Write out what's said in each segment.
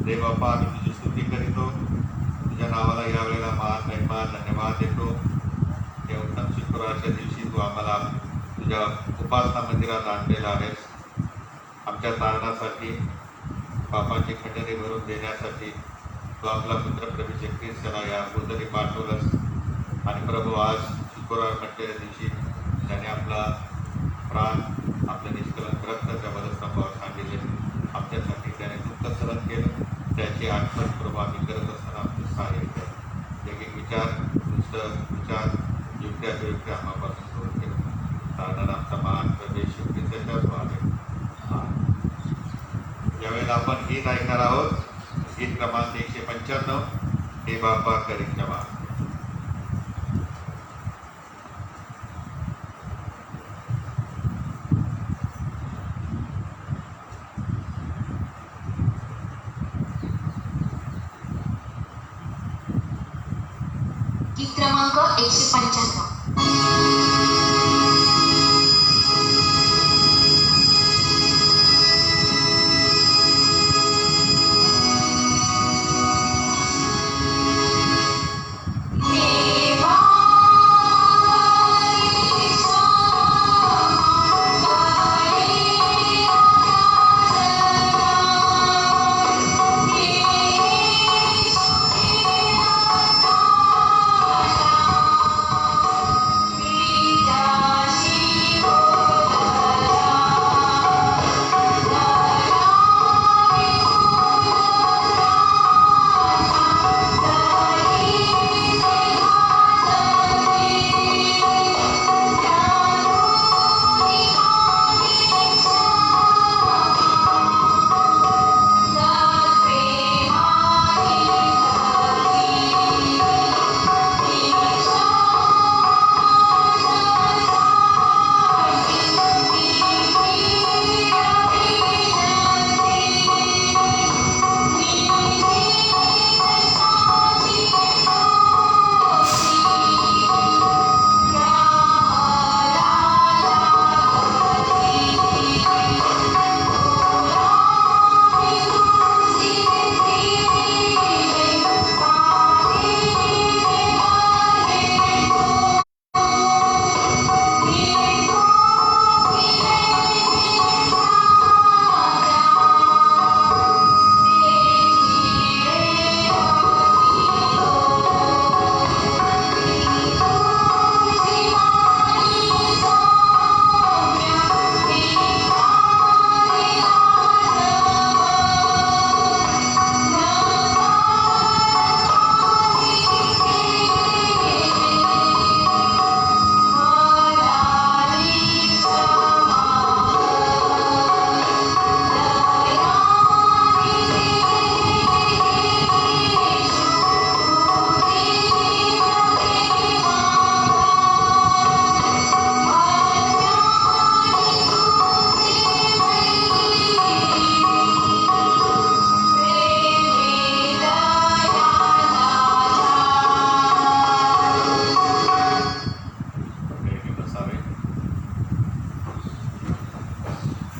देव बाप्पा, आम्ही तुझी स्तुती करीतो, तुझ्या नावाला यावेळेला मान महिमा धन्यवाद देतो. या उत्तम शुक्रवारच्या दिवशी तू आम्हाला तुझ्या उपासना मंदिरात आणलेला आहेस. आमच्या तारणासाठी, पापांची खंडणी भरून देण्यासाठी तू आपला पुत्र प्रभू ख्रिस्ताला या भूतली पाठवलंस. आणि प्रभू, आज शुक्रवार म्हटलेल्या दिवशी त्याने आपला प्राण, आपलं निष्कलंक रक्त त्या वधस्तंभावर सांगितले. आमच्यासाठी त्याने दुःख सहन केलं. त्याची आठवण प्रभू आम्ही करत असताना आमचे सहाय्य कर. एक विचार, दुसरं विचार, युक्त्या आम्हापासून दूर केलं. कारण आमचा मान प्रवेश ख्रिस्ताच्याच व्हावे. यावेळेला आपण गीत ऐकणार आहोत. गीत क्रमांक 195, हे बापा करी क्षमा. गीत क्रमांक 195.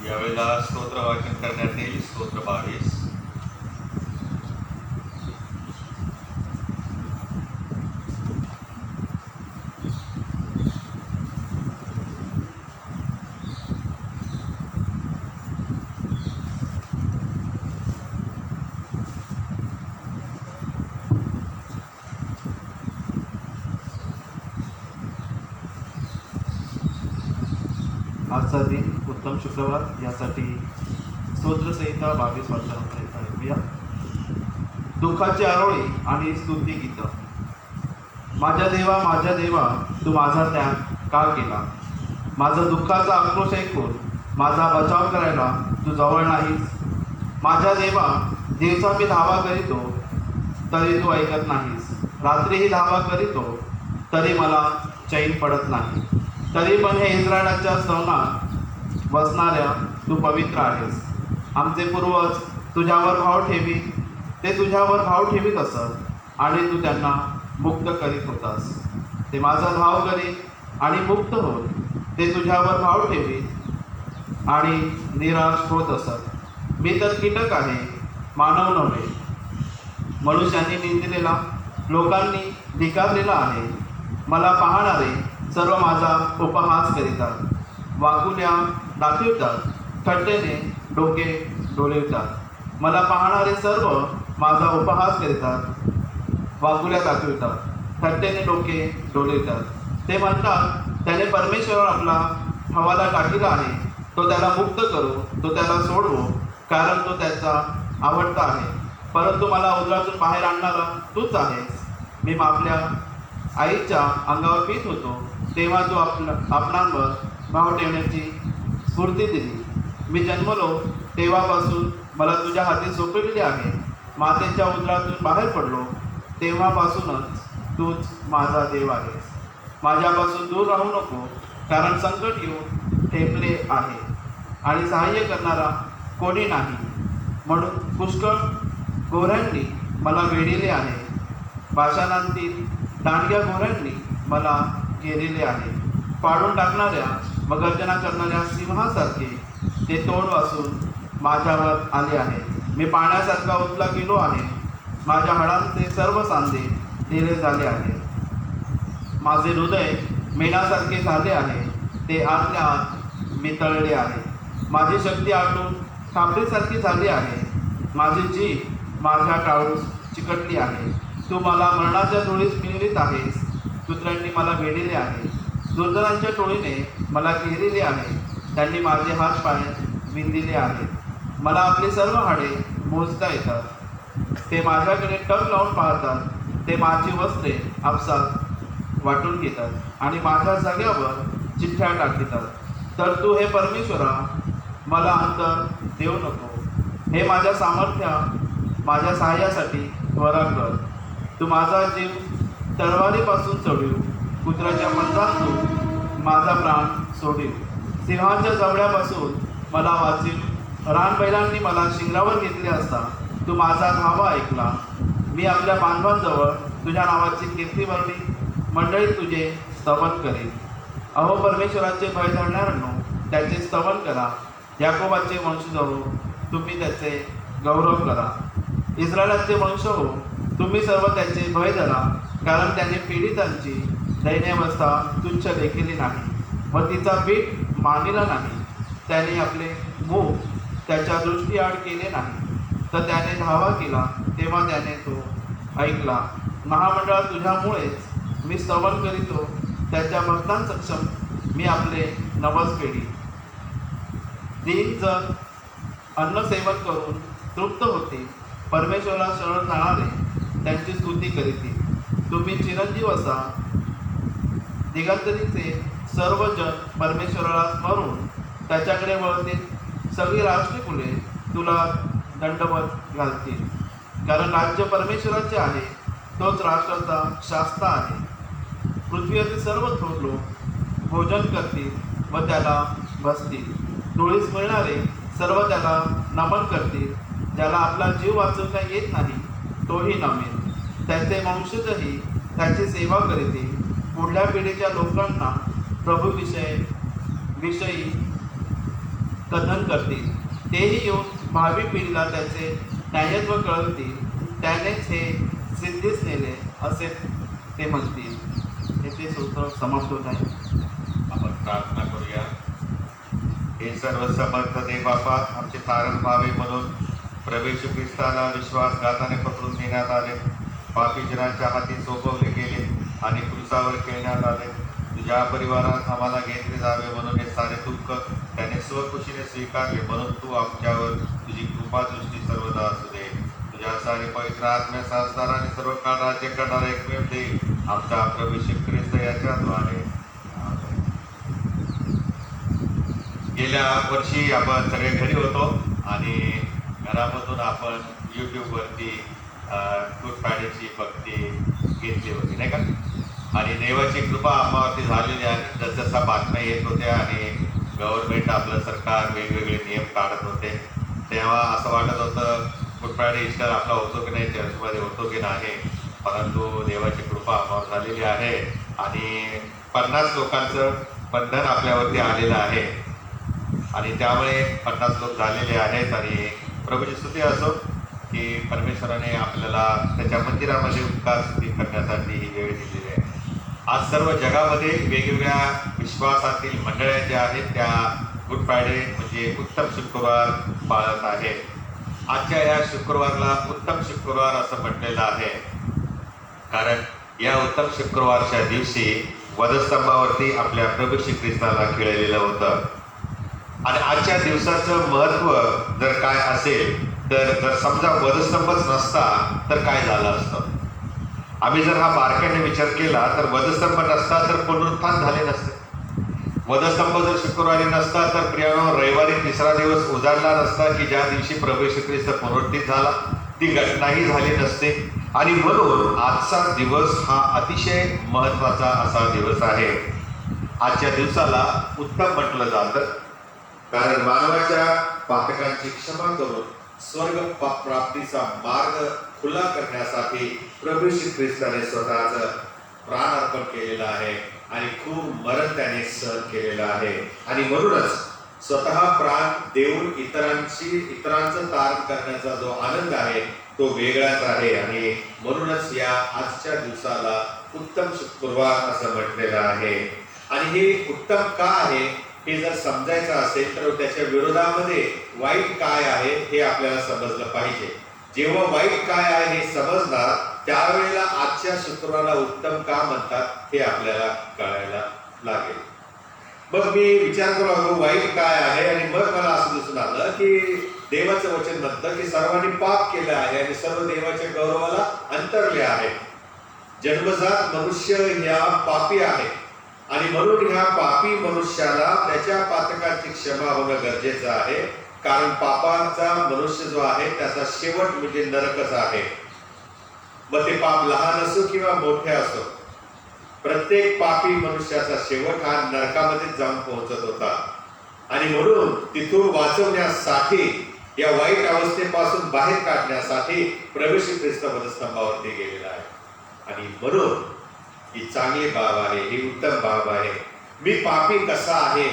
यावेळेला स्तोत्र वाचन करण्यात येईल. स्तोत्र 22. आजचा दिन उत्तम शुक्रवार, यासाठी स्तोत्रसंहिता 22 वाचनांपर्यंत ऐकूया. दुःखाची आरोळी आणि स्तुती गीत. माझ्या देवा तू माझा त्याग का केला? माझा दुःखाचा आक्रोश ऐकून माझा बचाव करायला तू जवळ नाहीस. माझ्या देवा, दिवसा मी धावा करीतो तरी तू ऐकत नाहीस. रात्रीही धावा करीतो तरी मला चैन पडत नाही. तरी पण हे इस्रायलाच्या स्तवनात वसणाऱ्या तू पवित्र आहेस. आमचे पूर्वज तुझ्यावर भाव ठेवी, ते तुझ्यावर भाव ठेवीत असत आणि तू त्यांना मुक्त करीत होतास. ते माझा भाव करीत आणि मुक्त होत ते तुझ्यावर भाव ठेवीत आणि निराश होत असत. मी तर कीटक आहे, मानव नव्हे, मनुष्यांनी निंदिलेला, लोकांनी धिक्कारलेला आहे. मला पाहणारे सर्व माझा उपहास करीतात, वाकुल्या दाखवितात, थट्टेने डोके डोलवितात. मला पाहणारे सर्व माझा उपहास करीतात, वाकुल्या दाखवितात, थट्टेने डोके डोलवितात. ते म्हणतात, त्याने परमेश्वर आपला हवाला टाकीला आहे, तो त्याला मुक्त करो, तो त्याला सोडवो, कारण तो त्याचा आवडता आहे. परंतु मला उदरातून बाहेर आणणारा तूच आहेस. मी आपल्या आईच्या अंगावर पीत होतो, तेव्हा तू आपणांवर भाव ठेवण्याची स्फूर्ती दिली. मी जन्मलो तेव्हापासून मला तुझ्या हाती सोपविलेले आहे. मातेच्या उदरातून बाहेर पडलो तेव्हापासूनच तूच माझा देव आहेस. माझ्यापासून दूर राहू नको, कारण संकट येऊन ठेपले आहे आणि सहाय्य करणारा कोणी नाही. म्हणून पुष्कळ गोऱ्यांनी मला वेढिले आहे, भाषणांतील दांडग्या गोऱ्यांनी मला घेरले आहे. पाडून टाकणाऱ्या व गर्जना करणाऱ्या सिंहासारखे ते तोंड वासून माझ्यावर आले आहे. मी पाण्यासारखा उचला गेलो आहे, माझ्या हाडांचे सर्व सांधे ढिले झाले आहे. माझे हृदय मेणासारखे झाले आहे, ते आतल्या आत मितळले आहे. माझी शक्ती आटून खापरीसारखी झाली आहे, माझी जीभ माझ्या काळूस चिकटली आहे. तू मला मरणाच्या धुळीस मिळवित आहेस. कुत्र्यांनी मला वेढिले आहे, दुर्जनांच्या टोळीने मला घेरले आहे. त्यांनी माझे हात पाय विंदिले आहेत. मला आपली सर्व हाडे मोजता येतात. ते माझ्याकडे टक लावून पाहतात. ते माझी वस्त्रे आपसात वाटून घेतात आणि माझ्या जाग्यावर चिठ्ठ्या टाकतात. तर तू हे परमेश्वरा मला अंतर देऊ नको. हे माझ्या सामर्थ्या, माझ्या सहाय्यासाठी त्वरा कर. तू माझा जीव तलवारीपासून सोडीव, कुत्र्याच्या पंजातून माझा प्राण सोडीव. सिंहाच्या जबड्यापासून मला वाचीव. रानबैलांनी मला शिंगरावर घेतले असता तू माझा धावा ऐकला. मी आपल्या बांधवांजवळ तुझ्या नावाची कीर्तीवर्णी मंडळीत तुझे स्तवन करेन. अहो परमेश्वराचे भय धरणाऱ्यांनो, त्याचे स्तवन करा. याकोबाचे वंशज हो, तुम्ही त्याचे गौरव करा. इस्रायलाचे वंश हो, तुम्ही सर्व त्याचे भय धरा, कारण त्याने पीडितांची दैन्यावस्था तुच्छ देखील नाही व तिचा पीठ मानिला नाही. त्याने आपले मुख त्याच्या दृष्टीआड केले नाही, तर त्याने धावा केला तेव्हा त्याने तो ऐकला. महामंडळात तुझ्यामुळेच मी स्तवन करीतो. त्याच्या भक्तांसक्षम मी आपले नवस फेडी. दीन जण अन्नसेवन करून तृप्त होते, परमेश्वराला शरण जाणारे त्यांची स्तुती करीतील. तुम्ही चिरंजीव असा. दिगंतरीचे सर्व जन परमेश्वराला स्मरून त्याच्याकडे वळतील. सगळी राष्ट्रकुले तुला दंडवत घालतील, कारण राज्य परमेश्वराचे आहे, तोच राष्ट्राचा शास्ता आहे. पृथ्वीवरील सर्व थोर लोक भोजन करतील व त्याला बसतील. धुळीस मिळणारे सर्व त्याला नमन करतील. ज्याला आपला जीव वाचवता येत नाही तोही नमेल. त्याचे वंशजही त्याची सेवा करीतील. पुढल्या पिढीच्या लोकांना विषयी कथन करतील. तेही येऊन भावी पिढीला त्याचे न्यायत्व कळवतील. त्यानेच हे सिद्धीस नेले असे ते म्हणतील. येथे सूत्र समाप्त होत आहे. आपण प्रार्थना करूया. हे सर्व समर्थ देव बापा, आमचे तारण व्हावे म्हणून प्रवेश ख्रिस्ताला विश्वासघाताने पकडून नेण्यात आले, पापी जनांच्या हाती सोपवले गेले आणि क्रुसावर खेळण्यात आले. तुझ्या परिवारात आम्हाला घेतले जावे म्हणून हे सारे दुःख त्याने स्वखुशीने स्वीकारले. म्हणून तू आमच्यावर तुझी कृपा दृष्टी सर्वदा असू दे. तुझ्या सारे पवित्र आत्म्या संस्कार आणि सर्व काळ राज्य करणारा एकमेव देव आमचा प्रवेश ख्रिस्त याच्याद्वारे. गेल्या वर्षी आपण सगळे घरी होतो आणि घरामधून आपण यूट्यूबवरती गुड फ्रायडेची भक्ती घेतली होती, नाही का? आणि देवाची कृपा आम्हावरती झालेली आहे. जसजसा बातम्या येत होत्या आणि गव्हर्नमेंट आपलं सरकार वेगवेगळे नियम काढत होते, तेव्हा असं वाटत होतं गुड फ्रायडे ईस्टर आपला होतो की नाही, चर्चमध्ये होतो की नाही. परंतु देवाची कृपा आम्हावर झालेली आहे आणि 50 लोकांचं बंधन आपल्यावरती आलेलं आहे आणि त्यामुळे 50 लोक झालेले आहेत. आणि प्रभूची स्तुती असो. की परमेश्वराने आपल्याला त्याच्या मंदिरामध्ये उपकार स्तुती करण्यासाठी ही वेळ दिलेली आहे. आज सर्व जगामध्ये वेगवेगळ्या विश्वासातील मंडळ्या ज्या आहेत त्या गुड फ्रायडे म्हणजे उत्तम शुक्रवार पाळत आहेत. आजच्या या शुक्रवारला उत्तम शुक्रवार असं म्हटलेलं आहे, कारण या उत्तम शुक्रवारच्या दिवशी वधस्तंभावरती आपल्या प्रभू श्री ख्रिस्ताला खिळलेलं होतं. आणि आजच्या दिवसाचं महत्त्व जर काय असेल तर जर समजा वधस्तंभच नसता तर काय झालं असतं. आम्ही जर हा बारकाईने विचार केला तर वधस्तंभ नसता तर पुनरुत्थान झाले नसते. वधस्तंभ जर शुक्रवारी नसता तर प्रियानो रविवारी तिसरा दिवस उजाडला नसता की ज्या दिवशी प्रभू श्री ख्रिस्त पुनरुत्थित झाला. ती घटनाही झाली नसते. आणि म्हणून आजचा दिवस हा अतिशय महत्त्वाचा असा दिवस आहे. आजच्या दिवसाला उत्तम म्हटलं जातं कारण मानवाच्या पातकांची क्षमा करून स्वर्ग प्राप्तीचा मार्ग खुला करण्यासाठी प्रभू श्री ख्रिस्ताने स्वतःचं प्राण अर्पण केलेलं आहे आणि खूप मरण त्याने सहन केलेलं आहे. आणि म्हणूनच स्वतः प्राण देऊन इतरांचं तारण करण्याचा जो आनंद आहे तो वेगळाच आहे. आणि म्हणूनच या आजच्या दिवसाला उत्तम शुक्रवार असं म्हटलेलं आहे. आणि हे उत्तम का आहे हे जर समजायचं असेल तर त्याच्या विरोधामध्ये वाईट काय आहे हे आपल्याला समजलं पाहिजे. जेव्हा वाईट काय आहे हे समजणार त्यावेळेला आजच्या शुक्रवाराला उत्तम का म्हणतात हे आपल्याला कळायला लागेल. मग मी विचार करू लागलो वाईट काय आहे आणि मग मला असं दिसून आलं की देवाचं वचन म्हणतं की सर्वांनी पाप केलं आहे आणि सर्व देवाच्या गौरवाला अंतरले आहे. जन्मजात मनुष्य ह्या पापी आहे आणि म्हणून ह्या पापी मनुष्याला त्याच्या पातकांची क्षमा होणं गरजेचं आहे. कारण पापाचा मनुष्य जो आहे त्याचा शेवट म्हणजे नरकच आहे. मग ते पाप लहान असो किंवा मोठे असो, प्रत्येक पापी मनुष्याचा शेवट हा नरकामध्ये जाऊन पोहोचत होता. आणि म्हणून तिथून वाचवण्यासाठी या वाईट अवस्थेपासून बाहेर काढण्यासाठी प्रभू श्री ख्रिस्त वधस्तंभावरती गेलेला आहे. आणि म्हणून ही चांगली बाब आहे, ही उत्तम बाब आहे. मी पापी कसा आहे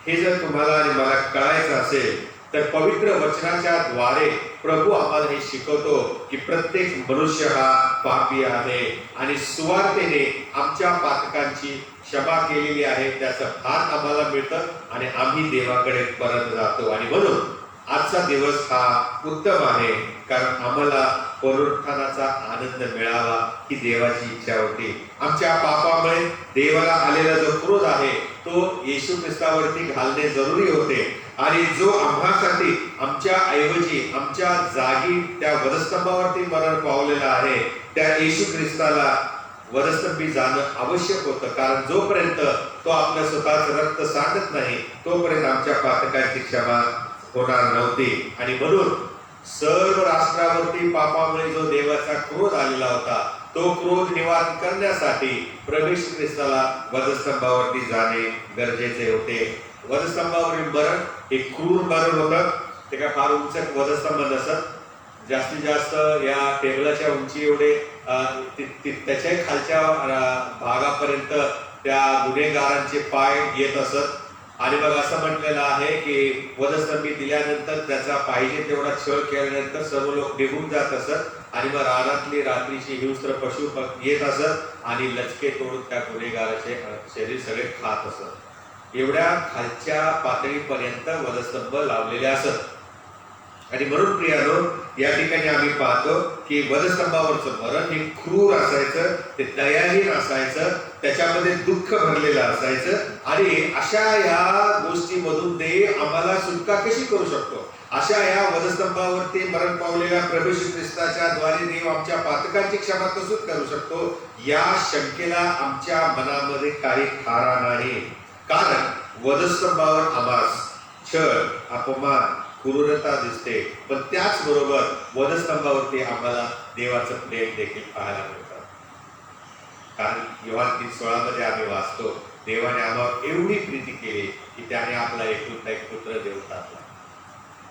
हे जर तुम्हाला आणि मला कळायचं असेल तर पवित्र वचनाच्या द्वारे प्रभू आम्हाला हे शिकवतो की प्रत्येक मनुष्य हा पापी आहे आणि सुवार्तेने आमच्या पातकांची क्षमा केलेली आहे त्याचं भान आम्हाला मिळतं आणि आम्ही देवाकडे परत जातो. आणि म्हणून आजचा दिवस हा उत्तम आहे कारण आम्हाला पुनरुत्थानाचा आनंद मिळावा ही देवाची इच्छा होती. आमच्या पापामुळे देवाला आलेला जो क्रोध आहे तो येशू ख्रिस्तावरती घालणे जरुरी होते आणि जो आम्हासाठी आमच्या ऐवजी आमच्या जागी त्या वधस्तंभावरती मरण पावलेला आहे त्या येशू ख्रिस्ताला वधस्तंभी जाणं आवश्यक होतं. कारण जोपर्यंत तो आपलं स्वतःचं रक्त सांडत नाही तोपर्यंत आमच्या पातकांची क्षमा होणार नव्हती. आणि म्हणून सर्व राष्ट्रावरती पापामुळे जो देवाचा क्रोध आलेला होता तो क्रोध निवारण करण्यासाठी प्रभू श्री ख्रिस्ताला वधस्तंभावरती जाणे गरजेचे होते. वधस्तंभावरील मरण हे क्रूर मरण होतं. ते काय फार उंच वधस्तंभ नसत, जास्तीत जास्त या टेबलाच्या उंची एवढे त्याच्या खालच्या भागापर्यंत त्या गुन्हेगारांचे पाय येत असत. आणि मग असं म्हटलेलं आहे की वधस्तंभी दिल्यानंतर त्याचा पाहिजे तेवढा छळ केल्यानंतर सर्व लोक निघून जात असत आणि मग रानातली रात्रीची हिंस्र पशु येत असत आणि लचके तोडून त्या गुन्हेगाराचे शरीर सगळे खात असत. एवढ्या खालच्या पातळीपर्यंत वधस्तंभ लावलेले असत. आणि म्हणून प्रियानो या ठिकाणी आम्ही पाहतो की वधस्तंभावरचं मरण हे क्रूर असायचं, ते दयाहीन असायचं, त्याच्यामध्ये दुःख भरलेलं असायचं. आणि अशा या गोष्टीमधून देव आम्हाला सुटका कशी करू शकतो, अशा या वधस्तंभावरती मरण पावलेल्या प्रभू श्री ख्रिस्ताच्या द्वारे देव आमच्या पातकांची क्षमा कशी करू शकतो या शंकेला आमच्या मनामध्ये काही थारा नाही. कारण वधस्तंभावर आम्हास छळ, अपमान, क्रूरता दिसते, पण त्याचबरोबर वधस्तंभावरती आम्हाला देवाचं प्रेम देखील पाहायला मिळतं. कारण योहान 3:16 मध्ये आम्ही वाचतो, देवाने आम्हाला एवढी प्रीती केली की त्याने आपला एकुलता एक पुत्र देऊन टाकला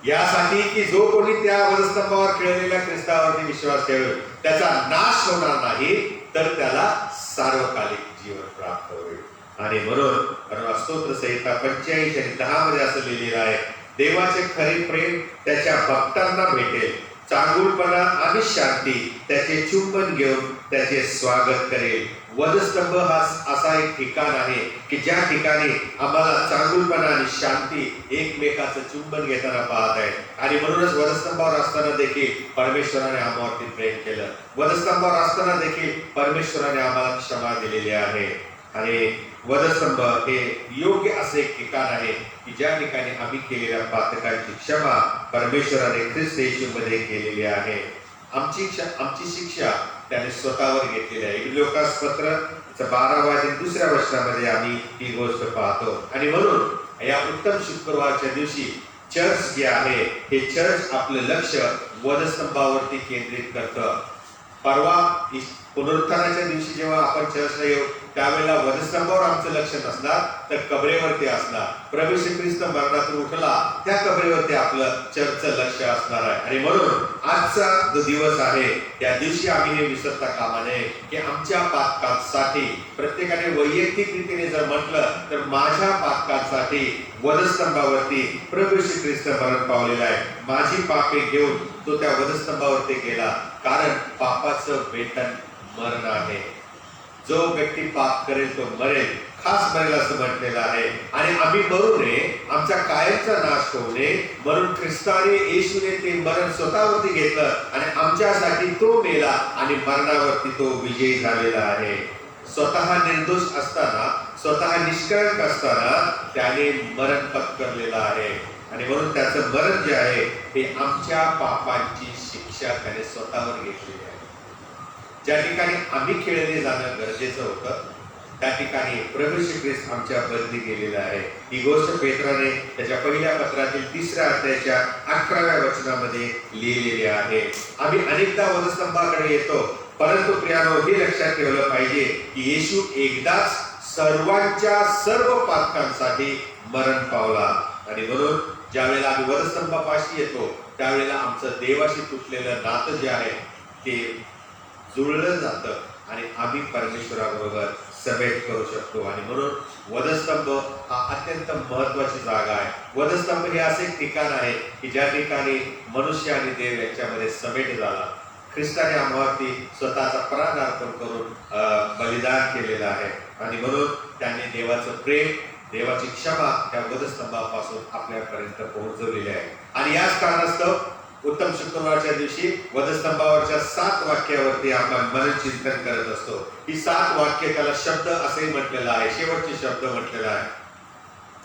यासाठी की जो कोणी त्या वधस्तंभावर खिळलेल्या ख्रिस्तावरती विश्वास ठेवेल त्याचा नाश होणार नाही तर त्याला सार्वकालिक जीवन प्राप्त होईल. आणि म्हणून स्तोत्र संहिता 45:10 मध्ये असं लिहिलेलं आहे, देवाचे खरे प्रेम त्याच्या भक्तांना भेटेल चांगुलपणा आणि शांती त्याचे चुंबन घेऊन त्याचे स्वागत करेल. वधस्तंभ हा असा एक ठिकाण आहे की ज्या ठिकाणी आम्हाला चांगुलपणा आणि शांती एकमेकाचं चुंबन घेताना पाहत आहे. आणि म्हणूनच वधस्तंभावर असताना देखील परमेश्वराने आम्हावरती प्रेम केलं. वधस्तंभावर असताना देखील परमेश्वराने आम्हाला क्षमा दिलेली आहे. आणि वधस्तंभ हे योग्य असे एक ठिकाण आहे की ज्या ठिकाणी आम्ही केलेल्या पातकांची क्षमा परमेश्वराने ख्रिस्त येशूमध्ये केलेली आहे. आमची शिक्षा त्याने स्वतःवर घेतलेली आहे. लोकास पत्र 12:2 वचनामध्ये आम्ही ही गोष्ट पाहतो. आणि म्हणून या उत्तम शुक्रवारच्या दिवशी चर्च जे आहे हे चर्च आपलं लक्ष वधस्तंभावरती केंद्रित करतं. परवा पुनरुत्थानाच्या दिवशी जेव्हा आपण चर्चला येऊ त्यावेळेला वधस्तंभावर आमचं लक्ष नसणार तर कबरेवरती असणार. प्रभू श्री ख्रिस्त मरणातून उठला त्या कबरेवरती आपलं चर्चचं लक्ष असणार आहे. आणि म्हणून आजचा जो दिवस आहे त्या दिवशी आम्ही हे विसरता कामा नये की आमच्या पातकांसाठी प्रत्येकाने वैयक्तिक रीतीने जर म्हटलं तर माझ्या पातकांसाठी वधस्तंभावरती प्रभू श्री ख्रिस्त मरण पावलेला आहे. माझी पापे घेऊन तो त्या वधस्तंभावरती गेला. कारण पापाचं वेतन मरण आहे. जो व्यक्ती पाप करेल तो मरेल, खास मरेल असं म्हटलेलं आहे. आणि आम्ही मरू नये, आमचा कायमचा नाश होऊ नये म्हणून ख्रिस्ताने येशूने ते मरण स्वतःवरती घेतलं आणि आमच्यासाठी तो मेला आणि मरणावरती तो विजयी झालेला आहे. स्वतः निर्दोष असताना, स्वतः निष्कळंक असताना त्याने मरण पत्करलेलं आहे. आणि म्हणून त्याचं मरण जे आहे ते आमच्या पापांची शिक्षा त्याने स्वतःवर घेतलेली आहे. ज्या ठिकाणी आम्ही खेळले जाणं गरजेचं होतं त्या ठिकाणी प्रभू श्री ख्रिस्त आमच्या बदली गेलेला आहे. ही गोष्ट पेत्राने त्याच्या पहिल्या पत्रातील 3ऱ्या अध्यायाच्या 18व्या वचनामध्ये लिहिलेली आहे. आम्ही अनेकदा वधस्तंभाकडे येतो परंतु प्रियानो हे लक्षात ठेवलं पाहिजे की येशू एकदाच सर्वांच्या सर्व पातकांसाठी मरण पावला. आणि म्हणून ज्या वेळेला आम्ही वधस्तंभापाशी येतो त्यावेळेला आमचं देवाशी तुटलेलं नातं जे आहे ते जुळलं जातं आणि आम्ही परमेश्वराबरोबर समेट करू शकतो. आणि म्हणून वधस्तंभ हा अत्यंत महत्वाची जागा आहे. वधस्तंभ हे असे ठिकाण आहे की ज्या ठिकाणी मनुष्य आणि देव यांच्यामध्ये समेट झाला. ख्रिस्ताने आम्हावरती स्वतःचा प्राण अर्पण करून बलिदान केलेलं आहे. आणि म्हणून त्याने देवाचं प्रेम, देवाची क्षमा त्या वधस्तंभापासून आपल्यापर्यंत पोहोचवलेली आहे. आणि याच कारणास्तव उत्तम शुक्रवारच्या दिवशी वधस्तंभावरच्या 7 वाक्यावरती आपण मन चिंतन करत असतो. ही 7 वाक्य त्याला शब्द असे म्हटलेलं आहे, शेवटचे शब्द म्हटलेला आहे.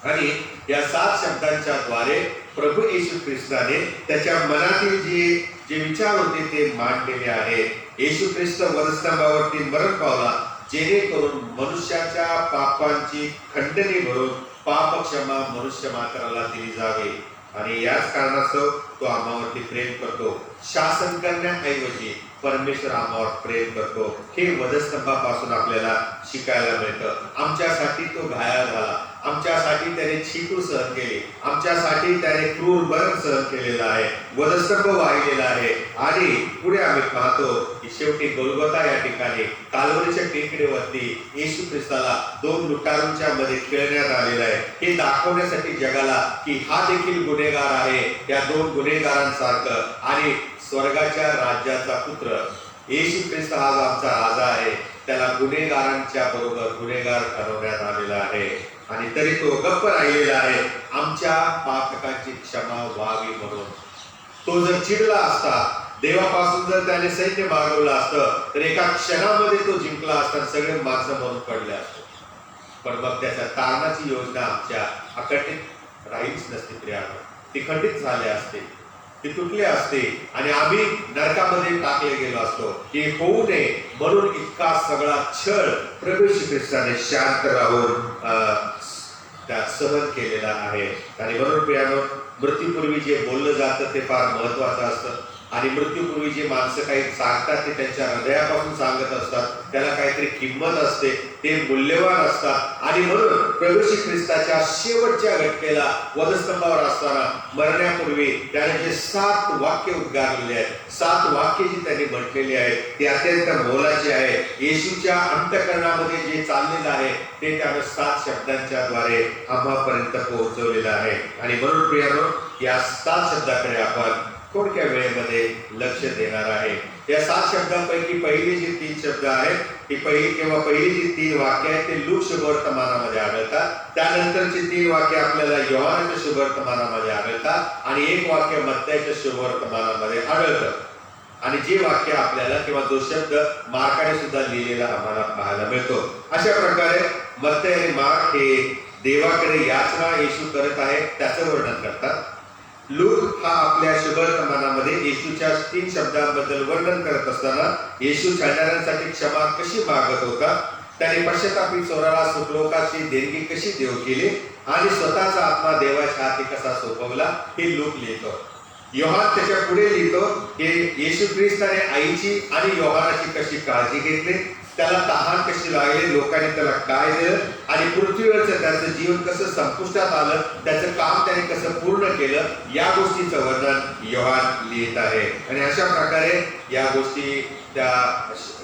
आणि या 7 शब्दांच्या द्वारे प्रभू येशू ख्रिस्ताने त्याच्या मनातील जे विचार होते ते मांडलेले आहे. येशू ख्रिस्त वधस्तंभावरती मरण पावला जेणेकरून मनुष्याच्या पापांची खंडणी भरून पाप क्षमा मनुष्य मात्राला दिली जावी. आणि याच कारणास्तव तो आम्हावरती प्रेम करतो. शासन करण्याऐवजी परमेश्वर आम्हावर प्रेम करतो. हे वधस्तंभापासून आपल्याला शिकायला मिळतं. आमच्यासाठी तो घायल झाला, आमच्यासाठी त्याने छीटू सहन केली, आमच्यासाठी त्याने क्रूर मरण सहन केलेलं आहे, वधस्तंभ वाहिलेला आहे. आणि पुढे आम्ही पाहतो की शेवटी गोलगोथा या ठिकाणी काल्वरीच्या टेकडीवरती येशू ख्रिस्ताला 2 लुटारूंच्या मध्ये खेळण्यात आलेलं आहे. हे दाखवण्यासाठी जगाला की हा देखील गुन्हेगार आहे, या 2 गुन्हेगारांसारखं. आणि स्वर्गाच्या राज्याचा पुत्र येशू ख्रिस्त हा आमचा राजा आहे, त्याला गुन्हेगारांच्या बरोबर गुन्हेगार ठरवण्यात आलेला आहे. आणि तरी तो गप्प राहिलेला आहे आमच्या पातकांची क्षमा व्हावी म्हणून. तो जर चिडला असता, देवापासून जर त्याने सैन्य मागवलं असतं तर एका क्षणामध्ये तो जिंकला असता, सगळे माणसं मरून पडले असते. पण मग त्याच्या तारणाची योजना आमच्या अखंडित राहीच नसते प्रियानो, ती खंडित झाले असते, ती तुटले असते आणि आम्ही नरकामध्ये टाकले गेलो असतो. हे होऊ नये म्हणून इतका सगळा छळ प्रभू श्री ख्रिस्ताने शांत राहून त्या सहन केलेला आहे. आणि म्हणून प्रियानो मृत्यूपूर्वी जे बोललं जातं ते फार महत्वाचं असतं. आणि मृत्यूपूर्वी जे माणसं काही सांगतात ते त्यांच्या हृदयापासून सांगत असतात, त्याला काहीतरी किंमत असते, ते मूल्यवान असतात. आणि म्हणून प्रभू श्री ख्रिस्ताच्या शेवटच्या घटकेला वधस्तंभावर असताना मरण्यापूर्वी त्याने जे 7 वाक्य उद्गारलेले आहेत, 7 वाक्य जी त्यांनी म्हटलेली आहेत ती अत्यंत मोलाची आहे. येशूच्या अंतःकरणामध्ये जे चाललेलं आहे ते त्याने 7 शब्दांच्या द्वारे आम्हापर्यंत पोहोचवलेलं आहे. आणि म्हणून प्रियानो या 7 शब्दाकडे आपण थोडक्या वेळेमध्ये लक्ष देणार आहे. या 7 शब्दांपैकी पहिली जी 3 शब्द आहेत ती पहिली जी 3 वाक्य आहेत ते लूक शुभवर्तमानामध्ये आढळतात. त्यानंतरची 3 वाक्य आपल्याला योहानाच्या शुभवर्तमानामध्ये आढळतात आणि एक वाक्य मत्तयाच्या शुभवर्तमानामध्ये आढळतं. आणि जे वाक्य आपल्याला किंवा जो शब्द मार्काने सुद्धा लिहिलेला आम्हाला पाहायला मिळतो. अशा प्रकारे मत्तय आणि मार्क हे देवाकडे याचना येशू करत आहेत त्याचं वर्णन करतात. लूक हा आपल्या शुभवर्तमानामध्ये येशूच्या 3 शब्दांबद्दल वर्णन करत असताना येशू छानदारांसाठी क्षमा कशी मागत होता, त्याने पश्चातापी चोराला सुखलोकाची देणगी कशी देव केली आणि स्वतःचा आत्मा देवाच्या हाती कसा सोपवला हे लूक लिहितो. योहान त्याच्या पुढे लिहितो की येशू ख्रिस्ताने आईची आणि योहानाची कशी काळजी घेतली, त्याला तहान कशी लागली, लोकांनी त्याला काय दिलं आणि पृथ्वीवरचं त्याचं जीवन कसं संपुष्टात आलं, त्याचं काम त्याने कसं पूर्ण केलं, या गोष्टीचं वर्णन योहान लिहित आहे. आणि अशा प्रकारे या गोष्टी त्या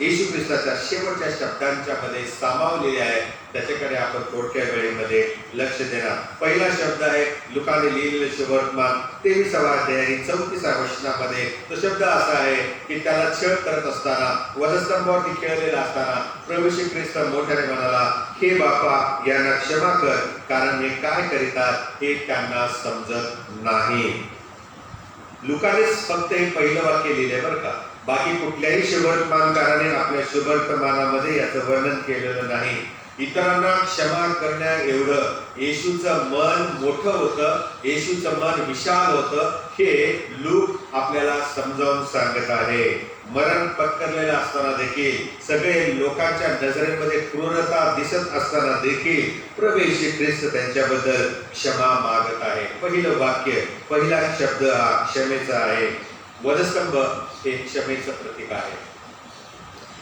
येशू ख्रिस्ताच्या शेवटच्या शब्दांच्या मध्ये सामावलेल्या आहेत. त्याच्याकडे आपण थोडक्या वेळेमध्ये लक्ष देणार. पहिला शब्द आहे लुकाने लिहिलेले शुभवर्तमान 23 अध्याय आणि 34 वचनामध्ये. तो शब्द असा आहे की त्याला छळ करत असताना, वधस्तंभावरती खेळलेला असताना प्रभू श्री ख्रिस्त मोठ्याने म्हणाला, हे बापा यांना क्षमा कर, कारण हे काय करीतात हे त्यांना समजत नाही. लुकानेच फक्त हे पहिलं वाक्य लिहिलंय बरं का. बाकी कुठल्याही शुभवर्तमानकाराने आपल्या शुभवर्तमानामध्ये याचं वर्णन केलेलं नाही. इतरांना क्षमा करण्या एवढं येशूचं मन मोठं होतं, येशूचं मन विशाल होतं, हे लूक आपल्याला समजावून सांगत आहे. मरण पत्करलेलं असताना देखील, सगळे लोकांच्या नजरेमध्ये क्रूरता दिसत असताना देखील प्रभू येशू ख्रिस्त त्यांच्याबद्दल क्षमा मागत आहे. पहिलं वाक्य, पहिला शब्द हा क्षमेचा आहे. वधस्तंभ हे क्षमेचं प्रतीक आहे.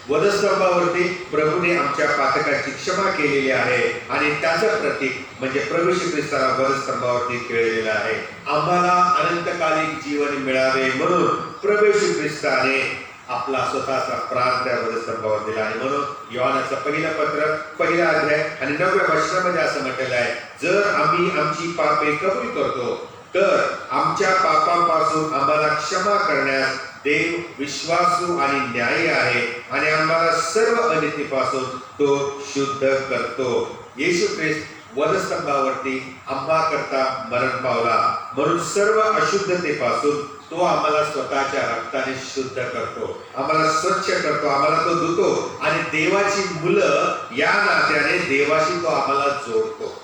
वधस्तंभावरती प्रभूने आमच्या पातकांची क्षमा केलेली आहे आणि त्याचं प्रतीक म्हणजे प्रभू श्री ख्रिस्ताला वधस्तंभावरती खेळलेलं आहे. आम्हाला अनंतकालिक जीवन मिळावे म्हणून प्रभू श्री ख्रिस्ताने आपला स्वतःचा प्राण त्या वधस्तंभावर दिला. आणि म्हणून योहानाचं पहिलं पत्र 1 अध्याय आणि 9व्या वचनामध्ये असं म्हटलेलं आहे, जर आम्ही आमची पापे कबूल करतो तर आमच्या पापांपासून आम्हाला क्षमा करण्यास देव विश्वासू आणि न्यायी आहे आणि आम्हाला सर्व अनितीपासून तो शुद्ध करतो. येशू ख्रिस्त वधस्तंभावरती आम्हा करता मरण पावला म्हणून सर्व अशुद्धतेपासून तो आम्हाला स्वतःच्या रक्ताने शुद्ध करतो, आम्हाला स्वच्छ करतो, आम्हाला तो धुतो आणि देवाची मुलं या नात्याने देवाशी तो आम्हाला जोडतो.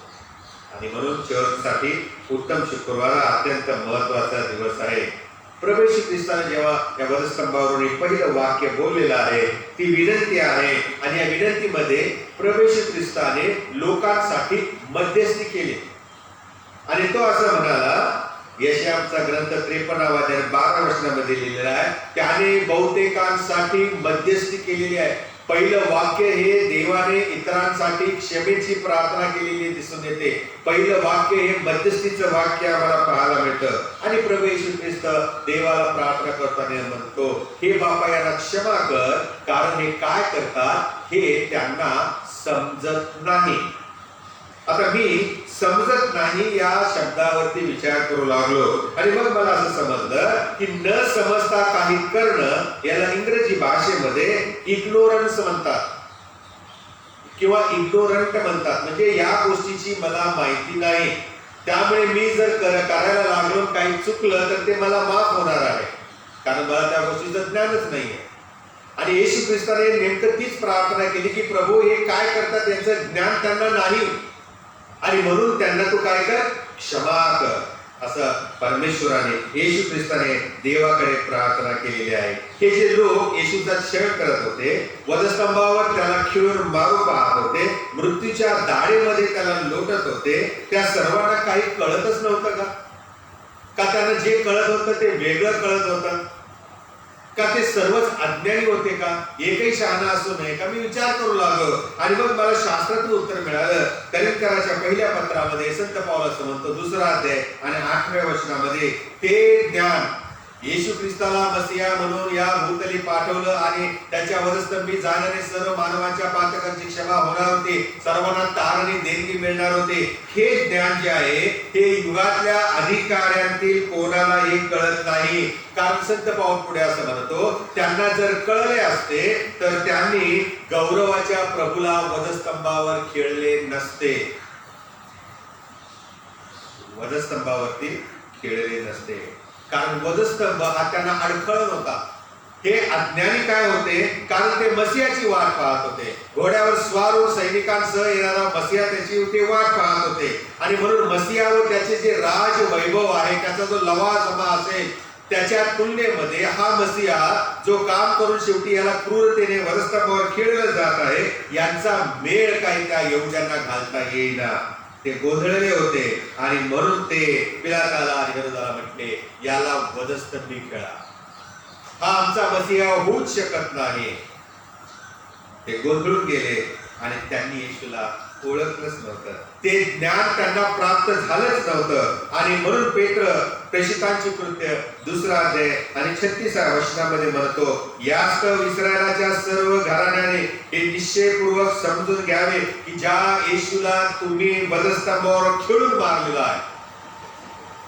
आणि म्हणून चर्चसाठी उत्तम शुक्रवार अत्यंत महत्वाचा दिवस आहे. प्रभू श्री ख्रिस्ताने जेव्हा या वधस्तंभावरून पहिलं वाक्य बोललेलं आहे ती विनंती आहे आणि या विनंतीमध्ये प्रभू श्री ख्रिस्ताने लोकांसाठी मध्यस्थी केली आणि तो असं म्हणाला, यशायाचा ग्रंथ 53 अध्याय 12 वचनामध्ये लिहिलेला आहे, त्याने बहुतेकांसाठी मध्यस्थी केलेली आहे. पहिलं वाक्य हे देवाने इतरांसाठी क्षमेची प्रार्थना केलेली दिसून येते. पहिलं वाक्य हे मध्यस्थीचं वाक्य आम्हाला पाहायला मिळतं. आणि प्रभू येशू ख्रिस्त देवाला प्रार्थना करताना म्हणतो, हे बापा यांना क्षमा कर, कारण हे काय करतात हे त्यांना समजत नाही. आता मी समजत नाही या शब्दावरती विचार करू लागलो आणि मग मला असं समजलं की न समजता काही करणं याला इंग्रजी भाषेमध्ये इग्नोरन्स म्हणतात किंवा इग्नोरंट म्हणतात. म्हणजे या गोष्टीची मला माहिती नाही, त्यामुळे मी जर करायला लागलो काही चुकलं तर ते मला माफ होणार आहे, कारण मला त्या गोष्टीचं ज्ञानच नाहीये. आणि येशू ख्रिस्ताने नेमकं तीच प्रार्थना केली की प्रभू हे काय करतात याचं ज्ञान त्यांना नाही आणि म्हणून त्यांना तू काय कर, क्षमा कर, असं परमेश्वराने येशू ख्रिस्ताने देवाकडे प्रार्थना केलेली आहे. हे जे लोक येशूचा छळ करत होते, वधस्तंभावर त्याला खिळून मारू पाहत होते, मृत्यूच्या दाढेमध्ये त्याला लोटत होते, त्या सर्वांना काही कळतच नव्हतं का त्यांना जे कळत होतं ते वेगळं कळत होतं का? ते सर्वच अज्ञानी होते का? एकही शहाणा असू नये का? मी विचार करू लागलो आणि मग मला शास्त्रातून उत्तर मिळालं. करिंथकराच्या पहिल्या पत्रामध्ये संत पौल असं म्हणतो 2 अध्याय आणि 8व्या वचनामध्ये, ते ज्ञान येशू ख्रिस्ताला मसीहा म्हणून या भूतली पाठवलं आणि त्याच्या वधस्तंभी जाणारे सर्व मानवाच्या पातकांची क्षमा होणार होते, सर्वांना तारण आणि देणगी मिळणार होते. हे ज्ञान जे आहे हे युगातल्या अधिकाऱ्यांतील कोणाला हे कळत नाही. कारण संत पाऊल पुढे असं म्हणतो, त्यांना जर कळले असते तर त्यांनी गौरवाच्या प्रभूला वधस्तंभावर खेळले नसते. वधस्तंभावरती खेळले नसते. कारण वधस्तंभ हा त्यांना अडखळत होता. हे अज्ञानी काय होते, कारण ते मसीहाची वाट पाहत होते. घोड्यावर स्वार व सैनिकांसह येणारा मसीहा त्याची ते वाट पाहत होते आणि म्हणून मसीहा व त्याचे जे राज वैभव आहे, त्याचा जो लवाजमा असेल, त्याच्या तुलनेमध्ये हा मसीहा जो काम करून शेवटी याला क्रूरतेने वधस्तंभावर खेळलं जात आहे, यांचा मेळ काही त्या यहुद्यांना घालता येईना. ते गोंधळले होते आणि म्हणून ते पिलाताला आणि हेरोदाला म्हटले, याला वधस्तंभी खेळा, हा आमचा मसीहा होऊच शकत नाही. ते गोंधळून गेले आणि त्यांनी येशूला ओळखलंच नव्हतं. ते ज्ञान त्यांना प्राप्त झालंच नव्हतं. आणि म्हणून पेत्र प्रेषितांची कृत्य 2 अध्याय आणि 36व्या वचनामध्ये म्हणतो, यास्तव इस्रायलाच्या सर्व घराण्याने हे निश्चयपूर्वक समजून घ्यावे की ज्या येशूला तुम्ही वधस्तंभावर खेळून मारलेला आहे.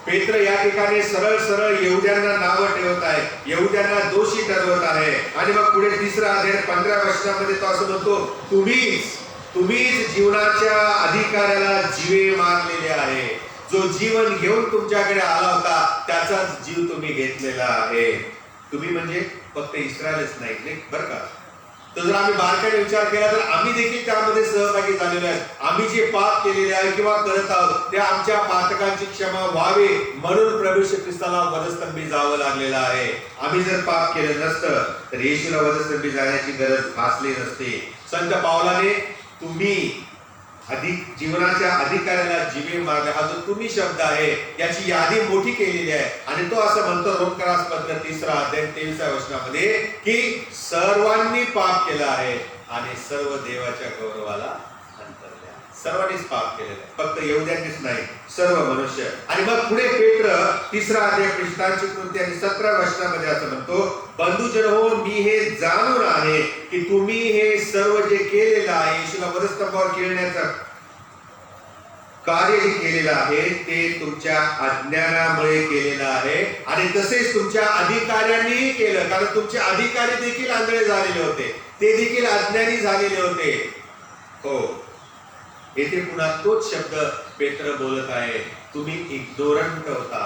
पेत्र या ठिकाणी सरळ सरळ यहुद्यांना नावं ठेवत आहे, यहुद्यांना दोषी ठरवत आहे. आणि मग पुढे 3 अध्याय 15व्या वचनामध्ये तो असं म्हणतो, तुम्हीच जीवनाच्या अधिकाऱ्याला जीवे मारलेले आहे. जो जीवन घेऊन तुमच्याकडे आला होता त्याचाच जीव तुम्ही घेतलेला आहे. तुम्ही म्हणजे फक्त इस्रायलच नाही बरं का. तर जर आम्ही बारकाईने विचार केला तर आम्ही देखील त्यामध्ये सहभागी झालेलो आहे. आम्ही जे पाप केलेले आहे किंवा करत आहोत त्या आमच्या पातकांची क्षमा व्हावी म्हणून प्रभू येशू ख्रिस्ताला वधस्तंभी जावं लागलेलं आहे. आम्ही जर पाप केलं नसतं तर येशूला वधस्तंभी जाण्याची गरज भासली नसती. संत पावलाने तुम्ही जीवनाच्या अधिकाऱ्याला जीवे मारले, हा जो तुम्ही शब्द आहे याची यादी मोठी केलेली आहे. आणि तो असं म्हणतो रोमकरास पत्र 3 अध्याय 23व्या वचनामध्ये की सर्वांनी पाप केलं आहे आणि सर्व देवाच्या गौरवाला अंतरले. सर्वांनीच पाप केलेलं आहे, फक्त यहुद्यांनीच नाही, सर्व मनुष्य. आणि मग पुढे पेत्र 3 अध्याय प्रेषितांची कृती आणि 17व्या वचनामध्ये असं म्हणतो, बंधुजन हो, मी हे जाणून आहे की तुम्ही हे सर्व जे केलेलं आहे, येशूला वधस्तंभावर खेळण्याचं कार्य जे केलेलं आहे ते तुमच्या अज्ञानामुळे केलेलं आहे आणि तसेच तुमच्या अधिकाऱ्यांनीही केलं. कारण तुमचे अधिकारी देखील आंधळे झालेले होते, ते देखील अज्ञानी झालेले होते. हो, येथे पुन्हा तोच शब्द पेत्र बोलत आहे, तुम्ही इग्नोरंट होता,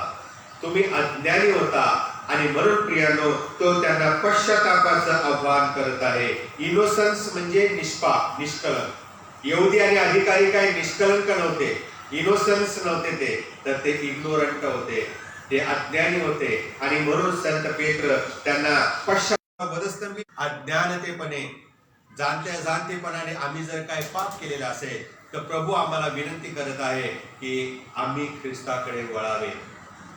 तुम्ही अज्ञानी होता. आणि म्हणून प्रियानो तो त्यांना पश्चातापाचं आव्हान करत आहे. इनोसन्स म्हणजे निष्पाप, निष्कलंक. यहुदी आणि अधिकारी काही निष्कलंक नव्हते, इनोसन्स नव्हते, तर ते इग्नोरंट होते, ते अज्ञानी होते. आणि म्हणून संत पेत्र त्यांना पश्चाताप वधस्तंभी अज्ञानतेपणे जाणतेपणाने आम्ही जर काही पाप केलेला असेल तर प्रभू आम्हाला विनंती करत आहे की आम्ही ख्रिस्ताकडे वळावे,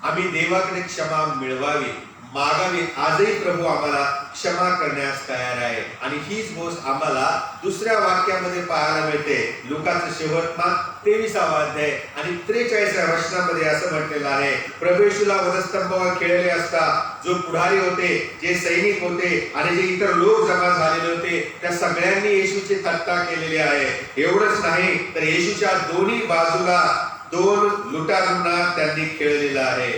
आम्ही देवाकडे क्षमा मिळवावी, मागावी. आजही प्रभू आम्हाला क्षमा करण्यास तयार आहे. आणि हीच गोष्ट आम्हाला दुसऱ्या वाक्यामध्ये पाहायला मिळते. लुकाचं शेवटनाम 23वा अध्याय आणि 43व्या वचनामध्ये असं म्हटलेलं आहे, प्रभू येशूला वधस्तंभावर खेळले असता जो पुढारी होते, जे सैनिक होते आणि जे इतर लोक जमा झालेले होते त्या सगळ्यांनी येशूची थट्टा केलेली आहे. एवढंच नाही तर येशूच्या दोन्ही बाजूला 2 लुटारूंना त्यांनी खेळलेला आहे.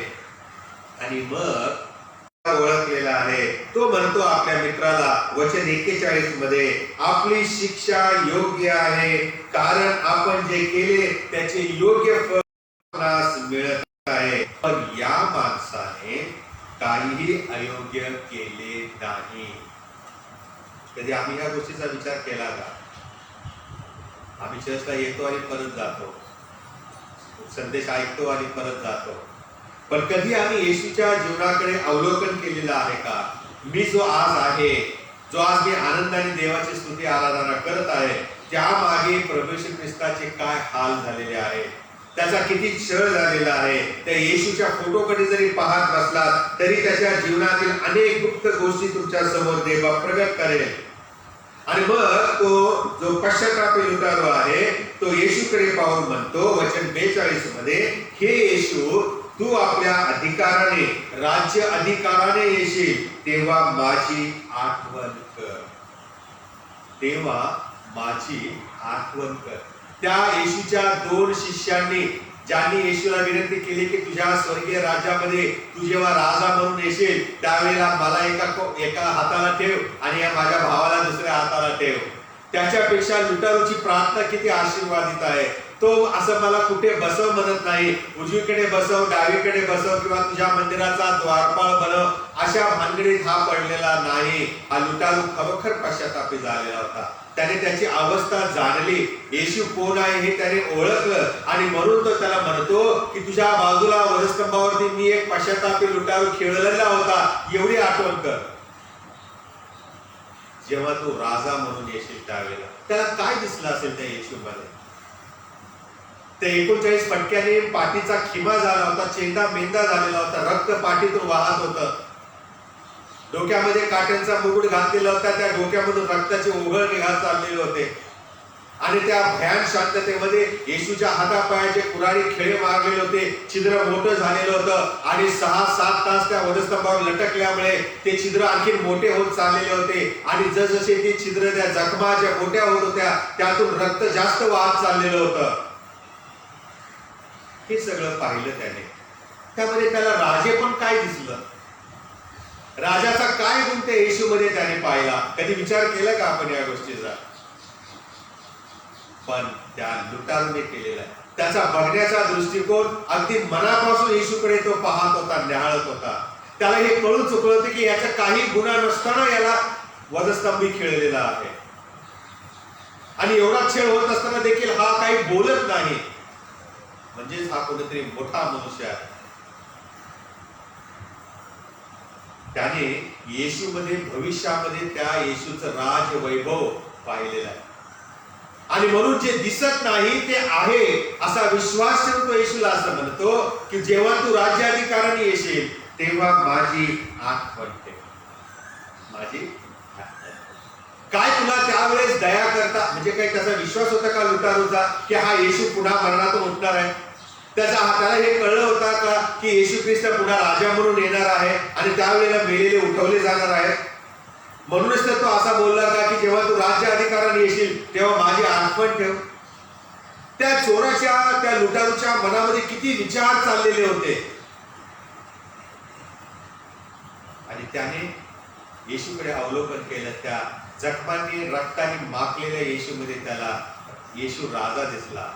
आणि मग ओळखलेला आहे. तो म्हणतो आपल्या मित्राला वचन 41 मध्ये, आपली शिक्षा योग्य आहे कारण आपण जे केले त्याचे योग्य फळ आपणास मिळत आहे. पण या माणसाने काहीही अयोग्य केले नाही. कधी आम्ही या गोष्टीचा विचार केला का? आम्ही चर्चला येतो आणि परत जातो, संदेश ऐकतो आणि परत जातो, पण कधी आम्ही येशूच्या जीवनाकडे अवलोकन केलेलं आहे का? मी जो आज आहे, जो आज मी आनंदाने देवाची स्तुती आराधना करत आहे, त्या मागे प्रभू येशू ख्रिस्ताचे काय हाल झालेले आहे, त्याचा किती छळ झालेला आहे. त्या येशूच्या फोटोकडे जरी पाहत बसलात तरी त्याच्या जीवनातील अनेक गुप्त गोष्टी तुमच्या समोर देव प्रगट करेल. आणि मग तो जो पश्चातापी लुटारू आहे तो येशूकडे पाहून म्हणतो वचन 42 मध्ये, हे येशू तू आपल्या अधिकाराने, राज्य अधिकाराने येशील तेव्हा माझी आठवण कर. तेव्हा माझी आठवण कर. त्या येशूच्या 2 शिष्यांनी, ज्यांनी येशूला विनंती केली की तुझ्या स्वर्गीय राज्यामध्ये तू जेव्हा राजा म्हणून येशील त्यावेळेला मला एका हाताला ठेव आणि या माझ्या भावाला दुसऱ्या हाताला ठेव. त्याच्यापेक्षा लुटारूची प्रार्थना किती आशीर्वादित आहे. तो असं मला कुठे बसव म्हणत नाही, उजवीकडे बसव, डावीकडे बसव किंवा तुझ्या मंदिराचा द्वारपाळ बनव, अशा भानगडीत हा पडलेला नाही. हा लुटारू खरोखर पश्चातापी झालेला होता. त्याने त्याची अवस्था जाणली, येशू कोण आहे हे त्याने ओळखलं आणि म्हणून तो त्याला म्हणतो की तुझ्या बाजूला वधस्तंभावरती मी एक पश्चातापी लुटारू खेळलेला होता, एवढी आठवण कर. जेव्हा तू राजा म्हणून येशील त्यावेळेला त्याला काय दिसलं असेल त्या येशूमध्ये? त्या 39 फटक्याने पाठीचा खिमा झाला होता, चेंदा मेंदा झालेला होता, रक्त पाठीतून वाहत होतं. डोक्यामध्ये काट्यांचा मुकुट घातलेला होता, त्या डोक्यामधून रक्ताचे ओघळ निघत चाललेले होते. आणि त्या भयान शांततेमध्ये येशूच्या हातापायाचे कुऱ्हाडी खेळे मारलेले होते, छिद्र मोठं झालेलं होतं आणि 6-7 तास त्या वधस्तंभावर लटकल्यामुळे ते छिद्र आणखी मोठे होत चाललेले होते. आणि जसजसे ते छिद्र त्या जखमा ज्या मोठ्या होत होत्या त्यातून रक्त जास्त वाहत चाललेलं होतं. हे सगळं पाहिलं त्याने. त्यामध्ये त्याला राजे पण काय दिसलं, राजाचा काय गुण त्या येशूमध्ये त्याने पाहिला? कधी विचार केला का आपण या गोष्टीचा? पण त्या लुटारूने केलेला आहे. त्याचा बघण्याचा दृष्टिकोन अगदी मनापासून येशूकडे तो पाहत होता, न्याहाळत होता. त्याला हे कळून चुकलं होतं की याचा काही गुन्हा नसताना याला वधस्तंभी खेळलेला आहे. आणि एवढा खेळ होत असताना देखील हा काही बोलत नाही. म्हणजेच हा कोणीतरी मोठा मनुष्य आहे. त्याने येशूमध्ये भविष्यामध्ये त्या येशूचं राज वैभव पाहिलेला आहे. आणि म्हणून जे दिसत नाही ते आहे असा विश्वास ठेवून तो येशूला असं म्हणतो की जेव्हा तू राज्याधिकाराने येशील तेव्हा माझी आठवण ठेव. माझी काय तुला त्यावेळेस दया करता, म्हणजे काही त्याचा विश्वास होता का लुटारूचा की हा येशू पुन्हा मरणातून उठणार आहे? त्याला हे कळलं होता का की येशू ख्रिस्त पुन्हा राजा म्हणून येणार आहे आणि त्यावेळेला मेलेले उठवले जाणार आहेत? म्हणूनच तर तो असा बोलला का की जेव्हा तू राज्य अधिकाराने येशील तेव्हा माझी आठवण ठेव. त्या चोराच्या, त्या लुटारूच्या मनामध्ये किती विचार चाललेले होते. आणि त्याने येशूकडे अवलोकन केलं. त्या जखमांनी रक्ताने माखलेल्या येशूमध्ये त्याला येशू राजा दिसला,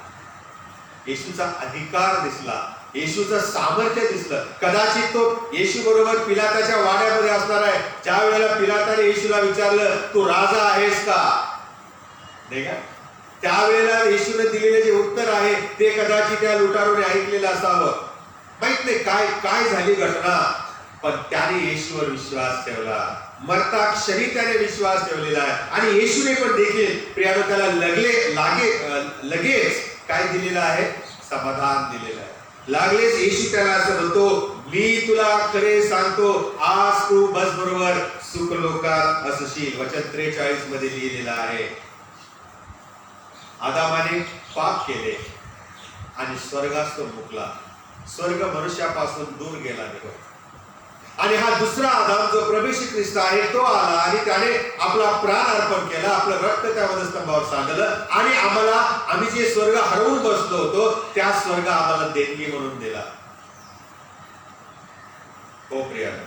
येशूचा अधिकार दिसला, येशूचं सामर्थ्य दिसलं. कदाचित तो येशू बरोबर पिलाताच्या वाड्यामध्ये असणार आहे ज्या वेळेला पिलाताने येशूला विचारलं तू राजा आहेस का, नाही का? त्यावेळेला येशूने दिलेले जे उत्तर आहे ते कदाचित त्या लुटारूने ऐकलेलं असावं, माहित नाही काय काय झाली घटना. पण त्याने येशूवर विश्वास ठेवला, मरता क्षणी त्याने विश्वास ठेवलेला आहे. आणि येशूने पण देखील प्रियानो त्याला लगेच काय दिलेलं आहे? समाधान दिलेलं आहे. लागलेच येशू त्याला असं म्हणतो मी तुला खरे सांगतो आज तू बस बरोबर सुखलोकात असशील. वचन 43 मध्ये लिहिलेलं आहे. आदामाने पाप केले आणि स्वर्गास तो मुकला, स्वर्ग मनुष्यापासून दूर गेला निघून. आणि हा दुसरा आदाम जो प्रभू श्री ख्रिस्त आहे तो आला आणि त्याने आपला प्राण अर्पण केला, आपलं रक्त त्या वधस्तंभावर सांडलं आणि आम्ही जे स्वर्ग हरवून बसलो होतो त्या स्वर्ग आम्हाला देणगी म्हणून दिला. हो प्रियानो,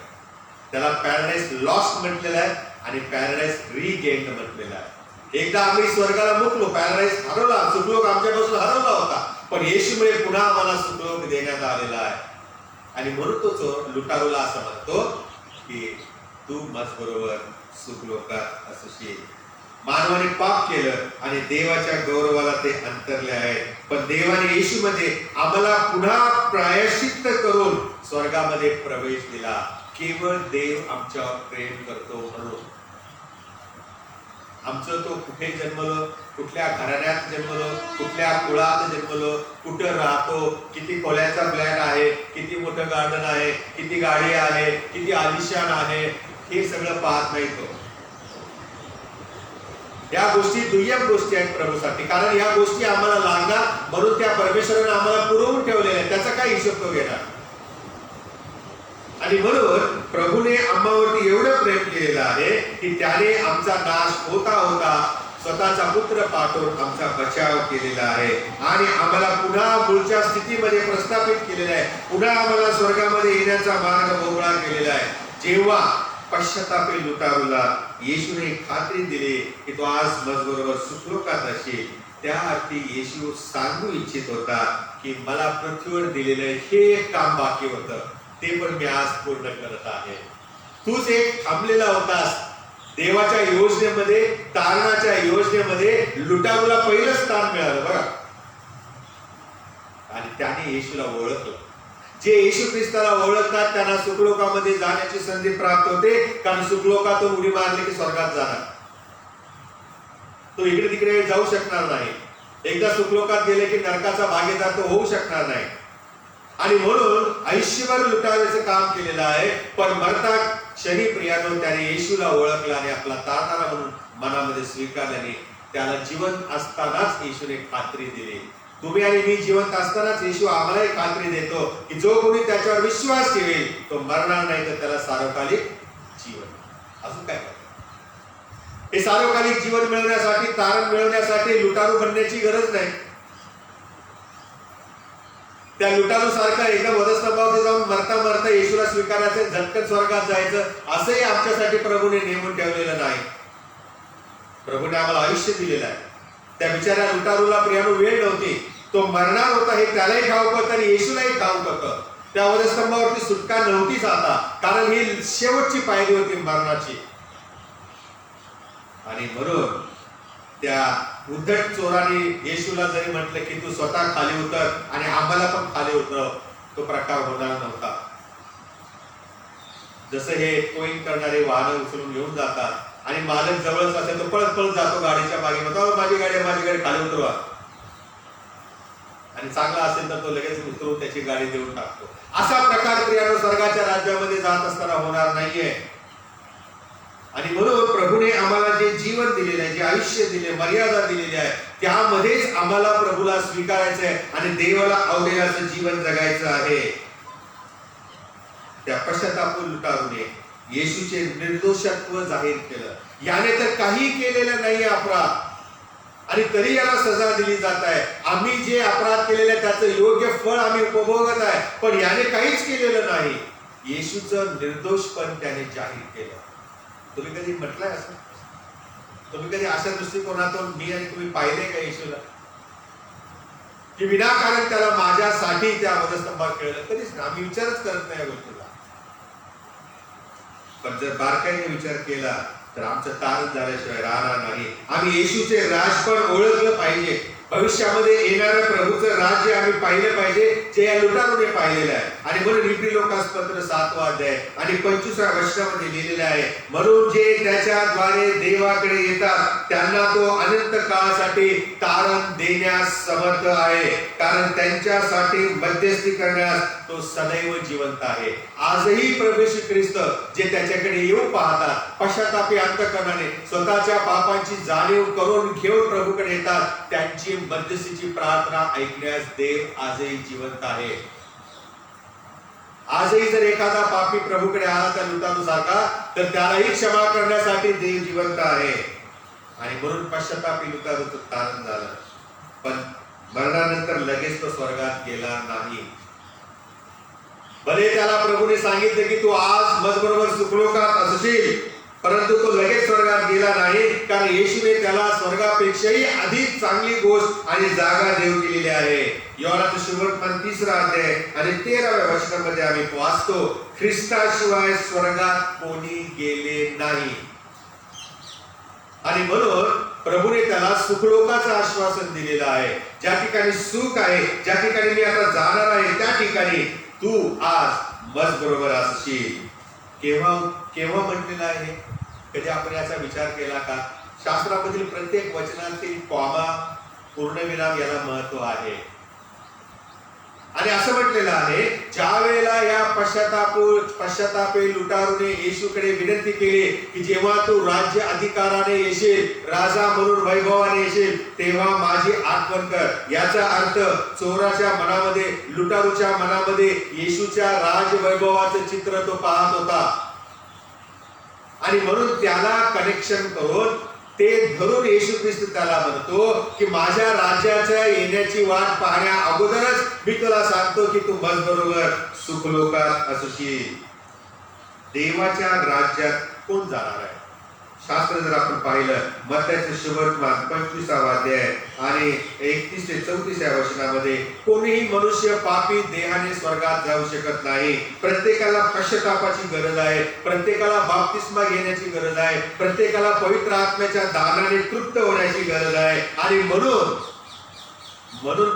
त्याला पॅराडाइज लॉस्ट म्हटलेलं आहे आणि पॅराडाइज रिगेन्ड म्हटलेलं आहे. एकदा आम्ही स्वर्गाला मुकलो, पॅराडाइज हरवला, सुखलोक आमच्यापासून हरवला होता, पण येशूमुळे पुन्हा आम्हाला सुखलोक देण्यात आलेला आहे. आणि म्हणून तो लुटारूला असं म्हणतो की तू माझ बरोबर सुखलोकात असशील. मानवाने पाप केलं आणि देवाच्या गौरवाला ते अंतरले आहे, पण देवाने येशूमध्ये आम्हाला पुन्हा प्रायश्चित्त करून स्वर्गामध्ये प्रवेश दिला. केवळ देव आमच्यावर प्रेम करतो म्हणून. आमचं तो कुठे जन्मलो, कुठल्या घराण्यात जन्मलो, कुठल्या कुळात जन्मलो, कुठं राहतो, किती खोल्याचा फ्लॅट आहे, किती मोठं गार्डन आहे, किती गाडी आहे, किती आलिशान आहे, हे सगळं पाहत नाही तो. या गोष्टी दुय्यम गोष्टी आहेत प्रभूसाठी, कारण या गोष्टी आम्हाला लागणार म्हणून त्या परमेश्वराने आम्हाला पुरवून ठेवलेल्या आहेत. त्याचा काय हिशोब तो घेणार? आणि म्हणून प्रभूने आम्हावरती एवढं प्रेम केलेलं आहे की त्याने आमचा नाश होता होता स्वतःचा पुत्र पाठवून आमचा बचाव केलेला आहे आणि आम्हाला पुन्हा मूळच्या स्थितीमध्ये प्रस्थापित केलेलं आहे. पुन्हा आम्हाला स्वर्गामध्ये येण्याचा मार्ग मोकळा केलेला आहे. जेव्हा पश्चातापी लुटारूला येशूने खात्री दिली की तो आज माझबरोबर सुखलोकात असेल, त्या अर्थी येशू सांगू इच्छित होता की मला पृथ्वीवर दिलेलं हे एक काम बाकी होतं, ते पण मी आज पूर्ण करत आहे. तूच एक थांबलेला होतास देवाच्या योजनेमध्ये, तारणाच्या योजनेमध्ये. लुटारूला पहिलं स्थान मिळालं बघा, आणि त्याने येशूला ओळखलं. जे येशू ख्रिस्ताला ओळखतात त्यांना सुखलोकामध्ये जाण्याची संधी प्राप्त होते, कारण सुखलोकातून उडी मारली की स्वर्गात जाणार. तो इकडे तिकडे जाऊ शकणार नाही. एकदा सुखलोकात गेले की नरकाचा भागीदार तो होऊ शकणार नाही. आणि म्हणून आयुष्यभर लुटाव्याचं काम केलेलं आहे, पण मरता क्षणी प्रियानो त्याने येशूला ओळखला आणि आपला तारणारा म्हणून मनामध्ये स्वीकारल्याने त्याला जिवंत असतानाच येशूने खात्री दिली. तुम्ही आणि मी जिवंत असतानाच येशू आम्हालाही खात्री देतो की जो कोणी त्याच्यावर विश्वास ठेवेल तो मरणार नाही, तर त्याला सार्वकालिक जीवन. अजून काय? हे सार्वकालिक जीवन मिळवण्यासाठी, तारण मिळवण्यासाठी लुटारू बनण्याची गरज नाही. त्या लुटारू सारखं एकदम वधस्तंभावरती जाऊन मरता मरता येशूला स्वीकारायचं, झटकन स्वर्गात जायचं, असंही आमच्यासाठी प्रभूने नेमून ठेवलेलं नाही. प्रभूने आम्हाला आयुष्य दिलेलं आहे. त्या बिचाऱ्या लुटारूला प्रियानो वेळ नव्हती, तो मरणार होता हे त्यालाही ठाऊक होतं आणि येशूलाही ठाऊक होतं. त्या वधस्तंभावरती सुटका नव्हतीच आता, कारण ही शेवटची पायरी होती मरणाची. आणि म्हणून त्या उद्धट चोराने येशूला जरी म्हटलं की तू स्वतः खाली उतर आणि आम्हाला पण खाली उतरव, तो प्रकार होणार नव्हता. जसं हे टोईंग करणारे वाहन उचलून घेऊन जातात आणि मालक जवळच असेल तो पळत पळत जातो गाडीच्या मागे, म्हणतो माझी गाडी खाली उतरवा. आणि चांगला असेल तर तो लगेच उतरून त्याची गाडी देऊन टाकतो. असा प्रकार प्रियानो स्वर्गाच्या राज्यामध्ये जात असताना होणार नाहीये. आणि म्हणून प्रभूने आम्हाला जे जीवन दिलेलं आहे, जे आयुष्य दिले, मर्यादा दिलेली आहे, त्यामध्येच आम्हाला प्रभूला स्वीकारायचं आहे आणि देवाला आवडेल असं जीवन जगायचं आहे. त्या पश्चातापू लुटारूने येशूचे निर्दोषत्व जाहीर केलं. याने तर काही केलेलं नाही अपराध आणि तरी याला सजा दिली जात आहे. आम्ही जे अपराध केलेले त्याचं योग्य फळ आम्ही उपभोगत आहे, पण याने काहीच केलेलं नाही. येशूचं निर्दोषपण त्याने जाहीर केलं. तुम्ही कधी म्हटलंय असं? तुम्ही कधी अशा दृष्टिकोनातून मी आणि तुम्ही पाहिले का येशूला की विनाकारण त्याला माझ्यासाठी त्या वधस्तंभात खेळलं? कधीच ना. आम्ही विचारच करत नाही या गोष्टीला. पण जर बारकाईने विचार केला तर आमचं तारण झाल्याशिवाय राहणार नाही. आम्ही येशूचे राजपण ओळखलं पाहिजे. भविष्यामध्ये येणाऱ्या प्रभूचं राज्य आम्ही पाहिलं पाहिजे, जे या लुटारूने पाहिलेलं आहे. आणि म्हणून इब्री लोकांस पत्र 7वा अध्याय आणि 25व्या वचनामध्ये लिहिलेलं आहे, म्हणून जे त्याच्याद्वारे देवाकडे येतात त्यांना तो अनंत काळासाठी तारण देण्यास समर्थ आहे, कारण त्यांच्यासाठी मध्यस्थी करण्यास तो सदैव जिवंत आहे. आजही प्रभू येशू ख्रिस्त जे त्याच्याकडे येऊ पाहतात, पश्चातापी अंतःकरणाने स्वतःच्या पापांची जाणीव करून घेऊन प्रभूकडे येतात, त्यांची मध्यस्थीची प्रार्थना ऐकण्यास देव आजही जिवंत आहे. आजही जर एखादा पापी प्रभूकडे आला त्या लुटारू सारखा, तर त्यालाही क्षमा करण्यासाठी देव जिवंत आहे. आणि म्हणून पश्चातापी लुटारूचं तारण झालं, पण मरणानंतर लगेच तो स्वर्गात गेला नाही. भले त्याला प्रभूने सांगितले की तू आज माझबरोबर सुखलोकात असशील, परंतु तो लगेच स्वर्गात गेला नाही, कारण येशूने त्याला स्वर्गापेक्षाही अधिक चांगली गोष्ट आणि जागा देऊ केलेली आहे. योहानाचा सुवर्तमान 3रा अध्याय आणि 13व्या वचनामध्ये आम्ही वाचतो, ख्रिस्ताशिवाय स्वर्गात कोणी गेले नाही. आणि म्हणून प्रभूने त्याला सुखलोकाचं आश्वासन दिलेलं आहे. ज्या ठिकाणी सुख आहे, ज्या ठिकाणी मी आता जाणार आहे, त्या ठिकाणी तू आज माझबरोबर असशील. केव्हा म्हटलेलं आहे? कधी आपण याचा विचार केला का? शास्त्रामधील प्रत्येक वचनातील कॉमा, पूर्णविराम याला महत्व आहे. आणि असं म्हटलेलं आहे, ज्या वेळेला या पश्चातापी लुटारूने येशूकडे विनंती केली की जेव्हा तू राज्य अधिकाराने येशील, राजा म्हणून वैभवाने येशील, तेव्हा माझी आठवण कर. याचा अर्थ चोराच्या मनामध्ये, लुटारूच्या मनामध्ये येशूच्या राजवैभवाचं चित्र तो पाहत होता आणि म्हणून त्याला कनेक्शन करून ते धरून येशू ख्रिस्त त्याला म्हणतो की माझ्या राज्याच्या येण्याची वाट पाहण्या अगोदरच मी तुला सांगतो की तू माझबरोबर सुखलोकात असशील. देवाच्या राज्यात कोण जाणार आहे? शास्त्र जर आपण पाहिलं, मत्तयाचे सुवर्तमान 25वा अध्याय आणि 31 ते 34 वचनामध्ये, कोणीही मनुष्य पापी देहाने स्वर्गात जाऊ शकत नाही. प्रत्येकाला पश्चातापाची गरज आहे, प्रत्येकाला बाप्तिस्मा घेण्याची गरज आहे, प्रत्येकाला पवित्र आत्म्याच्या दानाने तृप्त होण्याची गरज आहे. आणि म्हणून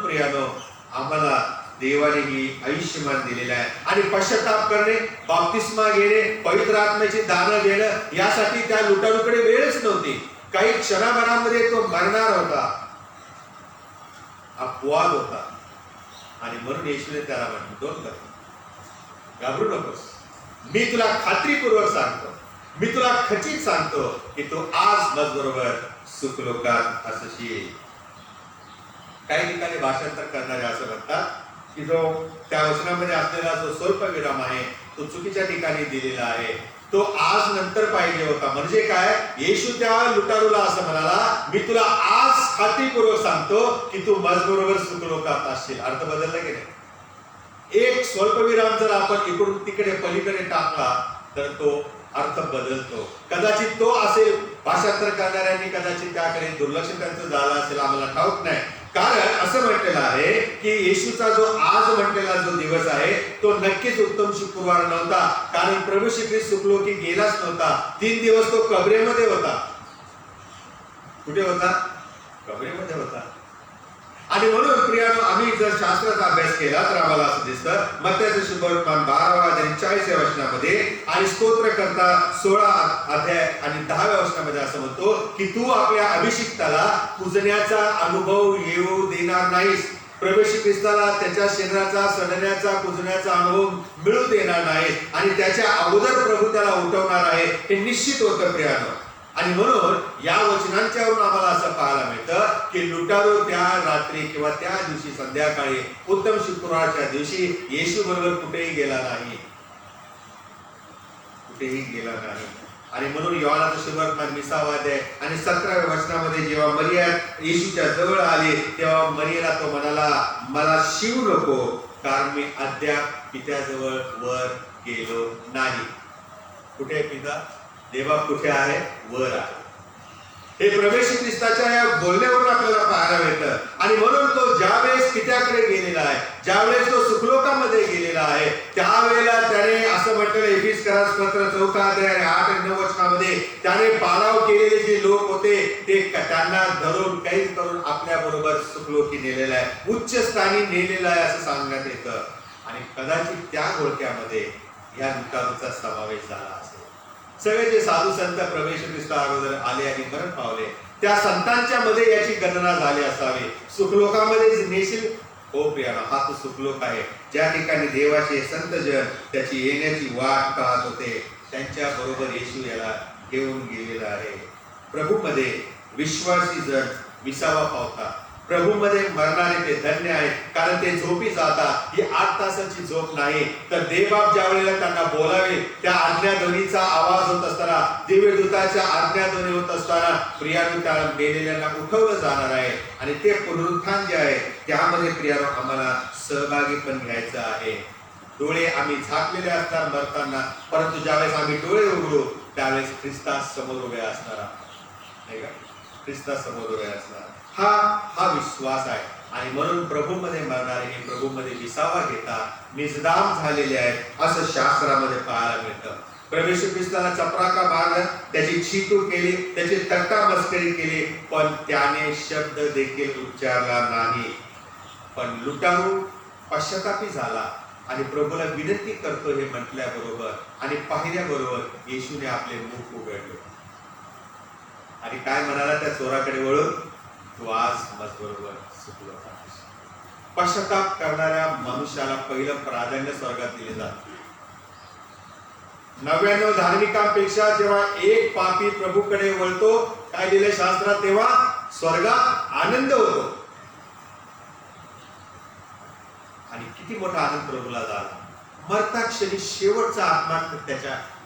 प्रियानो, आम्हाला देवाने ही आयुष्यमान दिलेलं आहे आणि पश्चाताप करणे, बाप्तिस्मा घेणे, पवित्र आत्म्याची दानं घेणं, यासाठी त्या लुटारूकडे वेळच नव्हती. काही क्षणाभरामध्ये तो मरणार होता, अपवाद होता. आणि म्हणून येशूने त्याला म्हटलं, डोंट वरी, घाबरू नकोस, मी तुला खात्रीपूर्वक सांगतो, मी तुला खचित सांगतो की तू आज माझबरोबर सुखलोकात असशील. काही ठिकाणी भाषांतर करणारे असं म्हणतात की जो त्या वचनामध्ये असलेला जो स्वल्प विराम आहे तो चुकीच्या ठिकाणी दिलेला आहे. तो आज नंतर पाहिजे होता. म्हणजे काय, येशू त्या लुटारूला असं म्हणाला, मी तुला आज खात्रीपूर्वक सांगतो की तू माझबरोबर सुखलोकात असशील. अर्थ बदलला की नाही? एक स्वल्पविराम जर आपण इकडून तिकडे पलीकडे टाकला तर तो अर्थ बदलतो. कदाचित तो असेल, भाषांतर करणाऱ्यांनी कदाचित त्याकडे दुर्लक्ष त्यांचं झालं असेल, आम्हाला ठाऊक नाही. कारण असं म्हटलेलं आहे की येशूचा जो आज म्हटलेला जो दिवस आहे तो नक्कीच उत्तम शुक्रवार नव्हता. कारण प्रभू श्री ख्रिस्त सुखलोकी गेलाच नव्हता. 3 दिवस तो कबरेमध्ये होता. कुठे होता? कबरेमध्ये होता. आणि म्हणून प्रियानो, आम्ही जर शास्त्राचा अभ्यास केला तर आम्हाला असं दिसतं, मत्तयाचे सुवर्तमान 12वा अध्याय 40व्या वचनामध्ये आणि स्तोत्रकर्ता 16 अध्याय आणि 10व्या वचनामध्ये असं म्हणतो की तू आपल्या अभिषिक्ताला पूजण्याचा अनुभव येऊ देणार नाहीस. प्रभू श्री ख्रिस्ताला त्याच्या शरीराचा सडण्याचा पूजण्याचा अनुभव मिळू देणार नाही आणि त्याच्या अगोदर प्रभू त्याला उठवणार आहे, हे निश्चित होतं प्रियानो. आणि म्हणून या वचनांच्यावरून आम्हाला असं पाहायला मिळतं की लुटारू त्या रात्री किंवा त्या दिवशी संध्याकाळी, उत्तम शुक्रवारच्या दिवशी येशू बरोबर कुठेही गेला नाही, कुठेही गेला नाही. आणि म्हणून योहानाचा सुवर्तमान 20वा अध्याय आणि 17व्या वचनामध्ये जेव्हा मरिया येशूच्या जवळ आली तेव्हा मरियेला तो म्हणाला, मला शिवू नको, कारण मी अद्याप पित्याजवळ वर गेलो नाही. कुठे पिता? देवा कुठे आहे? वर आहे. हे प्रभू श्री ख्रिस्ताच्या या बोलण्यावरून आपल्याला पाहायला मिळतं. आणि म्हणून तो ज्यावेळेस पित्याकडे गेलेला आहे, ज्यावेळेस तो सुखलोकामध्ये गेलेला आहे, त्यावेळेला त्याने असं म्हटलेलं एफिसकरास पत्र 4 अध्याय 8 आणि 9 वचनामध्ये, त्याने पाराव केलेले जे लोक होते ते त्यांना धरून कैद करून आपल्या बरोबर सुखलोकी नेलेला आहे, उच्च स्थानी नेलेला आहे असं सांगण्यात येतं. आणि कदाचित त्या घोळक्यामध्ये या लुटारूचा समावेश झाला असेल. सगळे जे साधू संत प्रभू श्री ख्रिस्त अगोदर आले आणि मरण पावले, त्या संतांच्या मध्ये याची गणना झाली असावी. सुखलोकामध्ये नेशील, हो प्रियानो, हा तो सुखलोक आहे ज्या ठिकाणी देवाचे संत जन त्याची येण्याची वाट पाहत होते. त्यांच्या बरोबर येशू याला घेऊन गेलेला आहे. प्रभू मध्ये विश्वासी जन विसावा पावतात. प्रभू मध्ये मरणारे ते धन्य आहेत, कारण ते झोपी जातात. ही 8 तासाची झोप नाही, तर देवबाप ज्या वेळेला त्यांना बोलावे, त्या आज्ञाध्वनीचा आवाज होत असताना, दिव्यदूताच्या आज्ञाध्वनी होत असताना प्रियानो त्या मेलेल्यांना उठवलं जाणार आहे. आणि ते पुनरुत्थान जे आहे त्यामध्ये प्रियानो आम्हाला सहभागी पण घ्यायचं आहे. डोळे आम्ही झाकलेले असतात मरताना, परंतु ज्यावेळेस आम्ही डोळे उघडू त्यावेळेस ख्रिस्तास समोर उभे असणार, नाही का? ख्रिस्तास समोर उभे असणार. हा विश्वास आहे. आणि म्हणून प्रभूमध्ये मरणारे हे प्रभूमध्ये विसावा घेतात, निजदाम झालेले आहेत असं शास्त्रामध्ये पाहायला मिळतं. प्रभू श्री ख्रिस्ताला चपराका मारला, त्याची छीतू केली, त्याची थट्टा मस्करी केली, पण त्याने शब्द देखील उच्चारला नाही. पण लुटारू पश्चातापी झाला आणि प्रभूला विनंती करतो हे म्हटल्याबरोबर आणि पाहिल्याबरोबर येशूने आपले मुख उघडले आणि काय म्हणाला त्या चोराकडे वळून, तू आज माझबरोबर सुखलोकात. पश्चाताप करणाऱ्या मनुष्याला पहिलं प्राधान्य स्वर्गात दिले जाते. 99 धार्मिकांपेक्षा जेव्हा एक पापी प्रभूकडे वळतो, काय दिले शास्त्रात, तेव्हा स्वर्गात आनंद होतो. आणि किती मोठा आनंद प्रभूला झाला. मरता क्षणी शेवटचा आत्मा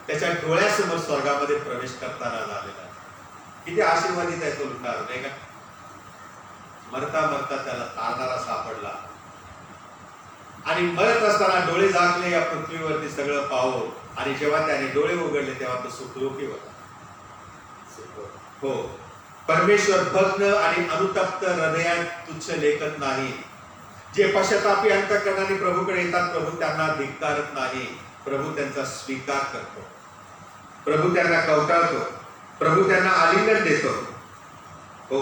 त्याच्या डोळ्यासमोर स्वर्गामध्ये प्रवेश करताना झालेला आहे. किती आशीर्वादित आहे तो लुटारू, नाही का? मरता मरता त्याला तारणारा सापडला आणि मरत असताना डोळे झाकले या पृथ्वीवरती सगळं पाहून, आणि जेव्हा त्याने डोळे उघडले तेव्हा तो सुखरूपी होता. हो, परमेश्वर भग्न आणि अनुतप्त हृदयात तुच्छ लेखत नाही. जे पश्चातापी अंतःकरणाने प्रभूकडे येतात, प्रभू त्यांना धिक्कारत नाही. प्रभू त्यांचा स्वीकार करतो, प्रभू त्यांना कवटाळतो, प्रभू त्यांना आलिंगन देतो. हो,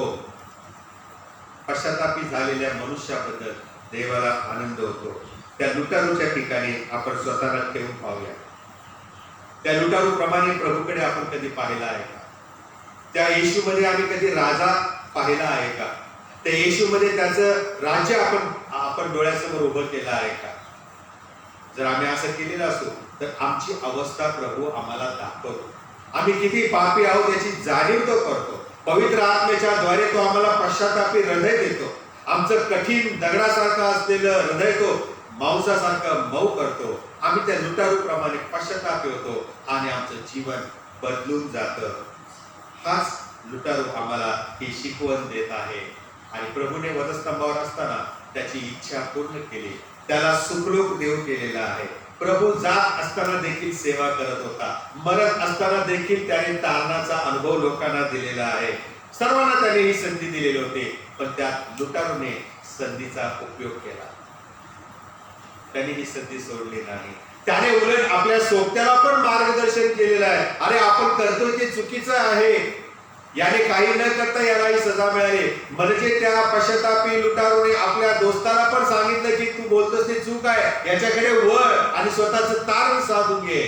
पश्चातापी झालेल्या मनुष्याबद्दल देवाला आनंद होतो. त्या लुटारूच्या ठिकाणी आपण स्वतःला ठेवून पाहूया. त्या लुटारू प्रमाणे प्रभूकडे आपण कधी पाहिला आहे का? त्या येशूमध्ये आम्ही कधी राजा पाहिला आहे का? त्या येशूमध्ये त्याचं राज्य आपण डोळ्यासमोर उभं केलं आहे का? जर आम्ही असं केलेलं असो तर आमची अवस्था प्रभू आम्हाला दाखवतो. आम्ही किती पापी आहोत याची जाणीव तो करतो. पवित्र आत्म्याच्या द्वारे तो आम्हाला पश्चातापी हृदय देतो. आमचं कठीण दगडासारखं असलेलं हृदय तो मांसासारखं मऊ करतो. आम्ही त्या लुटारूप्रमाणे पश्चातापी होतो आणि आमचं जीवन बदलून जातं. हाच लुटारू आम्हाला ही शिकवण देत आहे. आणि प्रभूने वधस्तंभावर असताना त्याची इच्छा पूर्ण केली. त्याला सुखरूप देव केलेला आहे. प्रभू जात असताना देखील सेवा करत होता. मरत असताना देखील त्याने तारणाचा अनुभव लोकांना दिलेला आहे. सर्वांना त्याने ही संधी दिलेली होती, पण त्या लुटारूने संधीचा उपयोग केला. त्याने ही संधी सोडली नाही. त्याने उलट आपल्या सोबत्याला पण मार्गदर्शन केलेलं आहे. अरे, आपण करतोय ते चुकीचं आहे, याने काही न करता यालाही सजा मिळाली. म्हणजे त्या पश्चातापी लुटारूने आपल्या दोस्ताला पण सांगितलं की तू बोलतोस ते चूक आहे, याच्याकडे वळ आणि स्वतःचं तारण साधून घे.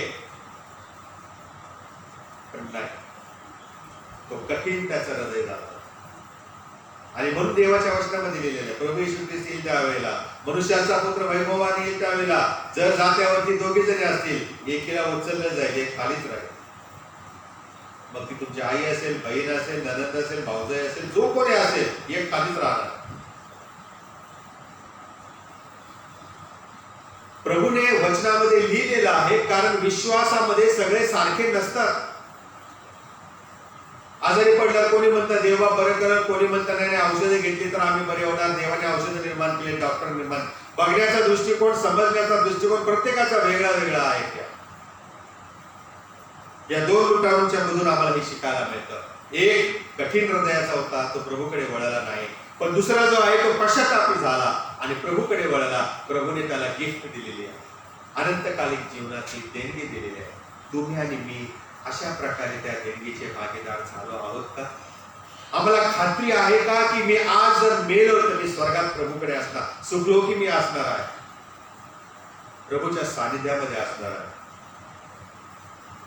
पण नाही, तो कठीण त्याचं हृदय झाला. आणि म्हणून देवाच्या वचनामध्ये लिहिलेलं आहे, प्रभू येशू ख्रिस्त येईल त्यावेळेला, मनुष्याचा पुत्र वैभवाने येईल त्यावेळेला, जर जात्यावरती दोघे जणी असतील, एकीला उचललं जाईल, एक खालीच राहील. मग ती तुमची आई असेल, बहीण असेल, ननंद असेल, भाऊजाई असेल, जो कोणी असेल, एक खालीच राहणार. प्रभूने वचनामध्ये लिहिलेलं आहे, कारण विश्वासामध्ये सगळे सारखे नसतात. आजारी पडल्यावर कोणी म्हणतं देवा बरं करत, कोणी म्हणतं नाही औषधे घेतली तर आम्ही बरे होणार. देवाने औषधं निर्माण केले, डॉक्टर निर्माण. बघण्याचा दृष्टिकोन, समजण्याचा दृष्टिकोन प्रत्येकाचा वेगळा वेगळा आहे. या दोन लुटारूंच्या मधून आम्हाला हे शिकायला मिळतं. एक कठीण हृदयाचा होता, तो प्रभूकडे वळला नाही. पण दुसरा जो आहे तो पश्चातापी झाला आणि प्रभूकडे वळला. प्रभूने त्याला गिफ्ट दिलेली आहे, अनंतकालिक जीवनाची देणगी दिलेली आहे. तुम्ही आणि मी अशा प्रकारे त्या देणगीचे भागीदार झालो आहोत का? आम्हाला खात्री आहे का की मी आज जर मेलो तर मी स्वर्गात प्रभूकडे असणार, सुखरूपी मी असणार आहे, प्रभूच्या सानिध्यामध्ये असणार आहे.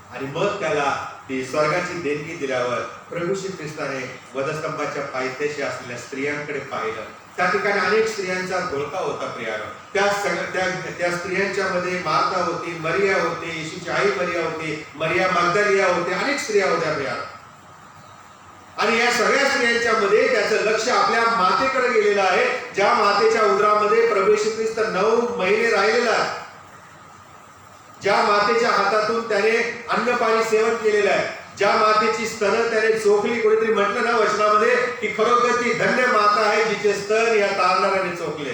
आणि मग त्याला ती स्वर्गाची देणगी दिल्यावर प्रभू श्री ख्रिस्ताने वधस्तंभाच्या पायथ्याशी असलेल्या स्त्रियांकडे पाहिलं. त्या ठिकाणी अनेक स्त्रियांचा घोळका होता प्रियानं. त्या स्त्रियांच्या मध्ये मार्था होती, मरिया होती, येशूची आई मरिया होती, मरिया मग्दलिया होते, अनेक स्त्रिया होत्या प्रियानं. आणि या सगळ्या स्त्रियांच्या मध्ये त्याचं लक्ष आपल्या मातेकडे गेलेलं आहे, ज्या मातेच्या उदरामध्ये प्रभू श्री ख्रिस्त 9 महिने राहिलेला आहे, ज्या मातेच्या हातातून त्याने अन्न पाणी सेवन केलेलं आहे, ज्या मातेची स्तन त्याने चोखली. कोणीतरी म्हटलं ना वचनामध्ये की खरोखर ती धन्य माता आहे जिचे स्तन या तारणाऱ्याने चोखले.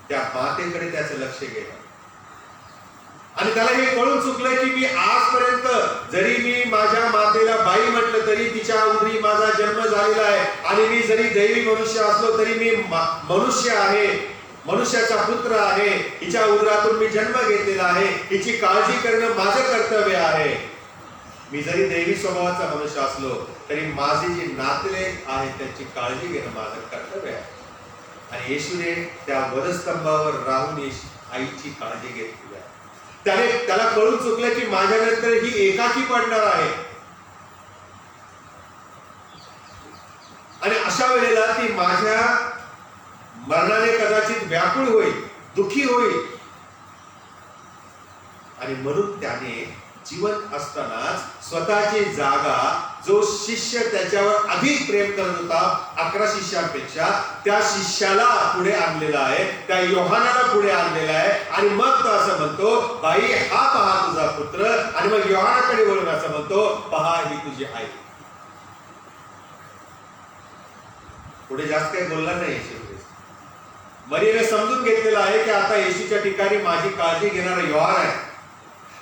त्या मातेकडे त्याचं लक्ष गेलं आणि त्याला हे कळून चुकलं की मी आजपर्यंत जरी मी माझ्या मातेला बाई म्हटलं तरी तिच्या उदरी माझा जन्म झालेला आहे, आणि मी जरी दैवी मनुष्य असलो तरी मी मनुष्य आहे, मनुष्याचा पुत्र आहे. हिच्या उदरातून मी जन्म घेतलेला आहे, हिची काळजी करणं माझं कर्तव्य आहे. मी जरी दैवी स्वभावाचा मनुष्य असलो तरी माझे जे नातलेक आहेत त्यांची काळजी घेणं माझं कर्तव्य आहे. आणि येशूने त्या वधस्तंभावर राहून आईची काळजी घेतली आहे. त्याला कळून चुकलं की माझ्यानंतर ही एकाकी पडणार आहे. आणि अशा वेळेला ती माझ्या मरणाने कदाचित व्याकुळ होईल, दुःखी होईल. आणि म्हणून त्याने जिवंत असतानाच स्वतःची जागा, जो शिष्य त्याच्यावर अधिक प्रेम करत होता 11 शिष्यांपेक्षा, त्या शिष्याला पुढे आणलेला आहे, त्या योहानाला पुढे आणलेला आहे. आणि मग तो असं म्हणतो, बाई हा पहा तुझा पुत्र. आणि मग योहानाकडे वळून असं म्हणतो, पहा ही तुझी आई. पुढे जास्त काही बोलला नाही येशू ख्रिस्त. मरियेने समजून घेतलेलं आहे की आता येशूच्या ठिकाणी माझी काळजी घेणारा योहान आहे.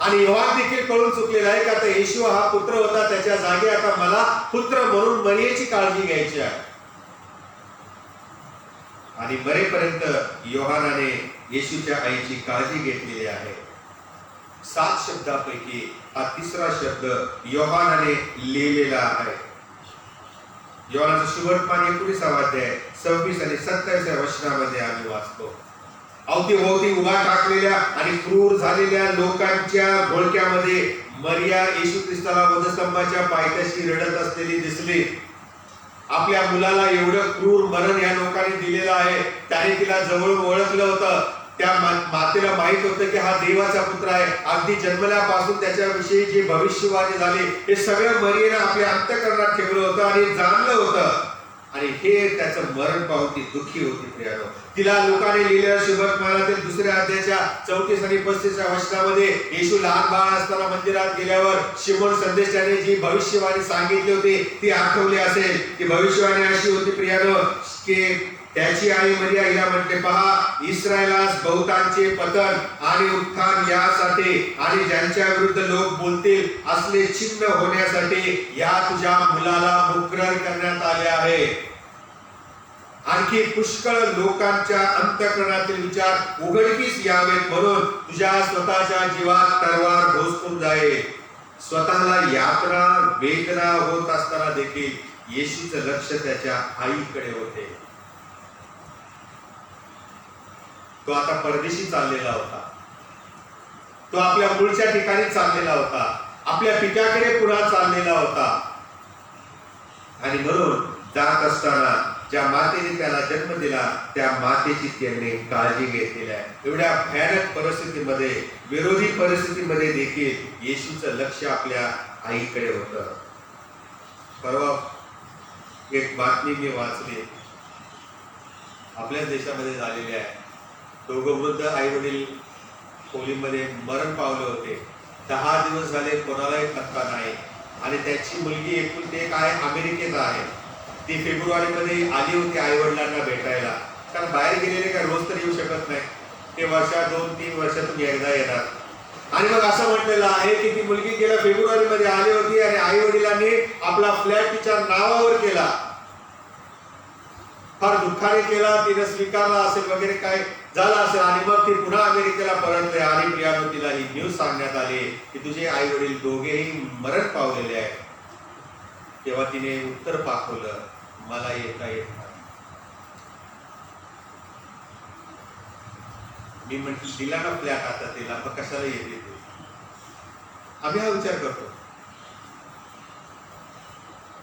आणि योहान देखील कळून चुकलेला आहे की आता येशू हा पुत्र होता, त्याच्या जागी आता मला पुत्र म्हणून मरियेची काळजी घ्यायची आहे. आणि मरेपर्यंत योहानाने येशूच्या आईची काळजी घेतलेली आहे. 7 शब्दापैकी हा 3रा शब्द योहानाने लिहिलेला आहे. योहानाचं सुवर्तमान 19 अध्याय 26 आणि 27 वचनामध्ये आम्ही वाचतो. अवतीभोवती उभा टाकलेल्या आणि क्रूर झालेल्या लोकांच्या घोळक्यामध्ये मरिया येशू ख्रिस्ताला वधस्तंभाच्या पायथ्याशी रडत असलेली दिसली. आपल्या मुलाला एवढं क्रूर मरण या लोकांनी दिलेलं आहे. त्याने तिला जवळून ओळखलं होतं. त्या मातेला माहित होतं की हा देवाचा पुत्र आहे. अगदी जन्मल्यापासून त्याच्याविषयी जी भविष्यवाणी झाली हे सगळं मरियेने आपल्या अंतःकरणात ठेवलं होतं आणि जाणलं होतं. आणि हे त्याचं मरण पाहून ती दुःखी होती. प्रियानो, तिला लोकांनी लिहिलेल्या सुवर्तमानातील 2ऱ्या अध्यायाच्या 34 आणि 35 वचनामध्ये येशू लहान बाळ असताना मंदिरात गेल्यावर शिमोन संदेशाने जी भविष्यवाणी सांगितली होती ती आठवली असेल. ती भविष्यवाणी अशी होती प्रियानो की त्याची आई मरिया हिला म्हणते, पहा इस्रायलास बहुतांचे पतन आणि उत्थान यासाठी आणि ज्यांच्या विरुद्ध लोक बोलतील असले चिन्ह होण्यासाठी या तुझ्या मुलाला मुकर्रर करण्यात आले आहे. आणखी पुष्कळ लोकांच्या अंतःकरणातील विचार उघडकीस यावेत म्हणून तुझ्या स्वतःच्या जीवात तरवार भोसकून जाईल. स्वतःला यातना वेदना होत असताना देखील येशूचं लक्ष त्याच्या आईकडे होते. तो आता परदेशी चाललेला होता. तो आपल्या मूळच्या ठिकाणी चाललेला होता. आपल्या पित्याकडे पुन्हा चाललेला होता. आणि म्हणून जात असताना ज्या मातेने त्याला जन्म दिला त्या मातेची त्याने काळजी घेतलेली आहे. एवढ्या भयानक परिस्थितीमध्ये, विरोधी परिस्थितीमध्ये देखील येशूचं लक्ष आपल्या आईकडे होतं. परवा एक बातमी मी वाचली, आपल्याच देशामध्ये झालेली आहे. 2 वृद्ध आई वडील खोलीमध्ये मरण पावले होते. 10 दिवस झाले कोणालाही पत्ता नाही. आणि त्याची मुलगी एकुलती एक आहे, अमेरिकेत आहे. ती फेब्रुवारीमध्ये आली होती आई वडिलांना भेटायला. कारण बाहेर गेलेले काय रोज तर येऊ शकत नाही. ते वर्षात 2-3 वर्षातून एकदा येणार. आणि मग असं म्हटलेलं आहे की ती मुलगी गेल्या फेब्रुवारीमध्ये आली होती आणि आई वडिलांनी आपला फ्लॅट तिच्या नावावर केला. फार दुःखाने केला, तिने स्वीकारला असेल वगैरे काय झालं असेल. आणि मग ती पुन्हा अमेरिकेला परतले. आणि प्रियानो, तिला ही न्यूज सांगण्यात आली की तुझे आई वडील दोघेही मरण पावलेले आहेत. तेव्हा तिने उत्तर पाठवलं, मला येता येत नाही. मी म्हटलं दिला ना फ्लॅट आता तिला, मग कशाला येते तू? आम्ही हा विचार करतो.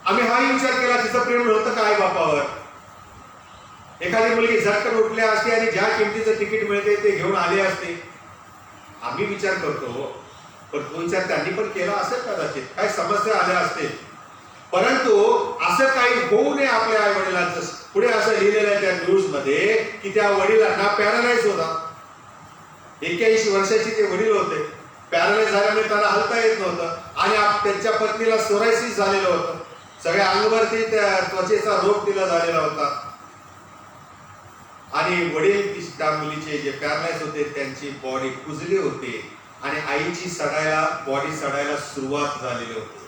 आम्ही हाही विचार केला तिचं प्रेम नव्हतं का आई बापावर? एखादी मुलगी झटकन उठल्या असते आणि ज्या किमतीचं तिकीट मिळते ते घेऊन आले असते. आम्ही विचार करतो, पण तो विचार त्यांनी पण केला असेल कदाचित. काही समस्या आल्या असतील. परंतु असं काही होऊ नये आपल्या आई वडिलांचं. पुढे असं लिहिलेलं आहे त्या न्यूज मध्ये की त्या वडिलांना पॅरालाइज होता. 81 वर्षाची ते वडील होते. पॅरालाइज झाल्यामुळे त्यांना हलता येत नव्हतं. आणि त्यांच्या पत्नीला सोरायसिस झालेलं होतं. सगळ्या अंगावरती त्या त्वचेचा रोग तिला झालेला होता. आणि वडील त्या मुलीचे जे पॅरालाइज होते त्यांची बॉडी कुजली होती. आणि आईची बॉडी सडायला सुरुवात झालेली होती.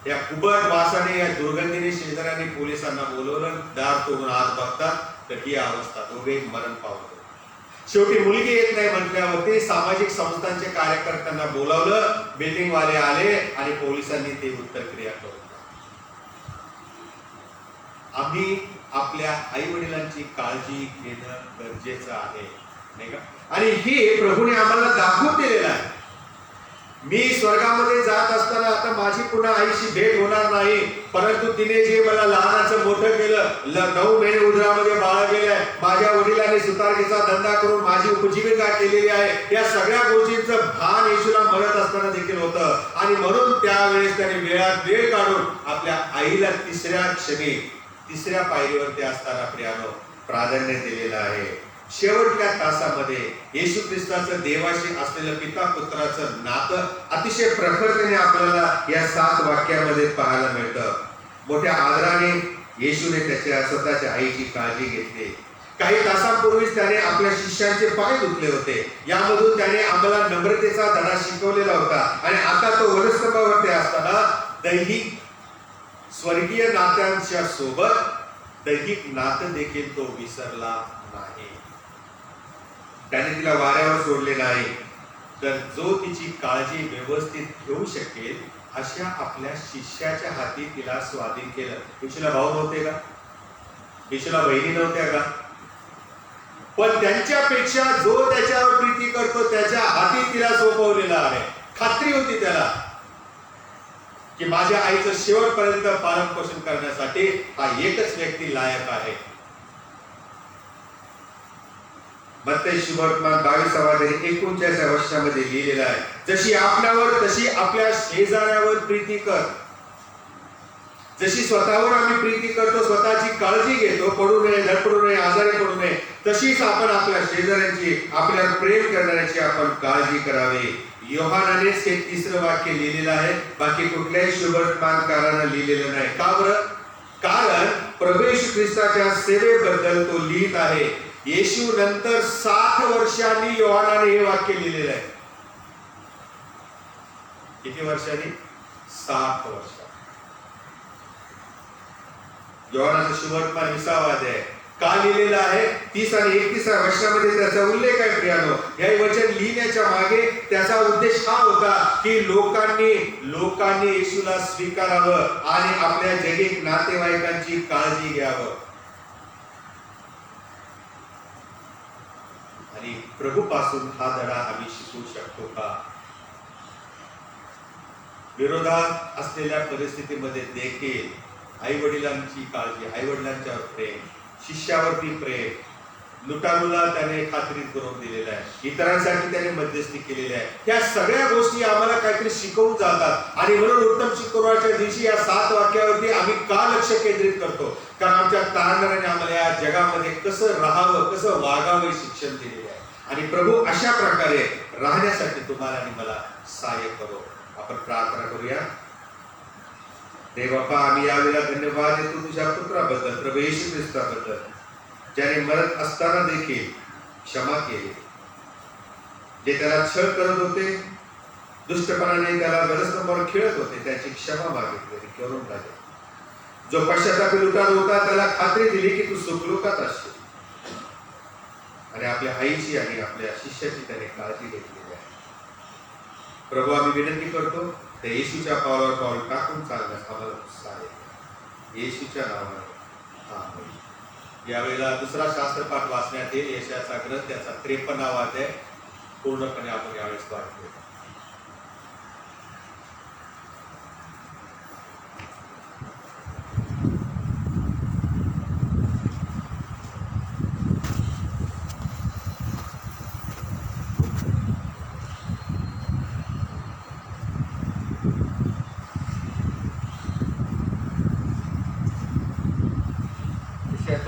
या कुबट वासाने, या दुर्गंधीने शेजाऱ्यांनी पोलिसांना बोलवलं. दार तोडून आत बघतात तर ही अवस्था, दोघे मरण पावले. शेवटी मुलगी येत नाही म्हटल्यावरती सामाजिक संस्थांचे कार्यकर्त्यांना बोलावलं. बिल्डिंग वाले आले आणि पोलिसांनी ते उत्तर क्रिया केली. आम्ही आपल्या आई वडिलांची काळजी घेणं गरजेचं आहे, नाही का? आणि हे प्रभूने आम्हाला दाखवून दिलेलं आहे. मी स्वर्गामध्ये जात असताना आता माझी पुन्हा आईशी भेट होणार नाही, परंतु तिने जे मला लहानाचं मोठं केलं 9 महिने उदरामध्ये बाळगलेलं आहे, माझ्या वडिलांनी सुतारकीचा धंदा करून माझी उपजीविका केलेली आहे, या सगळ्या गोष्टींचं भान येशूला म्हणत असताना देखील होतं. आणि म्हणून त्यावेळेस त्याने वेळात वेळ काढून आपल्या आईला तिसऱ्या पायरीवर ते असताना प्रियानो प्राधान्य दिलेलं आहे. शेवटच्या तासामध्ये येशू ख्रिस्ताचं देवाशी असलेलं पिता पुत्राचं नातं अतिशय प्रखरतेने आपल्याला या 7 वाक्यामध्ये पाहायला मिळतं. मोठ्या आदराने येशूने त्याच्या स्वतःच्या आईची काळजी घेतली. काही तासांपूर्वीच त्याने आपल्या शिष्यांचे पाय धुतले होते. यामधून त्याने आम्हाला नम्रतेचा धडा शिकवलेला होता. आणि आता तो वधस्तंभावरती असताना दैहिक स्वर्गीय नात्यांच्या सोबत दैहिक नातं देखील तो विसरला नाही. त्याने तिला वाऱ्यावर सोडले नाही, तर जो तिची काळजी व्यवस्थित घेऊ शकेल अशा आपल्या शिष्याच्या हाती तिला स्वाधीन केलं. येशूला भाऊ नव्हते का? येशूला बहिणी नव्हत्या का? पण त्यांच्यापेक्षा जो त्याच्यावर प्रीती करतो त्याच्या हाती तिला सोपवलेला आहे. खात्री होती त्याला की माझ्या आईचं शेवटपर्यंत पालन पोषण करण्यासाठी हा एकच व्यक्ती लायक आहे. मत्ती शुभवर्तमान 22 अध्याय 39 वर्षामध्ये लिहिलेलं आहे, जशी आपल्यावर तशी आपल्या शेजाऱ्यावर प्रीती कर. जशी स्वतःवर आम्ही प्रीती करतो, स्वतःची काळजी घेतो, पडू नये, धडपडू नये, आजारी पडू नये, तशीच आपण आपल्या शेजाऱ्यांची, आपल्यावर प्रेम करणाऱ्याची आपण काळजी करावी. योहानानेच हे 3रं वाक्य लिहिलेलं आहे, बाकी कुठल्याही शुभवर्तमानकारानं लिहिलेलं नाही. का बरं? कारण प्रभू येशू ख्रिस्ताच्या सेवेबद्दल तो लिहित आहे. येशू नंतर 60 वर्षांनी योहानाने हे वाक्य लिहिलेलं आहे. किती वर्षांनी? 60 वर्ष. योहानाचं शुभवर्तमान 20 अध्याय का लिहिलेलं आहे? 30 आणि 31 वर्षामध्ये त्याचा उल्लेख आहे प्रियानो. हे वचन लिहिण्याच्या मागे त्याचा उद्देश हा होता की लोकांनी येशूला स्वीकारावं आणि आपल्या जैविक नातेवाईकांची काळजी घ्यावं. आणि प्रभूपासून हा धडा आम्ही शिकू शकतो का? विरोधात असलेल्या परिस्थितीमध्ये देखील आई वडिलांची काळजी, आई वडिलांच्यावर प्रेम, शिष्यावरती प्रेम, लुटारूला त्याने खात्रीत करून दिलेलं आहे, इतरांसाठी त्याने मध्यस्थी केलेली आहे. या सगळ्या गोष्टी आम्हाला काहीतरी शिकवून जातात. आणि म्हणून उत्तम शुक्रवारच्या दिवशी या 7 वाक्यावरती आम्ही का लक्ष केंद्रित करतो? कारण आमच्या तारणाऱ्याने आम्हाला या जगामध्ये कसं राहावं, कसं वागावं हे शिक्षण दिलेलं आहे. आणि प्रभू अशा प्रकारे राहण्यासाठी तुम्हाला आणि मला सहाय्य करो. आपण प्रार्थना करूया. देव बाप्पा, आम्ही यावेळेला धन्यवाद देतो तुझ्या पुत्राबद्दल, प्रभू येशू ख्रिस्ताबद्दल, ज्याने मरत असताना देखील क्षमा केली. जे त्याला छळ करत होते, दुष्टपणाने त्याला गरजस्तंभावर खेळत होते, त्याची क्षमा मागितली, करून लागली. जो पश्चातापी लुटारू होता त्याला खात्री दिली की तू सुखलोकात असशील. आणि आपल्या आईची आणि आपल्या शिष्याची त्याने काळजी घेतलेली आहे. प्रभू, आम्ही विनंती करतो त्या येशूच्या पावलावर पाऊल टाकून चालण्यास आम्हाला सहाय्य. येशूच्या नावाने आमेन. यावेळेला दुसरा शास्त्रपाठ वाचण्यात येईल. यशाचा ग्रंथ त्याचा 53 अध्याय पूर्णपणे आपण यावेळेस वाचतो.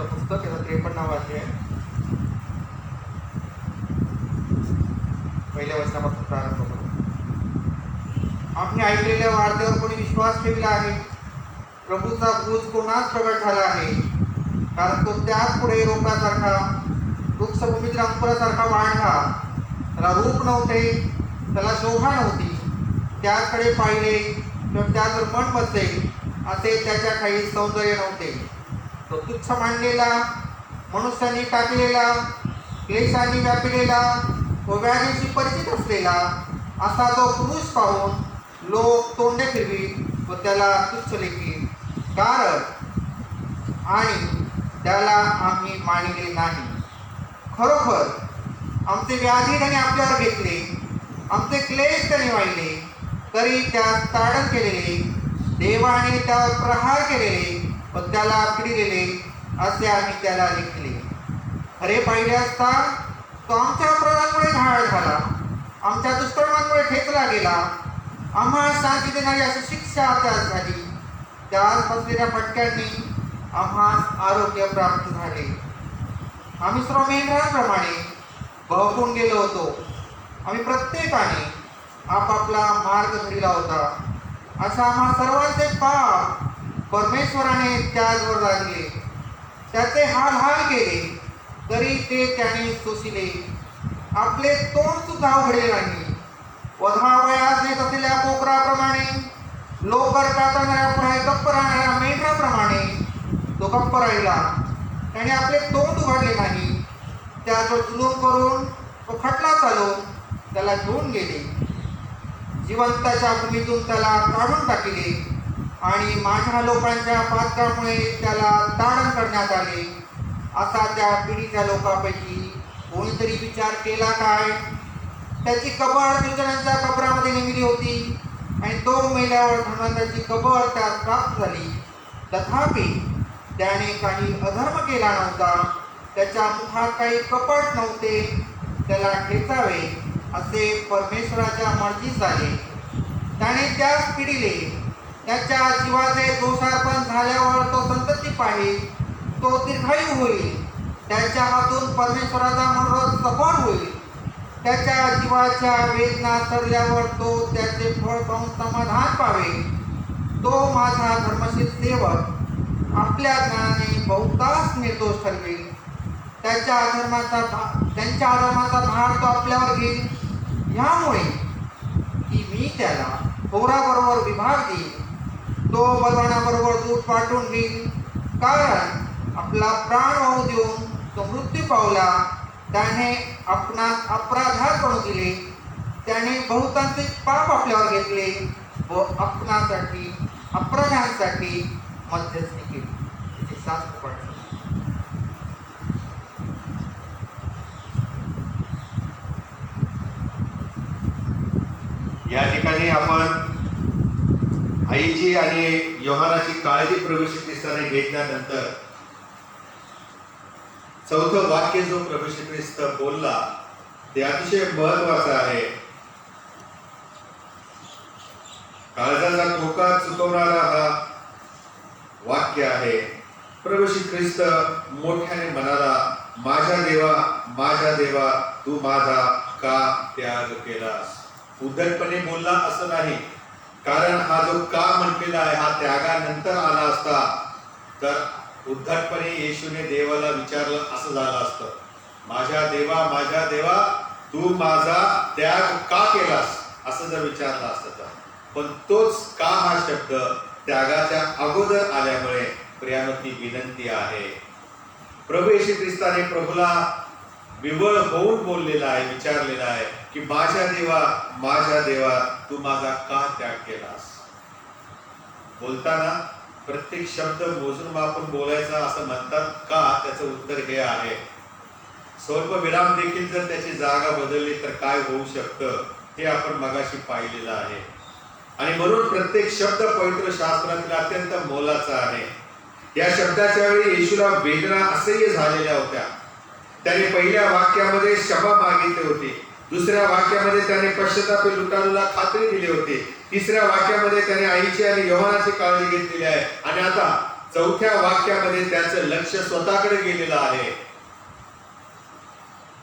पुस्तक याचा 53 अध्याय पहिल्या वचनापासून प्रारंभ करू. आम्ही ऐकलेल्या वार्तेवर कोणी विश्वास ठेवला आहे. प्रभूचा पूज कोणास प्रगट झाला आहे, कारण तो त्याच पुढे रोपासारखा, वृक्षभूमीतील अंकुरासारखा वाढला. त्याला रूप नव्हते, त्याला शोभा नव्हती. त्याकडे पाहिले तर त्यावर मन बसले असे त्याच्या काही सौंदर्य नव्हते. तो तुच्छ मांडलेला, मनुष्याने टाकलेला, क्लेशांनी व्यापिलेला व व्याधीशी परिचित असलेला असा तो पुरुष पाहून लोक तोंडे फिरवी व त्याला तुच्छ लेखी. कारण आणि त्याला आम्ही मानिले नाही. खरोखर आमचे व्याधी त्याने आपल्यावर घेतले, आमचे क्लेश त्याने वाहिले, तरी त्यास ताडण केलेले, देवाने त्यावर प्रहार केलेले व त्याला पिडिलेले असे आम्ही त्याला लिखले. खरे पाहिले असता तो आमच्या अपराधांमुळे घायल झाला, आमच्या दुष्कर्मांमुळे ठेचला गेला. आम्हा शांती देणारी अशी शिक्षा त्यास झाली. त्यास बसलेल्या फटक्यांनी आम्हा आरोग्य प्राप्त झाले. आम्ही सर्व मेंढरांप्रमाणे बहकून गेलो होतो. आम्ही प्रत्येकाने आपापला मार्ग धरला होता. अशा आम्हा सर्वांचे पाप परमेश्वराने त्याचवर लादले. त्याचे हाल हाल केले तरी ते त्याने सोसिले. आपले तोंड सुद्धा उघडले नाही. वधावयास नेत असलेल्या पोकराप्रमाणे, लोकर कातरणाऱ्या पुढे गप्प राहणाऱ्या मेंढराप्रमाणे तो गप्प राहिला. त्याने आपले तोंड उघडले नाही. त्यावर जुलूम करून तो खटला चालवून त्याला घेऊन गेले. जिवंताच्या भूमीतून त्याला काढून टाकले आणि माझ्या लोकांच्या पातकामुळे त्याला ताडण करण्यात आले. असा त्या पिढीच्या लोकांपैकी कोणीतरी विचार केला काय? त्याची कबर दुर्जनांच्या कबरामध्ये नेमली होती आणि तो मेल्यावर धनवंताची कबर त्यास प्राप्त झाली. तथापि त्याने काही अधर्म केला नव्हता, त्याच्या मुखात काही कपट नव्हते. त्याला ठेचावे असे परमेश्वराच्या मर्जीस झाले. त्याने त्यास पिडिले. त्याच्या जीवाचे दोषार्पण झाल्यावर तो संतती पाहिल, तो दीर्घायू होईल. त्याच्या हातून परमेश्वराचा मनोरथ सफल होईल. त्याच्या जीवाच्या वेदना सरल्यावर तो त्याचे फळ पाहून समाधान पावे. तो माझा धर्मशील सेवक आपल्या ज्ञानाने बहुतांश निर्दोष ठरवेल. त्यांच्या अधर्माचा भार तो आपल्यावर घेईल. यामुळे की मी त्याला थोराबरोबर विभाग देईल. तो बलवानाबरोबर दूध पाठवून घेईल. कारण आपला प्राण वाहू देऊन तो मृत्यू पावला. त्याने आपणास अपराधात बनू दिले. त्याने बहुतांचे पाप आपल्यावर घेतले व आपणासाठी अपराधांसाठी मध्यस्थी केली. हे शास्त्र पडलं. या ठिकाणी आपण आईची आणि योहानाची काळजी प्रभू श्री ख्रिस्ताने घेतल्यानंतर चौथं वाक्य जो प्रभू श्री ख्रिस्त बोलला ते अतिशय महत्वाचं आहे. काळजाचा धोका चुकवणारा हा वाक्य आहे. प्रभू श्री ख्रिस्त मोठ्याने म्हणाला, माझ्या देवा तू माझा का त्याग केलास. उद्धटपणे बोलला असं नाही, कारण हा जो का म्हटलेला आहे हा त्यागानंतर आला असता तर उद्धटपणे येशूने देवाला विचारलं असं झालं असतं. माझ्या देवा तू माझा त्याग का केलास असं जर विचारलं असतं तर. पण तोच का हा शब्द त्यागाच्या अगोदर आल्यामुळे प्रियानो ती विनंती आहे. प्रभू येशू ख्रिस्ताने प्रभूला विवळ होऊन बोललेला आहे, विचारलेला आहे की माझ्या देवा तू माझा का त्याग केलास. बोलताना प्रत्येक शब्द मोजून मापून बोलायचा असं म्हणतात का, त्याचं उत्तर हे आहे. स्वल्प विराम देखील जर त्याची जागा बदलली तर काय होऊ शकतं हे आपण मगाशी पाहिलेलं आहे. आणि म्हणून प्रत्येक शब्द पवित्र शास्त्रातील अत्यंत मोलाचा आहे. या शब्दाच्या वेळी येशूला वेदना असह्य झालेल्या होत्या. त्याने पहिल्या वाक्यामध्ये क्षमा मागितली होती. दुसऱ्या वाक्यामध्ये त्याने पश्चातापी लुटारूला खात्री दिली होती. तिसऱ्या वाक्यामध्ये त्याने आईची आणि योहानाची काळजी घेतलेली आहे. आणि आता चौथ्या वाक्यामध्ये त्याचं लक्ष स्वतःकडे गेलेलं आहे.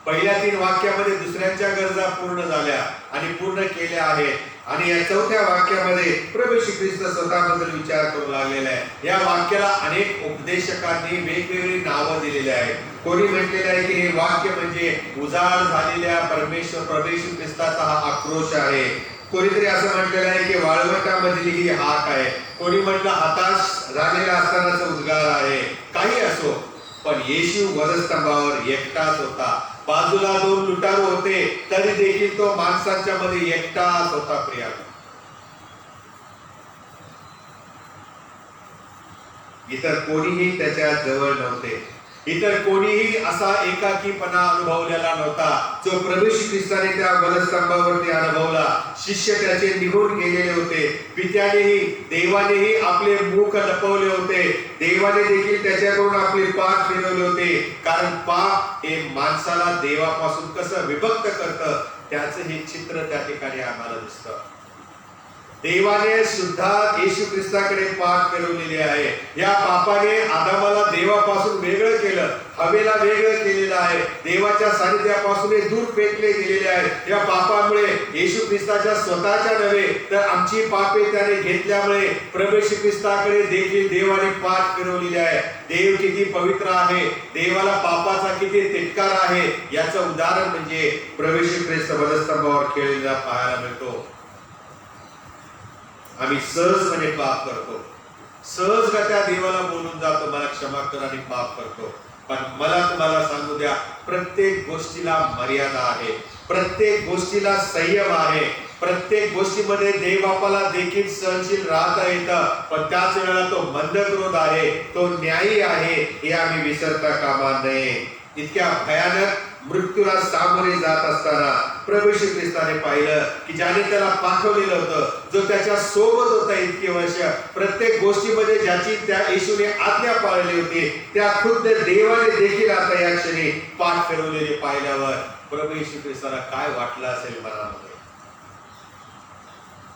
पहिल्या 3 वाक्यामध्ये दुसऱ्यांच्या गरजा पूर्ण झाल्या आणि पूर्ण केल्या आहेत. आणि या चौथ्या वाक्यामध्ये प्रभू श्री ख्रिस्त स्वतःबद्दल विचार करू लागलेला आहे. या वाक्याला अनेक उपदेशकांनी वेगवेगळी नावं दिलेली आहेत. कोणी म्हटलेलं आहे की हे वाक्य म्हणजे उजाड झालेल्या प्रभू श्री ख्रिस्ताचा हा आक्रोश आहे. कोणीतरी असं म्हटलेलं आहे की वाळवंटामधली ही हाक आहे. कोणी म्हटलं हताश झालेला असतानाचा उद्गार आहे. काही असो, पण येशू वधस्तंभावर एकटाच होता. बाजूला 2 लुटारू होते तरी देखील तो माणसांच्या मध्ये एकटाच होता. प्रिया, इतर कोणीही त्याच्या जवळ नव्हते. इतर कोणीही असा एकाकीपणा अनुभवलेला नव्हता जो प्रभू श्री ख्रिस्ताने त्या वधस्तंभावरती अनुभवला. शिष्य त्याचे निघून गेलेले होते. पित्यानेही देवानेही आपले मुख लपवले होते. देवाने देखील त्याच्याकडून आपले पाठ फिरवले होते. कारण पाप हे माणसाला देवापासून कसं विभक्त करतं त्याचं हे चित्र त्या ठिकाणी आम्हाला दिसतं. देवाने सुद्धा येशू ख्रिस्ताकडे पाठ फिरवलेली आहे. या पापाने आदामाला देवापासून वेगळं केलं, हवेला वेगळं केलेलं आहे, देवाच्या सानिध्यापासून दूर फेकले गेलेले आहे. या पापामुळे येशू ख्रिस्ताच्या स्वतःच्या नव्हे तर आमची पापे त्याने घेतल्यामुळे प्रभू येशू ख्रिस्ताकडे देखील देवाने पाठ फिरवलेली आहे. देव किती पवित्र आहे, देवाला पापाचा किती तिटकार आहे याचं उदाहरण म्हणजे प्रभू येशू ख्रिस्त वधस्तंभावर खेळलेला पाहायला मिळतो. आम्ही सहजपणे पाप करतो, सहजगत्या देवाला बोलून जातो मला क्षमा कर आणि पाप करतो. पण मला तुम्हाला सांगू द्या, प्रत्येक गोष्टीला मर्यादा आहे, प्रत्येक गोष्टीला संयम आहे, प्रत्येक गोष्टीमध्ये देवबापाला देखील सहनशील राहता येतं. पण त्याच वेळेला तो मंदक्रोध आहे, तो न्यायी आहे हे आम्ही विसरता कामा नये. इतक्या भयानक मृत्यूला सामोरे जात असताना प्रभू श्री ख्रिस्ताने पाहिलं की ज्याने त्याला पाठवलेलं होतं, जो त्याच्या सोबत होता इतके वर्ष, प्रत्येक गोष्टीमध्ये ज्याची त्या येशूने आज्ञा पाळली होती, त्या खुद्द देवाने देखील आता या क्षणी पाठ फिरवलेले पाहिल्यावर प्रभू येशू ख्रिस्ताला काय वाटलं असेल मनामध्ये.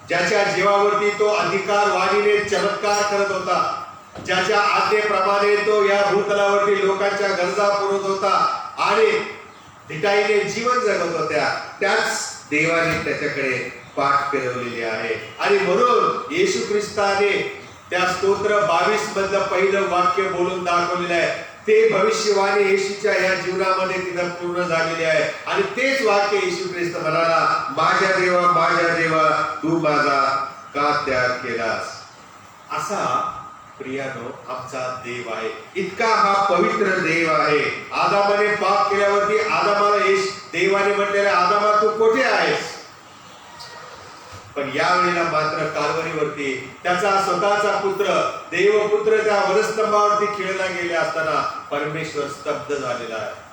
ज्याच्या जीवावरती तो अधिकार वाणीने चमत्कार करत होता, ज्याच्या आज्ञेप्रमाणे तो या भूतलावरती लोकांच्या गरजा पुरवत होता आणि धिटाईने जीवन जगत होत्या, त्याच देवाने त्याच्याकडे पाठ फिरवलेली आहे. आणि म्हणून येशू ख्रिस्ताने त्या स्तोत्र 22 मधलं पहिलं वाक्य बोलून दाखवलेलं आहे. ते भविष्यवाणी येशूच्या या जीवनामध्ये तिथं पूर्ण झालेली आहे. आणि तेच वाक्य येशू ख्रिस्त म्हणाला, माझ्या देवा तू माझा का त्याग केलास. असा प्रियानो आमचा देव आहे, इतका हा पवित्र देव आहे. आदामाने पाप केल्यावरती आदामाला देवाने म्हटलेले, आदामा तू कुठे आहेस. पण यावेळेला मात्र काल्वरीवरती त्याचा स्वतःचा पुत्र देवपुत्र त्या वधस्तंभावरती खेळला गेला असताना परमेश्वर स्तब्ध झालेला आहे.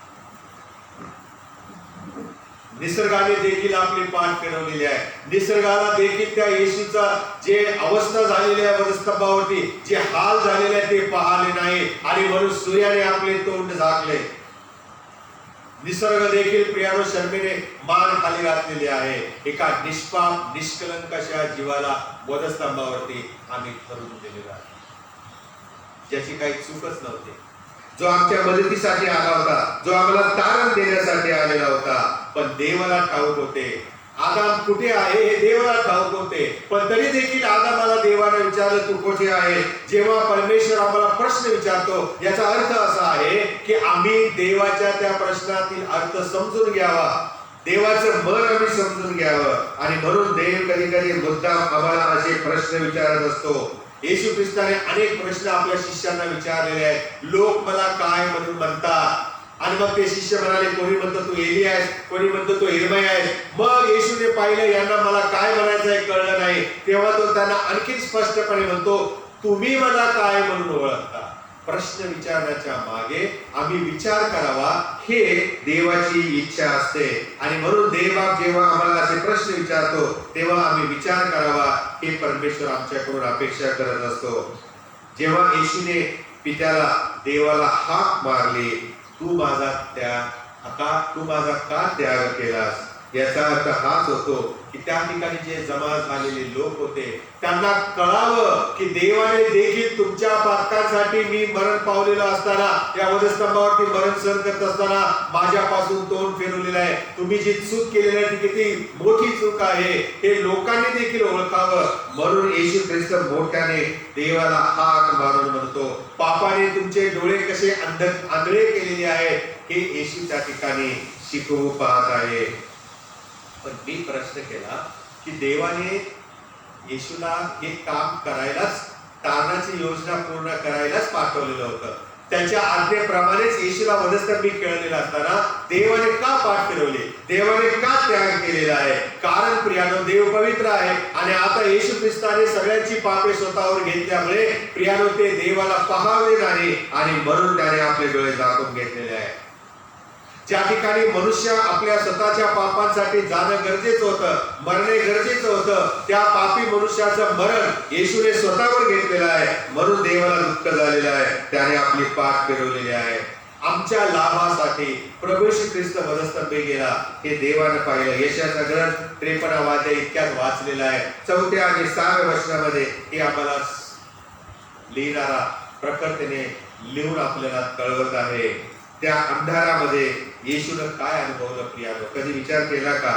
निसर्गाने देखील आपली पाठ फिरवलेली आहे. निसर्गाला देखील त्या येशूचा जे अवस्था झालेली आहे वधस्तंभावरती, जे हाल झालेले आहे ते पाहिले नाही आणि म्हणून सूर्याने आपले तोंड झाकले. निसर्ग देखील प्रियानो शर्मेने मान खाली घातलेली आहे. एका निष्पाप निष्कलंक अशा जीवाला वधस्तंभावरती आम्ही ठरवून दिलेला आहे, ज्याची काही चूकच नव्हती, जो आमच्या मदतीसाठी आला होता, जो आम्हाला तारण देण्यासाठी आलेला होता. पण देवाला ठाऊक होते आदाम कुठे आहे हे देवाला ठाऊक होते. पण तरी देखील आदामाला देवाने विचारलं तू कुठे आहे. जेव्हा परमेश्वर आम्हाला प्रश्न विचारतो याचा अर्थ असा आहे की आम्ही देवाच्या त्या प्रश्नातील अर्थ समजून घ्यावा, देवाचं मन आम्ही समजून घ्यावं. आणि म्हणून देव कधी कधी मुद्दाम आम्हाला असे प्रश्न विचारत असतो. येशू ख्रिस्ताने अनेक प्रश्न आपल्या शिष्यांना विचारलेले आहेत. लोक मला काय म्हणून म्हणतात. आणि मग ते शिष्य म्हणाले, कोणी म्हणतो तू एलिया आहेस, कोणी म्हणतो तू इर्मिया आहेस. मग येशूने पाहिलं यांना मला काय म्हणायचं आहे कळलं नाही. तेव्हा तो त्यांना आणखी स्पष्टपणे म्हणतो, तुम्ही मला काय म्हणून ओळखता. प्रश्न विचारण्याच्या मागे आम्ही विचार करावा हे देवाची इच्छा असते. आणि म्हणून देवबाप जेव्हा आम्हाला असे प्रश्न विचारतो तेव्हा आम्ही विचार करावा हे परमेश्वर आमच्याकडून अपेक्षा करत असतो. जेव्हा येशूने पित्याला देवाला हाक मारली, तू माझा का त्याग केलास, याचा अर्थ हाच होतो की त्या ठिकाणी जे जमा झालेले लोक होते त्यांना कळावं की देवाने देखील तुमच्या पातकांसाठी मी मरण पावलेलं असताना, या वधस्तंभावरती मरण सहन करत असताना माझ्यापासून तोंड फिरवलेलं आहे. तुम्ही जी चूक केलेली आहे ती किती मोठी चूक आहे हे लोकांनी देखील ओळखावं. म्हणून येशू ख्रिस्त मोठ्याने देवाला हाक मारून म्हणतो, पापाने तुमचे डोळे कसे आंधळे केलेले आहेत हे येशू त्या ठिकाणी शिकवू पाहत आहे. पण मी प्रश्न केला की देवाने येशूला हे काम करायलाच, तारणाची योजना पूर्ण करायलाच पाठवलेलं होतं. त्याच्या आज्ञेप्रमाणेच येशूला वधस्तंभी खेळलेला असताना देवाने का पाठ फिरवले, देवाने का त्याग केलेला आहे? कारण प्रियानो, देव पवित्र आहे आणि आता येशू ख्रिस्ताने सगळ्यांची पापे स्वतःवर घेतल्यामुळे प्रियानो ते देवाला पाहावे नाही आणि म्हणून त्याने आपले डोळे झाकून घेतलेले आहे. ज्या ठिकाणी मनुष्य आपल्या स्वतःच्या पापांसाठी जाणं गरजेचं होतं, मरणे गरजेचं होतं, त्या पापी मनुष्याचं मरण येशूने स्वतःवर घेतलेलं आहे. म्हणून देवाला दुःख झालेलं आहे, त्याने आपली पाठ फिरवलेली आहे. आमच्या लाभासाठी प्रभू येशू ख्रिस्त वधस्तंभी गेला हे देवानं पाहिलं. यशाचा ग्रंथ 53 अध्याय इतक्यात वाचलेला आहे. 4 आणि 6 वचनामध्ये हे आम्हाला लिहिणारा प्रखरतेने लिहून आपल्याला कळवत आहे. त्या अंधारामध्ये येशूनं काय अनुभवलं प्रियानो? कधी विचार केला का?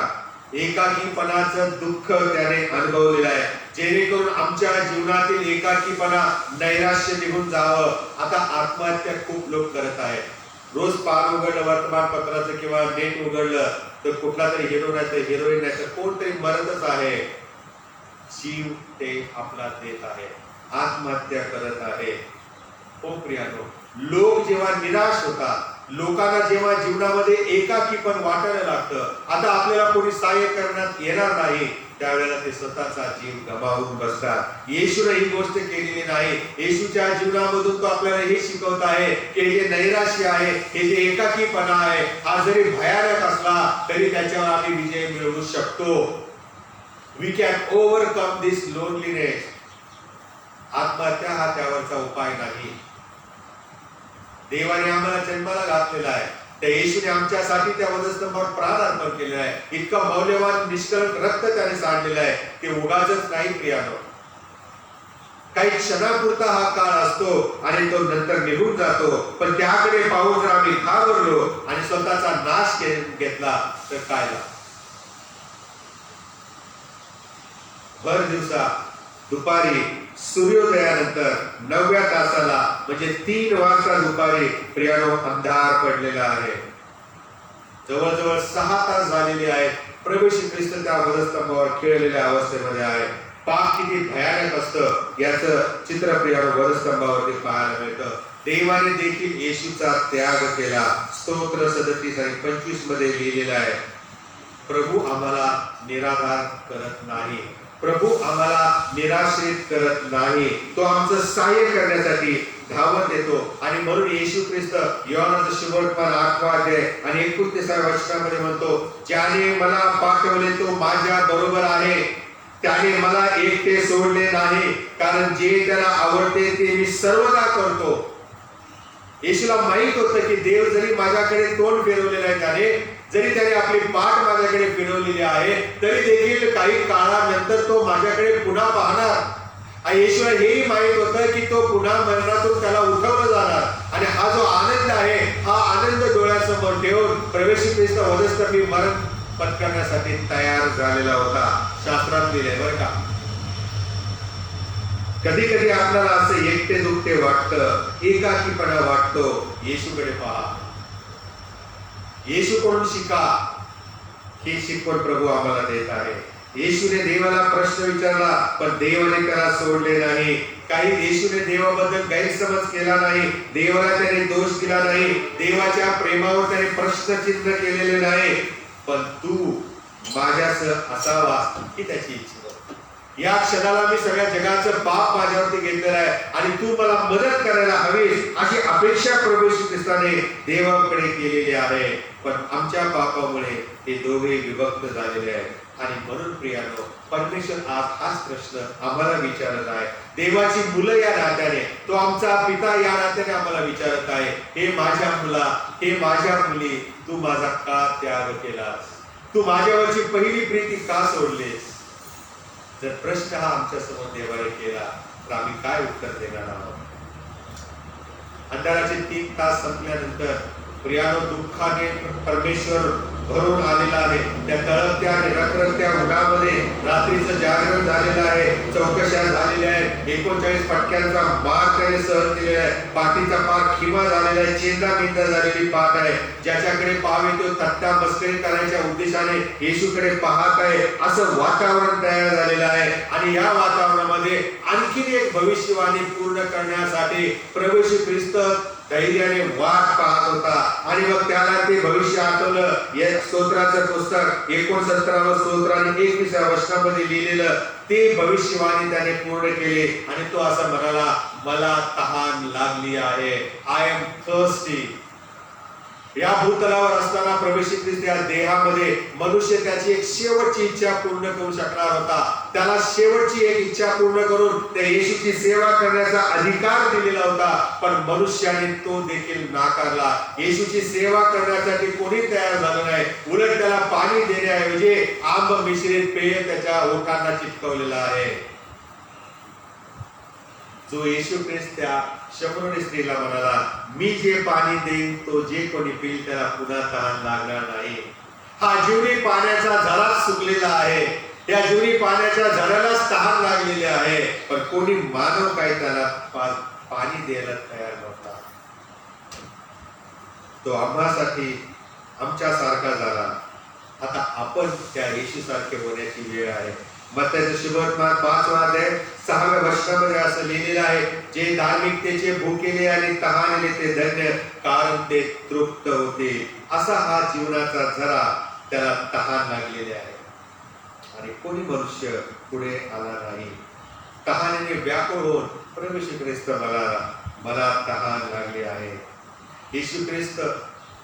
एकाकीपणाचं दुःख त्याने अनुभवलेलं आहे, जेणेकरून आमच्या जीवनातील एकाकीपणा, नैराश्य निघून जावं. आता आत्महत्या खूप लोक करत आहेत. रोज पान उघडलं, वर्तमानपत्राचं किंवा नेट उघडलं तर कुठला तरी हिरो नाही तर हिरोईन नाही तर कोणतरी मरतच आहे. जीव ते आपला देत आहे, आत्महत्या करत आहे. हो प्रियानो, लोक जेव्हा निराश होतात, लोकांना जेव्हा जीवनामध्ये एकाकीपण वाटायला लागतं, आता आपल्याला कोणी सहाय्य करण्यात येणार नाही, त्यावेळेला ते स्वतःचा जीव गमावून बसतात. येशूने ही गोष्ट केलेली नाही. येशूच्या जीवनामधून तो आपल्याला हे शिकवत आहे की हे जे नैराश्य आहे, हे जे एकाकीपणा आहे, हा जरी भयानक असला तरी त्याच्यावर आम्ही विजय मिळवू शकतो. We can overcome this loneliness. आत्महत्या हा त्यावरचा उपाय नाही. देवाने आम्हाला जन्माला घातलेला आहे, त्या येशूने आमच्यासाठी त्या वधस्तंभावर प्राण अर्पण केलेला आहे. इतकं मौल्यवान निष्कलंक रक्त त्याने सांडलेलं आहे. ते उगाचच नाही प्रियानो. काही क्षणापुरता हा काळ असतो आणि तो नंतर निघून जातो, पण त्याकडे पाहून जर आम्ही घाबरलो आणि स्वतःचा नाश घेतला तर काय लाभ? भर दिवसा दुपारी सूर्योदयानंतर 9व्या तासाला म्हणजे 3 वाजता दुपारी प्रियानो अंधार पडलेला आहे. जवळजवळ 6 तास झालेले आहेत. प्रभू येशू ख्रिस्त त्या वधस्तंभावर खेळलेल्या अवस्थेमध्ये आहे. पाप किती भयानक असतं याचं चित्र प्रियानो वधस्तंभावरती पाहायला मिळतं. देवाने देखील येशूचा त्याग केला. स्तोत्र 37 आणि 25 मध्ये लिहिलेलं आहे, प्रभू आम्हाला निराधार करत नाही, प्रभू आम्हाला निराश्रित करत नाही, तो आमचं सहाय्य करण्यासाठी धावत येतो. आणि म्हणून येशू ख्रिस्त योहानाचा सुवर्तमान 8 अध्याय आणि 29 वचनामध्ये म्हणतो, ज्याने मला पाठवले तो माझ्या बरोबर आहे, त्याने मला एकटे सोडले नाही, कारण जे त्याला आवडते ते मी सर्वदा करतो. येशूला माहित होतं की देव जरी माझ्याकडे तोंड फिरवलेलं आहे, जरी त्याने आपली पाठ माझ्याकडे फिरवलेली आहे, तरी देखील काही काळानंतर तो माझ्याकडे पुन्हा पाहणार. आणि येशूला हेही माहित होतं की तो पुन्हा मरणातून त्याला उठवलं जाणार. आणि हा जो आनंद आहे, हा आनंद डोळ्यासमोर ठेवून प्रभू येशू ख्रिस्त वधस्तंभी मरण पत्करण्यासाठी तयार झालेला होता. शास्त्रात लिहिलंय बरं का. कधी कधी आपल्याला असं एकटे दुखते वाटतं, एकाकीपणा वाटतो. येशूकडे पहा, येशूकडून शिका. ही शिकवण प्रभू आम्हाला देत आहे. येशूने देवाला प्रश्न विचारला पण देवाने त्याला सोडले नाही. काही येशूने देवाबद्दल गैरसमज केला नाही, देवाला त्याने दोष दिला नाही, देवाच्या प्रेमावर त्याने प्रश्नचिन्ह केलेले नाही. पण तू माझ्यासह असावा ही त्याची इच्छा. या क्षणाला मी सगळ्या जगाचं पाप माझ्यावरती घेतलेलं आहे आणि तू मला मदत करायला हवीस अशी अपेक्षा प्रभू येशू ख्रिस्ताने देवाकडे केलेली आहे. पण आमच्या पापामुळे हे दोघे विभक्त झालेले आहेत. आणि म्हणून प्रियानो, परमेश्वर आज हाच प्रश्न आम्हाला विचारत आहे. देवाची मुलं या नात्याने, तो आमचा पिता या नात्याने आम्हाला विचारत आहे, हे माझ्या मुला, हे माझ्या मुली, तू माझा का त्याग केलास? तू माझ्यावरची पहिली प्रीती का सोडलीस? जर प्रश्न हा आमच्या समोर देवाने केला तर आम्ही काय उत्तर देणार आहोत? अंधाराचे 3 तास संपल्यानंतर प्रियानो दुःखाने परमेश्वर भरून आलेला आहे. त्या तळपत्या आणि रखरखत्या उन्हामध्ये रात्रीचं जागरण झालेलं आहे, चौकशा झालेल्या आहेत, 39 फटक्यांचा मार त्याने सहन केलेला आहे, पाठीचा पार खिमा झालेला आहे, चेंदामेंदा झालेली पाठ आहे. ज्याच्याकडे पाहावे तो तत्ता मस्करी करायच्या उद्देशाने येशूकडे पाहत आहे असं वातावरण तयार झालेलं आहे. आणि या वातावरणामध्ये आणखीन एक भविष्यवाणी पूर्ण करण्यासाठी प्रभू येशू ख्रिस्त धैर्याने वाट पाहत होता. आणि मग त्याला ते भविष्य आठवलं. या स्तोत्राचं पुस्तक 69 स्तोत्र आणि 21 वचनामध्ये लिहिलेलं ते भविष्यवाणी त्याने पूर्ण केले. आणि तो असं म्हणाला, मला तहान लागली आहे. I am thirsty. या भूतलावर असताना प्रभू येशू ख्रिस्त या देहामध्ये मनुष्य त्याची एक शेवटची इच्छा पूर्ण करू शकणार होता. त्याला शेवटची एक इच्छा पूर्ण करून त्या येशूची सेवा करण्याचा अधिकार दिलेला होता. पण मनुष्याने तो देखील नाकारला. येशूची सेवा करण्यासाठी कोणी तयार झालं नाही. उलट त्याला पाणी देण्याऐवजी आंब मिश्रित पेय त्याच्या ओठांना चिटकवलेलं आहे. जो येशू ख्रिस्त त्या शमरोनी स्त्रीला म्हणाला, मी जे पाणी देईन तो जे कोणी पिईल त्याला पुन्हा तहान लागणार नाही. हा जीवनी पाण्याचा झराच सुकलेला आहे. या जीवनी पाण्याच्या झऱ्यालाच तहान लागलेली आहे. पण कोणी मानव काय त्याला पाणी द्यायला तयार नव्हता. तो आम्हासाठी आमच्यासारखा झाला. आता आपण त्या येशू सारखे होण्याची वेळ आहे. मत्तयाचा शुभवर्तमान 5 अध्याय 6 वचनामध्ये असं लिहिलेलं आहे, जे धार्मिकतेचे भुकेले आणि तहानले ते धन्य, कारण ते तृप्त होते. असा हा जीवनाचा झरा त्याला तहान लागलेले आहे. आणि कोणी मनुष्य पुढे आला नाही. तहानेने व्याकुळ होऊन प्रभू येशू ख्रिस्त मला तहान लागली आहे. येशू ख्रिस्त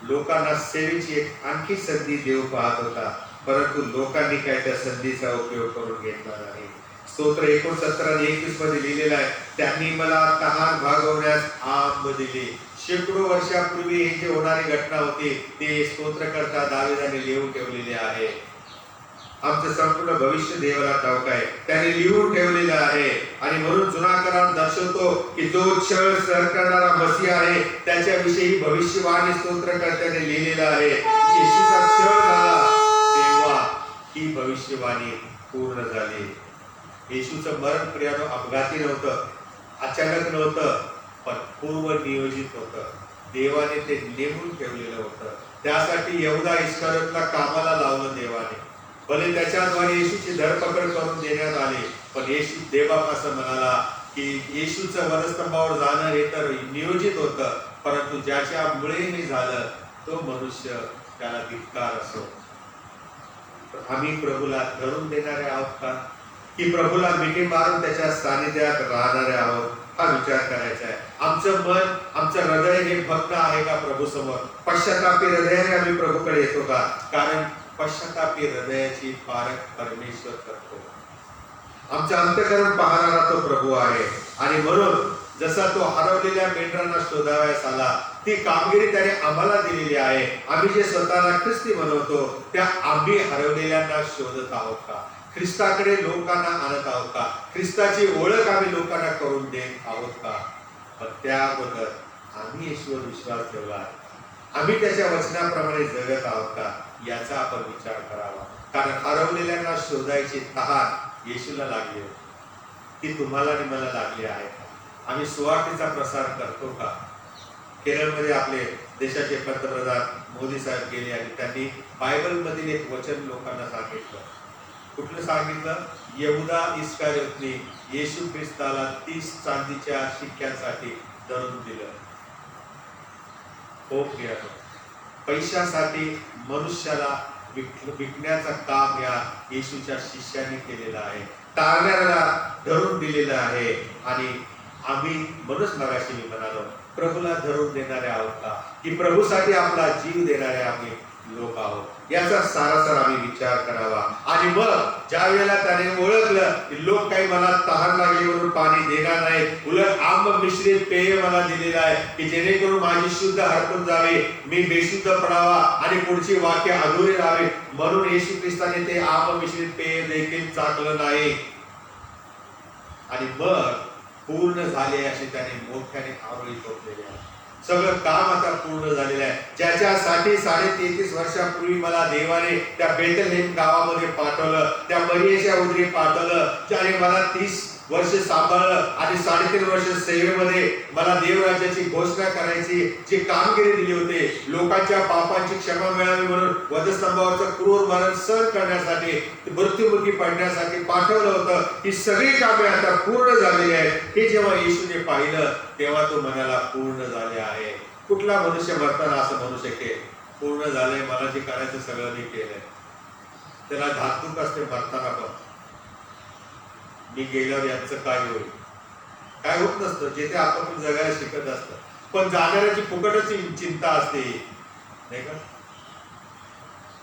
लोकांना सेवेची एक आणखी संधी देऊ पाहत होता. परंतु लोकांनी काय त्या संधीचा उपयोग करून घेतला नाही. स्तोत्र 69 आणि 21 मध्ये लिहिलेला आहे, त्यांनी मला तहान भागवण्यास आंब दिले. शेकडो वर्षापूर्वी ही जी होणारी घटना होती ते स्तोत्रकर्ता दावीदाने लिहून ठेवलेले आहे. आमचं संपूर्ण भविष्य देवाला ठाऊक आहे. त्याने लिहून ठेवलेलं आहे. आणि म्हणून जुना करार दर्शवतो की जो छळ सर करणारा मसीह आहे त्याच्याविषयी भविष्यवाणी स्तोत्रकर्त्याने लिहिलेलं आहे. येशूचा छळ झाला तेव्हा ही भविष्यवाणी पूर्ण झाली. येशूचं मरण प्रियानो अपघाती नव्हतं, अचानक नव्हतं, पण पूर्व नियोजित होतं. देवाने ते नेमून ठेवलेलं होतं. त्यासाठी यहुदा इस्करियोतला कामाला लावलं देवाने. भले त्याच्याद्वारे येशूची धरपकड करून देण्यात आली, पण येशू देवबाप असं म्हणाला की येशूचं वधस्तंभावर जाणं हे तर नियोजित होतं, परंतु ज्याच्यामुळे हे झालं तो मनुष्य त्याला धिक्कार असो. आम्ही प्रभूला धरून देणारे आहोत का, की प्रभूला मिठी मारून त्याच्या सानिध्यात राहणारे आहोत, हा विचार करायचा आहे. आमचं मन, आमचं हृदय हे भक्त आहे का प्रभू समोर? पश्चातापी हृदयाने आम्ही प्रभूकडे येतो का? कारण पश्चातापी हृदयाची पारख परमेश्वर करतो. आमचं अंतःकरण पाहणारा तो प्रभू आहे. आणि म्हणून जसा तो हरवलेल्या मेंढरांना शोधावयास आला, ती कामगिरी त्याने आम्हाला दिलेली आहे. आम्ही जे स्वतःला ख्रिस्ती बनवतो त्या आम्ही हरवलेल्यांना शोधत आहोत का? ख्रिस्ताकडे लोकांना आणत आहोत का? ख्रिस्ताची ओळख आम्ही लोकांना करून देत आहोत का? पण त्याबद्दल आम्ही येशूवर विश्वास ठेवला आहे, आम्ही त्याच्या वचनाप्रमाणे जगत आहोत का, याचा आपण विचार करावा. कारण हरवलेल्यांना शोधायची तहान येशूला लागली होती, ती तुम्हाला आणि मला लागली आहे का? आम्ही सुवार्तेचा प्रसार करतो का? केरळमध्ये आपले देशाचे पंतप्रधान मोदी साहेब गेले आणि त्यांनी बायबल मधील एक वचन लोकांना सांगितलं. कुठलं सांगितलं? यहुदा इस्करियोतने येशू ख्रिस्ताला 30 चांदीच्या शिक्क्यांसाठी धरून दिलं. हो प्रियानो, पैशासाठी मनुष्याला विकण्याचं काम या येशूच्या शिष्यांनी केलेलं आहे. टाळण्याला धरून दिलेलं आहे. आणि आम्ही म्हणूनच मगाशी मी म्हणालो, प्रभूला धरून देणारे आहोत का, की प्रभूसाठी आपला जीव देणारे आम्ही लोक आहोत? याचा सारासार आम्ही विचार करावा. आणि मग ज्या वेळेला त्याने ओळखलं की लोक काही मला तहान लागली म्हणून पाणी देणार नाही, उलट आंब मिश्रित पेय मला दिलेलं आहे की जेणेकरून माझी शुद्ध हरपून जावी, मी बेशुद्ध पडावा आणि पुढची वाक्य अधुरी राहावी, म्हणून येशू ख्रिस्ताने ते आंब मिश्रित पेय देखील चाकलं नाही. आणि मग पूर्ण झाले असे त्याने मोठ्याने आरोळी ठोकलेले आहे. सगळं काम आता पूर्ण झालेलं आहे. ज्याच्यासाठी 33.5 वर्षापूर्वी मला देवाने त्या बेथलेहेम गावामध्ये पाठवलं, त्या मरियेच्या उदरी पाठवलं, ज्याने मला 30 वर्ष सांभाळलं आणि 3.5 वर्ष सेवेमध्ये मला देवराज्याची घोषणा करायची जी कामगिरी दिली होती, लोकांच्या पापांची क्षमा मिळावी म्हणून वधस्तंभावरचं क्रूर मरण सहन करण्यासाठी, मृत्युमुखी पडण्यासाठी पाठवलं होतं, ही सगळी कामे आता पूर्ण झालेली आहेत. हे जेव्हा येशूने पाहिलं तेव्हा तो म्हणाला पूर्ण झाले आहे. कुठला मनुष्य मरताना असं म्हणू शकेल पूर्ण झालंय, मला जे करायचं सगळं मी केलंय? त्याला धातूक असते मरताना पण, मी गेल्यावर यांचं काय होईल, काय होत नसतं. जेथे आपण जगायला शिकत असतं, पण जाणाऱ्याची फुकटच चिंता असते, नाही का?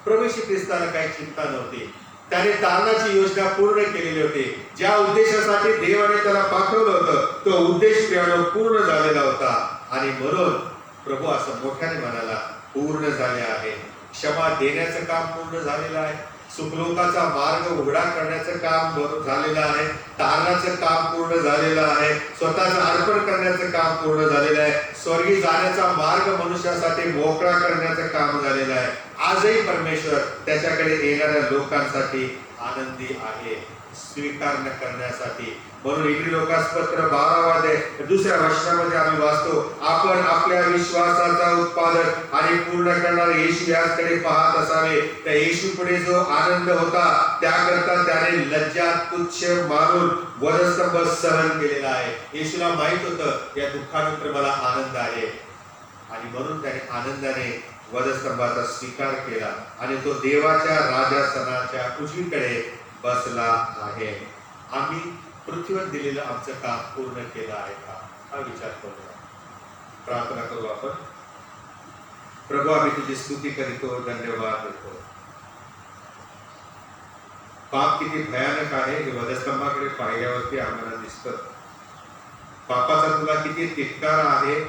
प्रभू श्री ख्रिस्ताला काही चिंता नव्हती. त्याने तारणाची योजना पूर्ण केलेली होती. ज्या उद्देशासाठी देवाने त्याला पाठवलं होतं तो उद्देश प्रियानो पूर्ण झालेला होता. आणि म्हणून प्रभू असं मोठ्याने म्हणाला पूर्ण झाले आहे. क्षमा देण्याचं काम पूर्ण झालेलं आहे. सुखलोकाचा मार्ग उघडा करण्याचं काम झालेलं आहे. तारणाचं काम पूर्ण झालेलं आहे. स्वतःचं अर्पण करण्याचं काम पूर्ण झालेलं आहे. स्वर्गी जाण्याचा मार्ग मनुष्यासाठी मोकळा करण्याचं काम झालेलं आहे. आजही परमेश्वर त्याच्याकडे येणाऱ्या लोकांसाठी आनंदी आहे, स्वीकार करण्यासाठी. म्हणून इब्री लोकास पत्र 12 दुसऱ्या वचनामध्ये आम्ही वाचतो, आपण आपल्या विश्वासाचा उत्पादक आणि पूर्ण करणारे येशू याकडे पाहत असावे. त्या येशू पुढे जो आनंद होता त्याकरता त्याने लज्जा तुच्छ मानून वधस्तंभ सहन केलेला आहे. येशूला माहित होतं या दुःखानंतर मला आनंद आहे आणि म्हणून त्याने आनंदाने वधस्तंभाचा स्वीकार केला आणि तो देवाच्या राजासनाच्या उजवीकडे बसला आहे. आम्ही पृथ्वीवर दिलेलं आमचं काम पूर्ण केलं आहे का, हा विचार करूया. प्रार्थना करू आपण. प्रभू, आम्ही तुझी स्तुती करीतो, धन्यवाद देतो. पाप किती भयानक आहे हे वधस्तंभाकडे पाहिल्यावरती आम्हाला दिसतं. पापाचा तुला किती तिटकारा आहे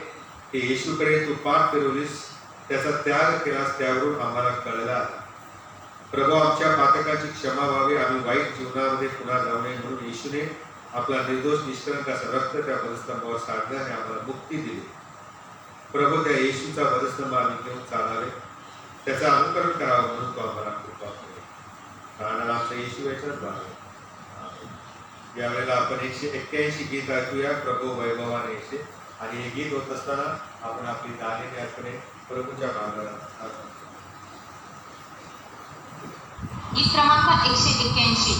हे येशूकडे तू पाठ फिरवलीस, त्याचा त्याग केलास, त्यावरून आम्हाला कळला. प्रभू, आमच्या पातकाची क्षमा व्हावी, आम्ही वाईट जीवनामध्ये पुन्हा जाऊ नये म्हणून येशूने आपला निर्दोष निष्कलंक असं रक्त त्या वधस्तंभावर सांडलं आणि आम्हाला मुक्ती दिली. प्रभू, त्या येशूचा वधस्तंभ आम्ही घेऊन चालावे, त्याचं अनुकरण करावं म्हणून तो आम्हाला कृपा करे. कारण आमचा येशू याच्यात झाला. यावेळेला आपण 181 गीत ऐकूया, प्रभू वैभवाने येशे. आणि हे गीत होत असताना आपण आपली दाने अर्पणे प्रभूच्या मार्गाला गीत क्रमांक 181.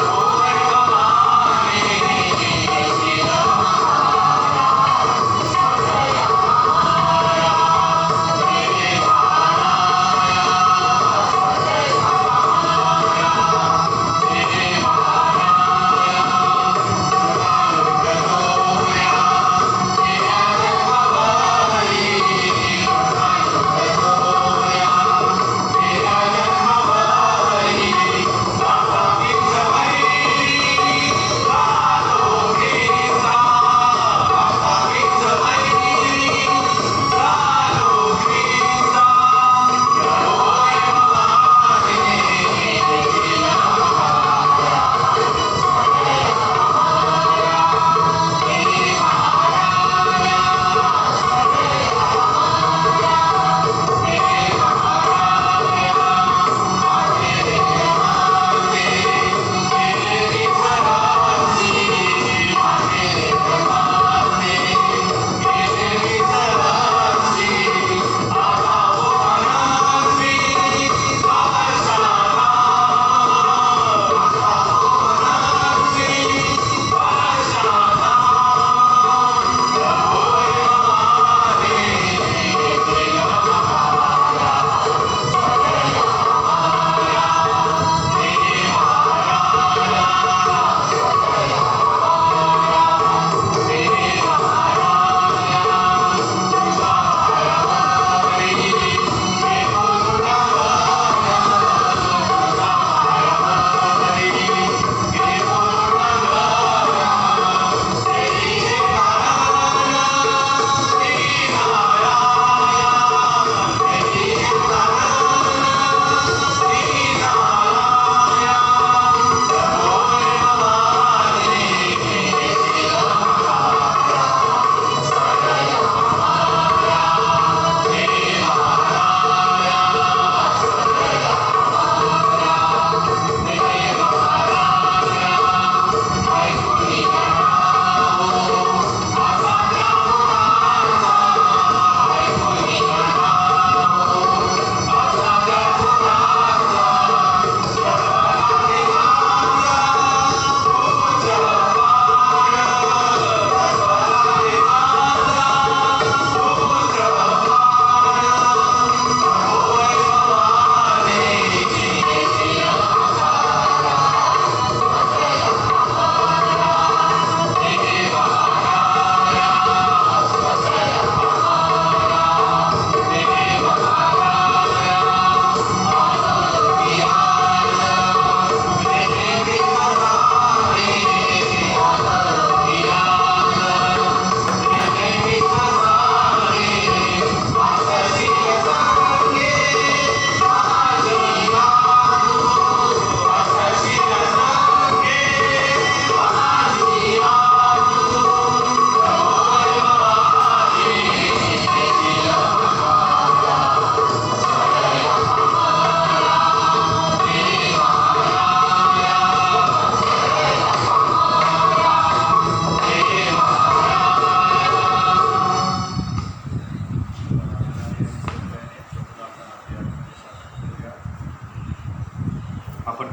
Oh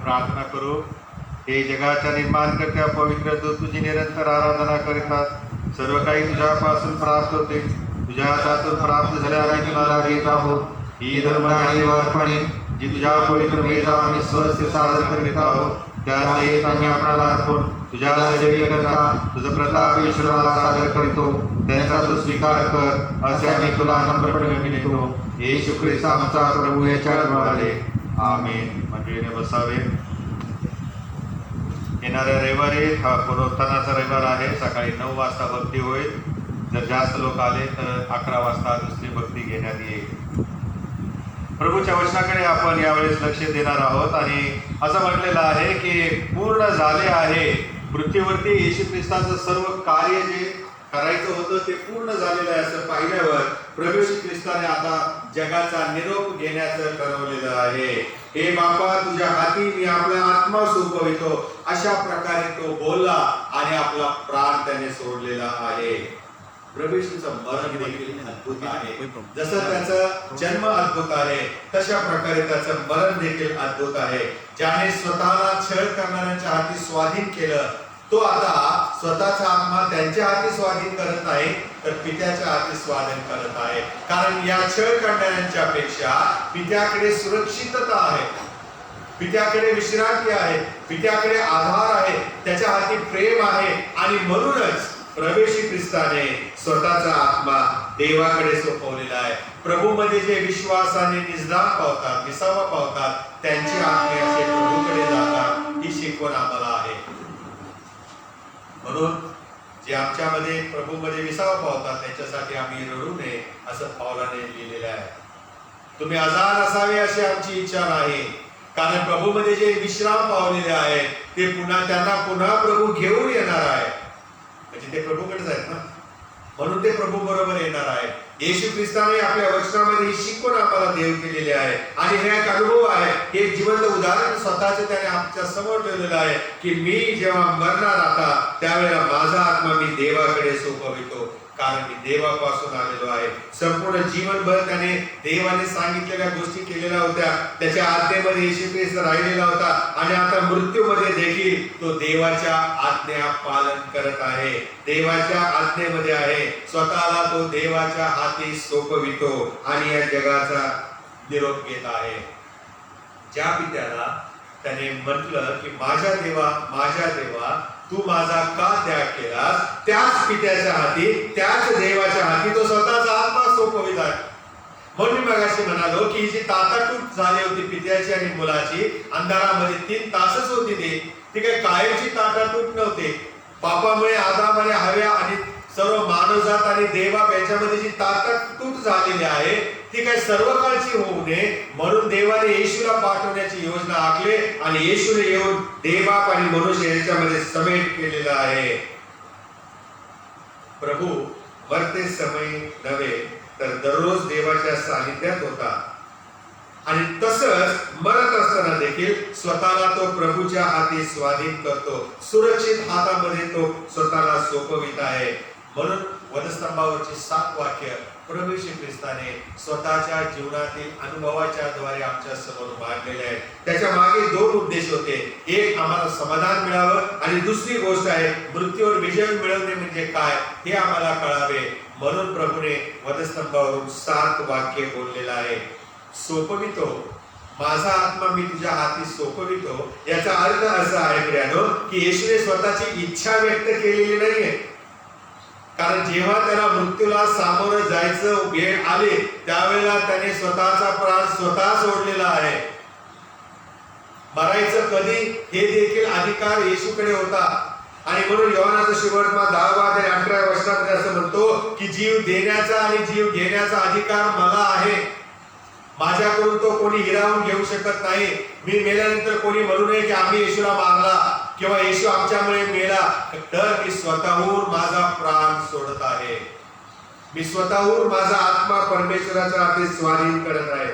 प्रार्थना करू. हे जगाच्या निर्माणकर्त्या पवित्र तू तुझी निरंतर आराधना करीतात. सर्व काही तुझ्यापासून प्राप्त होते. तुझ्या हातातून प्राप्त झाल्या आम्ही तुला घेत आहोत. ही धर्म आणि अर्पणे जी तुझ्या पवित्र वेदा आम्ही स्वस्य सादर करीत आहोत, त्यात आम्ही आपणाला अर्पण तुझ्या सेवेकरता तुझं प्रताप ईश्वराला सादर करतो. त्यांचा तू स्वीकार कर असे आम्ही तुला नम्रपणे विनवतो. येशू ख्रिस्त आमचा प्रभू याच्याद्वारे. आमेन. मंडळीने बसावे. येणाऱ्या रविवारी हा पुनरुत्थानाचा रविवार आहे. सकाळी 9 वाजता भक्ती होईल. जर जास्त लोक आले तर 11 वाजता दुसरी भक्ती घेण्यात येईल. प्रभूच्या वचनाकडे आपण यावेळेस लक्ष देणार आहोत. आणि असं म्हटलेलं आहे की पूर्ण झाले आहे. पृथ्वीवरती येशू ख्रिस्ताचं सर्व कार्य जे करायचं होतं ते पूर्ण झालेलं आहे असं पाहिल्यावर प्रभू येशू ख्रिस्ताने आता जगाचा निरोप घेण्याचं ठरवलेलं आहे. हे बापा तुझ्या हाती मी आपला आत्मा सोपवितो अशा प्रकारे तो बोलला आणि आपला प्राण त्याने सोडलेला आहे. प्रभू येशूचं मरण देखील अद्भुत आहे. जसं त्याचा जन्म अद्भुत आहे तशा प्रकारे त्याचं मरण देखील अद्भुत आहे. ज्याने स्वतःला छळ करणाऱ्यांच्या हाती स्वाधीन केलं तो आता स्वतःचा आत्मा त्यांच्या हाती स्वाधीन करत नाही तर पित्याच्या हाती स्वाधीन करत आहे. कारण या छळ करणाऱ्यांच्या पेक्षा पित्याकडे सुरक्षितता आहे, पित्याकडे विश्रांती आहे, पित्याकडे आधार आहे, त्याच्या हाती प्रेम आहे. आणि म्हणूनच प्रभू येशू ख्रिस्ताने स्वतःचा आत्मा देवाकडे सोपवलेला आहे. प्रभूमध्ये जे विश्वासाने निजदान पावतात, विसावा पावतात, त्यांची आत्मे असे प्रभूकडे जातात. ही शिकवण आम्हाला आहे. म्हणून जे आमच्यामध्ये प्रभूमध्ये विसावा पावतात त्याच्यासाठी आम्ही रडू नये असं पावलाने लिहिलेलं आहे. तुम्ही आजाद असावे अशी आमची इच्छा नाही. कारण प्रभूमध्ये जे विश्राम पावलेले आहेत ते त्यांना पुन्हा प्रभू घेऊन येणार आहे. म्हणजे ते प्रभूकडेच आहेत ना, म्हणून ते प्रभू बरोबर येणार आहे. येशू ख्रिस्ताने आपल्या वचनामध्ये ही शिकवण आम्हाला देव केलेली आहे. आणि हे एक अनुभव आहे, हे एक जिवंत उदाहरण स्वतःचे त्याने आमच्या समोर ठेवलेलं आहे की मी जेव्हा मरणार आता त्यावेळेला माझा आत्मा मी देवाकडे सोपवितो. कारण मी देवापासून आलेलो आहे. संपूर्ण जीवनभर त्याने देवाने सांगितलेल्या गोष्टी केलेल्या होत्या, त्याच्या आज्ञेमध्ये येशू ख्रिस्त राहिलेला होता. आणि आता मृत्यूमध्ये देखील तो देवाच्या आज्ञा पालन करत आहे, देवाच्या आज्ञेमध्ये आहे. स्वतःला तो देवाच्या हाती सोपवितो आणि या जगाचा निरोप घेत आहे. ज्या पित्याला त्याने म्हटलं की माझ्या देवा तू माझा का त्याग केलास, त्याच पित्याच्या हाती, त्याच देवाच्या हाती तो स्वतःचा आत्मा सोपवित आहे. म्हणून मी मगाशी म्हणालो की जी ताटातूट झाली होती पित्याची आणि मुलाची, अंधारामध्ये 3 तासच होती ती काही कायमची ताटातूट नव्हते. पापामुळे आदाम आणि हव्या आणि सर्व मानवजात आणि देवा यांच्यामध्ये जी ताटातूट झालेली आहे ती काही सर्व काळची होऊ नये म्हणून देवाने येशूला पाठवण्याची योजना आखली आणि येशूने येऊन देवबाप आणि मनुष्य यांच्यामध्ये समेट केलेला आहे. प्रभू मरते समय नव्हे तर दररोज देवाच्या सानिध्यात होता. आणि तसंच मरत असताना देखील स्वतःला तो प्रभूच्या हाती स्वाधीन करतो. सुरक्षित हातामध्ये तो स्वतःला सोपवित आहे. म्हणून वधस्तंभावरची 7 वाक्य प्रभू येशू ख्रिस्ताने स्वतःच्या जीवनातील अनुभवाच्या द्वारे आमच्या समोर मांडलेले आहेत. त्याच्या मागे 2 उद्देश होते. एक आम्हाला समाधान मिळावं आणि दुसरी गोष्ट आहे मृत्यूवर विजय मिळवणे म्हणजे काय हे आम्हाला कळावे. म्हणून प्रभूने वधस्तंभावरून 7 वाक्य बोललेलं आहे. सोपवितो, माझा आत्मा मी तुझ्या हाती सोपवितो. याचा अर्थ असा आहे प्रियानो की येशूने स्वतःची इच्छा व्यक्त केलेली नाहीये. कारण जेव्हा त्याला मृत्यूला सामोरं जायचं वेळ आले त्यावेळेला त्याने स्वतःचा प्राण स्वतः सोडलेला आहे. मरायचं कधी हे देखील अधिकार येशूकडे होता. आणि म्हणून योहानाचा सुवर्तमान 10 आणि 18 वचनामध्ये असं म्हणतो की जीव देण्याचा आणि जीव घेण्याचा अधिकार मला आहे. माझ्याकडून तो कोणी हिरावून घेऊ शकत नाही. मी मेल्यानंतर कोणी म्हणू नये की आम्ही येशूला मारला किंवा येशू आमच्यामुळे मेला. तर मी स्वतःहून माझा प्राण सोडत आहे. मी स्वतःहून माझा आत्मा परमेश्वराच्या हाती स्वाधीन करत आहे.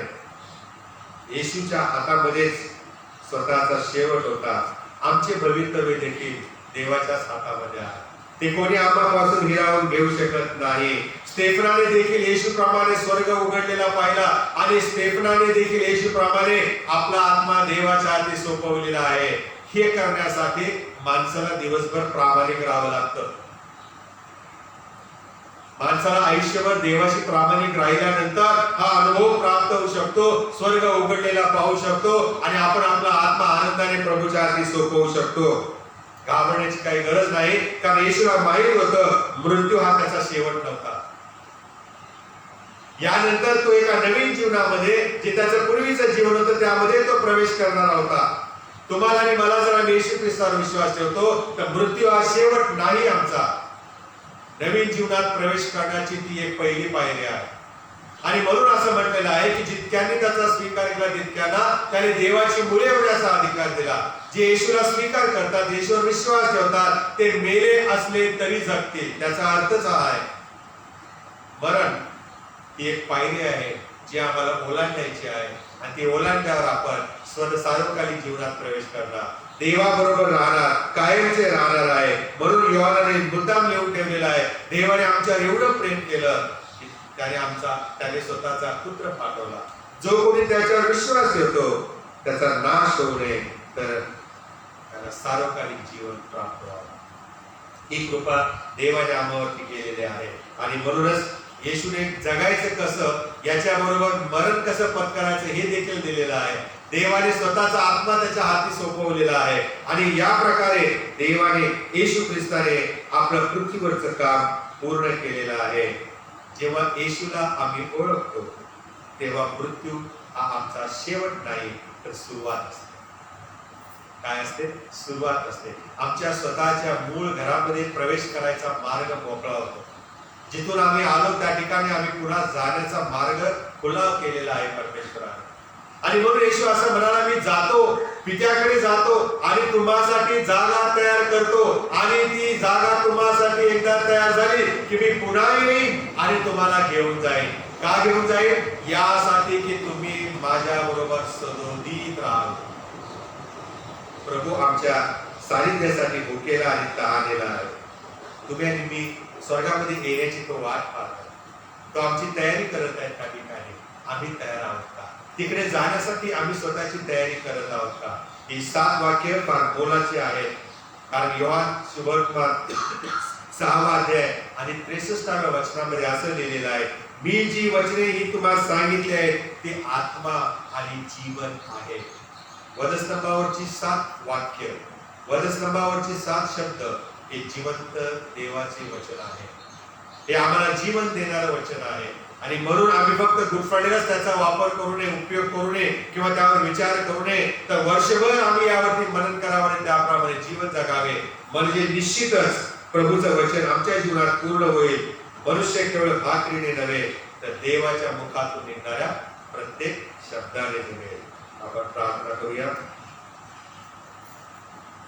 येशूच्या हातामध्येच स्वतःचा शेवट होता. आमचे भवितव्य देखील देवाच्याच हातामध्ये आहे. ते कोणी आम्हापासून हिरावून घेऊ शकत नाही. स्टेफनाने देखील येशूप्रमाणे स्वर्ग उघडलेला पाहिला आणि स्टेफनाने देखील येशूप्रमाणे आपला आत्मा देवाच्या हाती सोपवलेला आहे. हे करण्यासाठी माणसाला दिवसभर प्रामाणिक राहावं लागतं. माणसाला आयुष्यभर देवाशी प्रामाणिक राहिल्यानंतर हा अनुभव प्राप्त होऊ शकतो, स्वर्ग उघडलेला पाहू शकतो आणि आपण आपला आत्मा आनंदाने प्रभूच्या हाती सोपवू शकतो. घाबरण्याची काही गरज नाही, कारण येशूला माहित होतं मृत्यू हा त्याचा शेवट नव्हता. यानंतर तो एका नवीन जीवनामध्ये, जे त्याचं पूर्वीचं जीवन होतं त्यामध्ये तो प्रवेश करणार होता. तुम्हाला आणि मला जर आम्ही येशू ख्रिस्तावर विश्वास ठेवतो तर मृत्यू हा शेवट नाही आमचा. नवीन जीवनात प्रवेश करण्याची ती एक पहिली पायरी आहे. आणि म्हणून असं म्हटलेलं आहे की जितक्यांनी त्याचा स्वीकार केला तितक्यांना त्याने देवाची मुले होण्याचा अधिकार दिला. जे येशूला स्वीकार करतात, येशूवर विश्वास ठेवतात, ते मेले असले तरी जगतील. त्याचा अर्थच हा आहे. मरण ही एक पायरी आहे जी आम्हाला ओलांडायची आहे आणि ती ओलांडल्यावर आपण सार्वकालिक जीवनात प्रवेश करणार, देवाबरोबर राहणार, कायमचे राहणार आहे. म्हणून योहानाने मुद्दाम लिहून ठेवलेला आहे, देवाने आमच्यावर एवढं प्रेम केलं की त्याने स्वतःचा पुत्र पाठवला. जो कोणी त्याच्यावर विश्वास ठेवतो त्याचा नाश होऊ नये तर त्याला सार्वकालिक जीवन प्राप्त व्हावं. ही कृपा देवाने आम्हावरती केलेली आहे. आणि म्हणूनच येशूने जगायचं कसं, याच्याबरोबर मरण कसं पत्करायचं हे देखील दिलेलं आहे. देवाने स्वतःचा आत्मा त्याच्या हाती सोपवलेला आहे आणि या प्रकारे देवाने येशू ख्रिस्ताने आपलं पृथ्वीवरचं काम पूर्ण केलेलं आहे. जेव्हा येशूला आम्ही ओळखतो तेव्हा मृत्यू हा आमचा शेवट नाही तर सुरुवात असते. काय असते? सुरुवात असते. आमच्या स्वतःच्या मूळ घरामध्ये प्रवेश करायचा मार्ग मोकळा होतो. जिथून आम्ही आलो त्या ठिकाणी आम्ही पुन्हा जाण्याचा मार्ग खुला केलेला आहे परमेश्वराने. आणि म्हणून येशू असं म्हणाला, मी जातो, पित्याकडे जातो आणि तुम्हासाठी जागा तयार करतो. आणि ती जागा तुम्हासाठी एकदा तयार झाली की मी पुन्हा येईन आणि तुम्हाला घेऊन जाईन. का घेऊन जाईन? यासाठी की तुम्ही माझ्या बरोबर सदोदित राहाल. प्रभू आमच्या सानिध्यासाठी भुकेला आणि तहानेला आहे. तुम्ही आणि मी स्वर्गामध्ये येण्याची तो वाट पाहतो. तो आमची तयारी करत आहे त्या ठिकाणी. आम्ही तयार आहोत का? तिकडे जाण्यासाठी आम्ही स्वतःची तयारी करत आहोत का? ही 7 वाक्य फार मोलाची आहेत. कारण योहान सुवर्तमान 6 अध्याय आणि 63व्या वचनामध्ये असं लिहिलेलं आहे, मी जी वचने ही तुम्हाला सांगितली आहेत ते आत्मा आणि जीवन आहे. वधस्तंभावरची 7 वाक्य, वधस्तंभावरची 7 शब्द हे जिवंत देवाचे वचन आहे. हे आम्हाला जीवन देणारं वचन आहे. आणि म्हणून आम्ही फक्त गुड फ्रायडेलाच त्याचा वापर करू नये, उपयोग करू नये किंवा त्यावर विचार करू नये, तर वर्षभर आम्ही यावरती मनन करावं आणि त्याप्रमाणे जीवन जगावे. म्हणजे निश्चितच प्रभूचं वचन आमच्या जीवनात पूर्ण होईल. मनुष्य केवळ भाकरीने नव्हे तर देवाच्या मुखातून निघणाऱ्या प्रत्येक शब्दाने जगेल. आपण प्रार्थना करूया.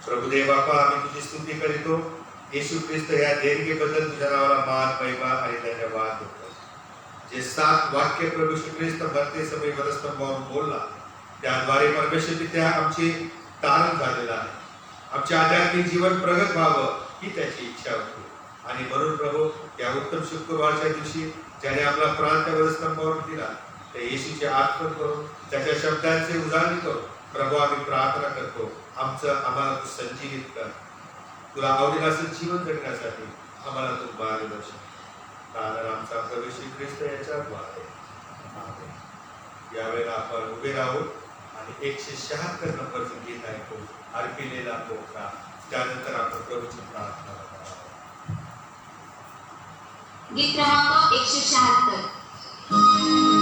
प्रभुदेव बापा, आम्ही तुझी स्तुती करीतो. येशू ख्रिस्त या देणगीबद्दल तुझ्या नावाला मान, महिमा आणि धन्यवाद देतो. जे 7 वाक्य प्रभू श्री ख्रिस्त मरते समय वधस्तंभावरून बोलला, त्याद्वारे परमेश्वर पित्या आमची तारण झालेला आहे. आमचे आध्यात्मिक जीवन प्रगत व्हावं ही त्याची इच्छा होती. आणि म्हणून प्रभू या उत्तम शुक्रवारच्या दिवशी ज्याने आपला प्राण त्या वधस्तंभावर दिला, त्या येशूचे आठवण करून त्याच्या शब्दांचे उजाळणी करून प्रभू आम्ही प्रार्थना करतो, आम्हाला तू संजीवित कर. तुला आवडेल असं जीवन जगण्यासाठी आम्हाला तू मार्गदर्शन. कारण आमचा प्रभू श्री ख्रिस्त याच्याद्वारे यावेळेला आपण उभे राहू आणि 176 नंबरचं गीत ऐकू, अर्पिलेला पोखरा. त्यानंतर आपण प्रभूची प्रार्थना करावं. गीत क्रमांक 176. Amen.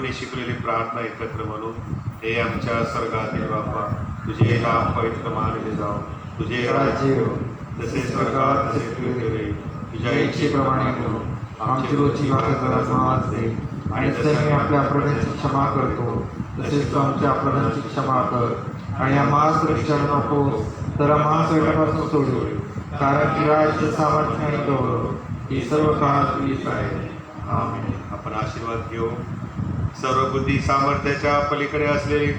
प्रभूने शिकलेली प्रार्थना एकत्र म्हणून. हे आमच्या स्वर्गातील बापा, तुझे नाम पवित्र मानले जाओ, तुझे राज्य येवो, जसे स्वर्गात तसे पृथ्वीवर. तुझ्या इच्छेप्रमाणे करू. आमची रोजची भाकर आज दे, आणि जसे आम्ही आपल्या अपराधांची क्षमा करतो तसेच तू आमच्या अपराधांची क्षमा कर. आणि आम्हास रक्षण नको, तर आम्हास वाईटापासून सोडू, कारण की राज्य, सामर्थ्य आणि गौरव ही सर्व काळ तुझीच आहे. आमेन. आपण आशीर्वाद घेऊ. सर्व बुद्धी सामर्थ्याच्या पलीकडे असलेली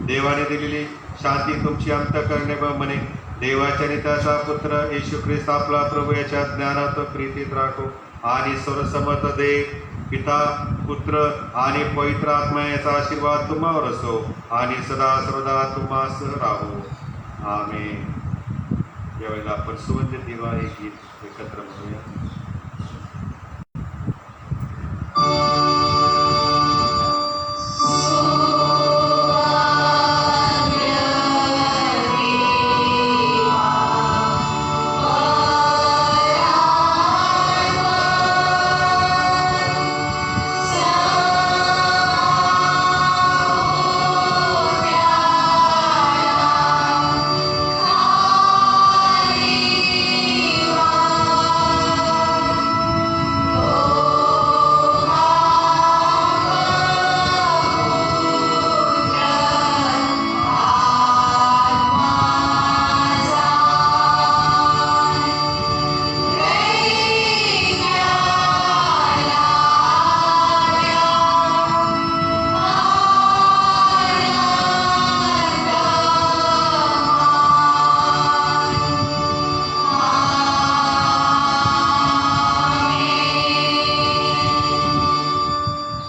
देवाने दिलेली शांती तुमची अंतःकरणे म्हणे. देवाच्या आणि त्याचा पुत्र येशू ख्रिस्त आपला प्रभू याच्या ज्ञानात प्रीतीत राखो, आणि सर्वसमर्थ देव पिता, पुत्र आणि पवित्र आत्मा याचा आशीर्वाद तुम्हावर असो आणि सदा सर्वदा तुम्हास राहो. आमेन. यावेळेला आपण सुवंद्य दिवा हे गीत एकत्र म्हणूया.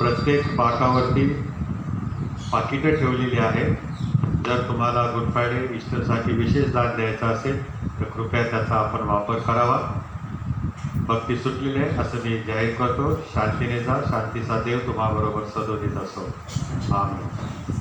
प्रत्येक पाकावरती पाकिटं ठेवलेली आहेत. जर तुम्हाला गुड फ्रायडे ईस्टरसाठी विशेष दान द्यायचं असेल तर कृपया त्याचा आपण वापर करावा. भक्ती सुटलेली आहे असं मी जाहीर करतो. शांतीने जा. शांतीचा देव तुम्हाबरोबर सदोदित असो. आमेन.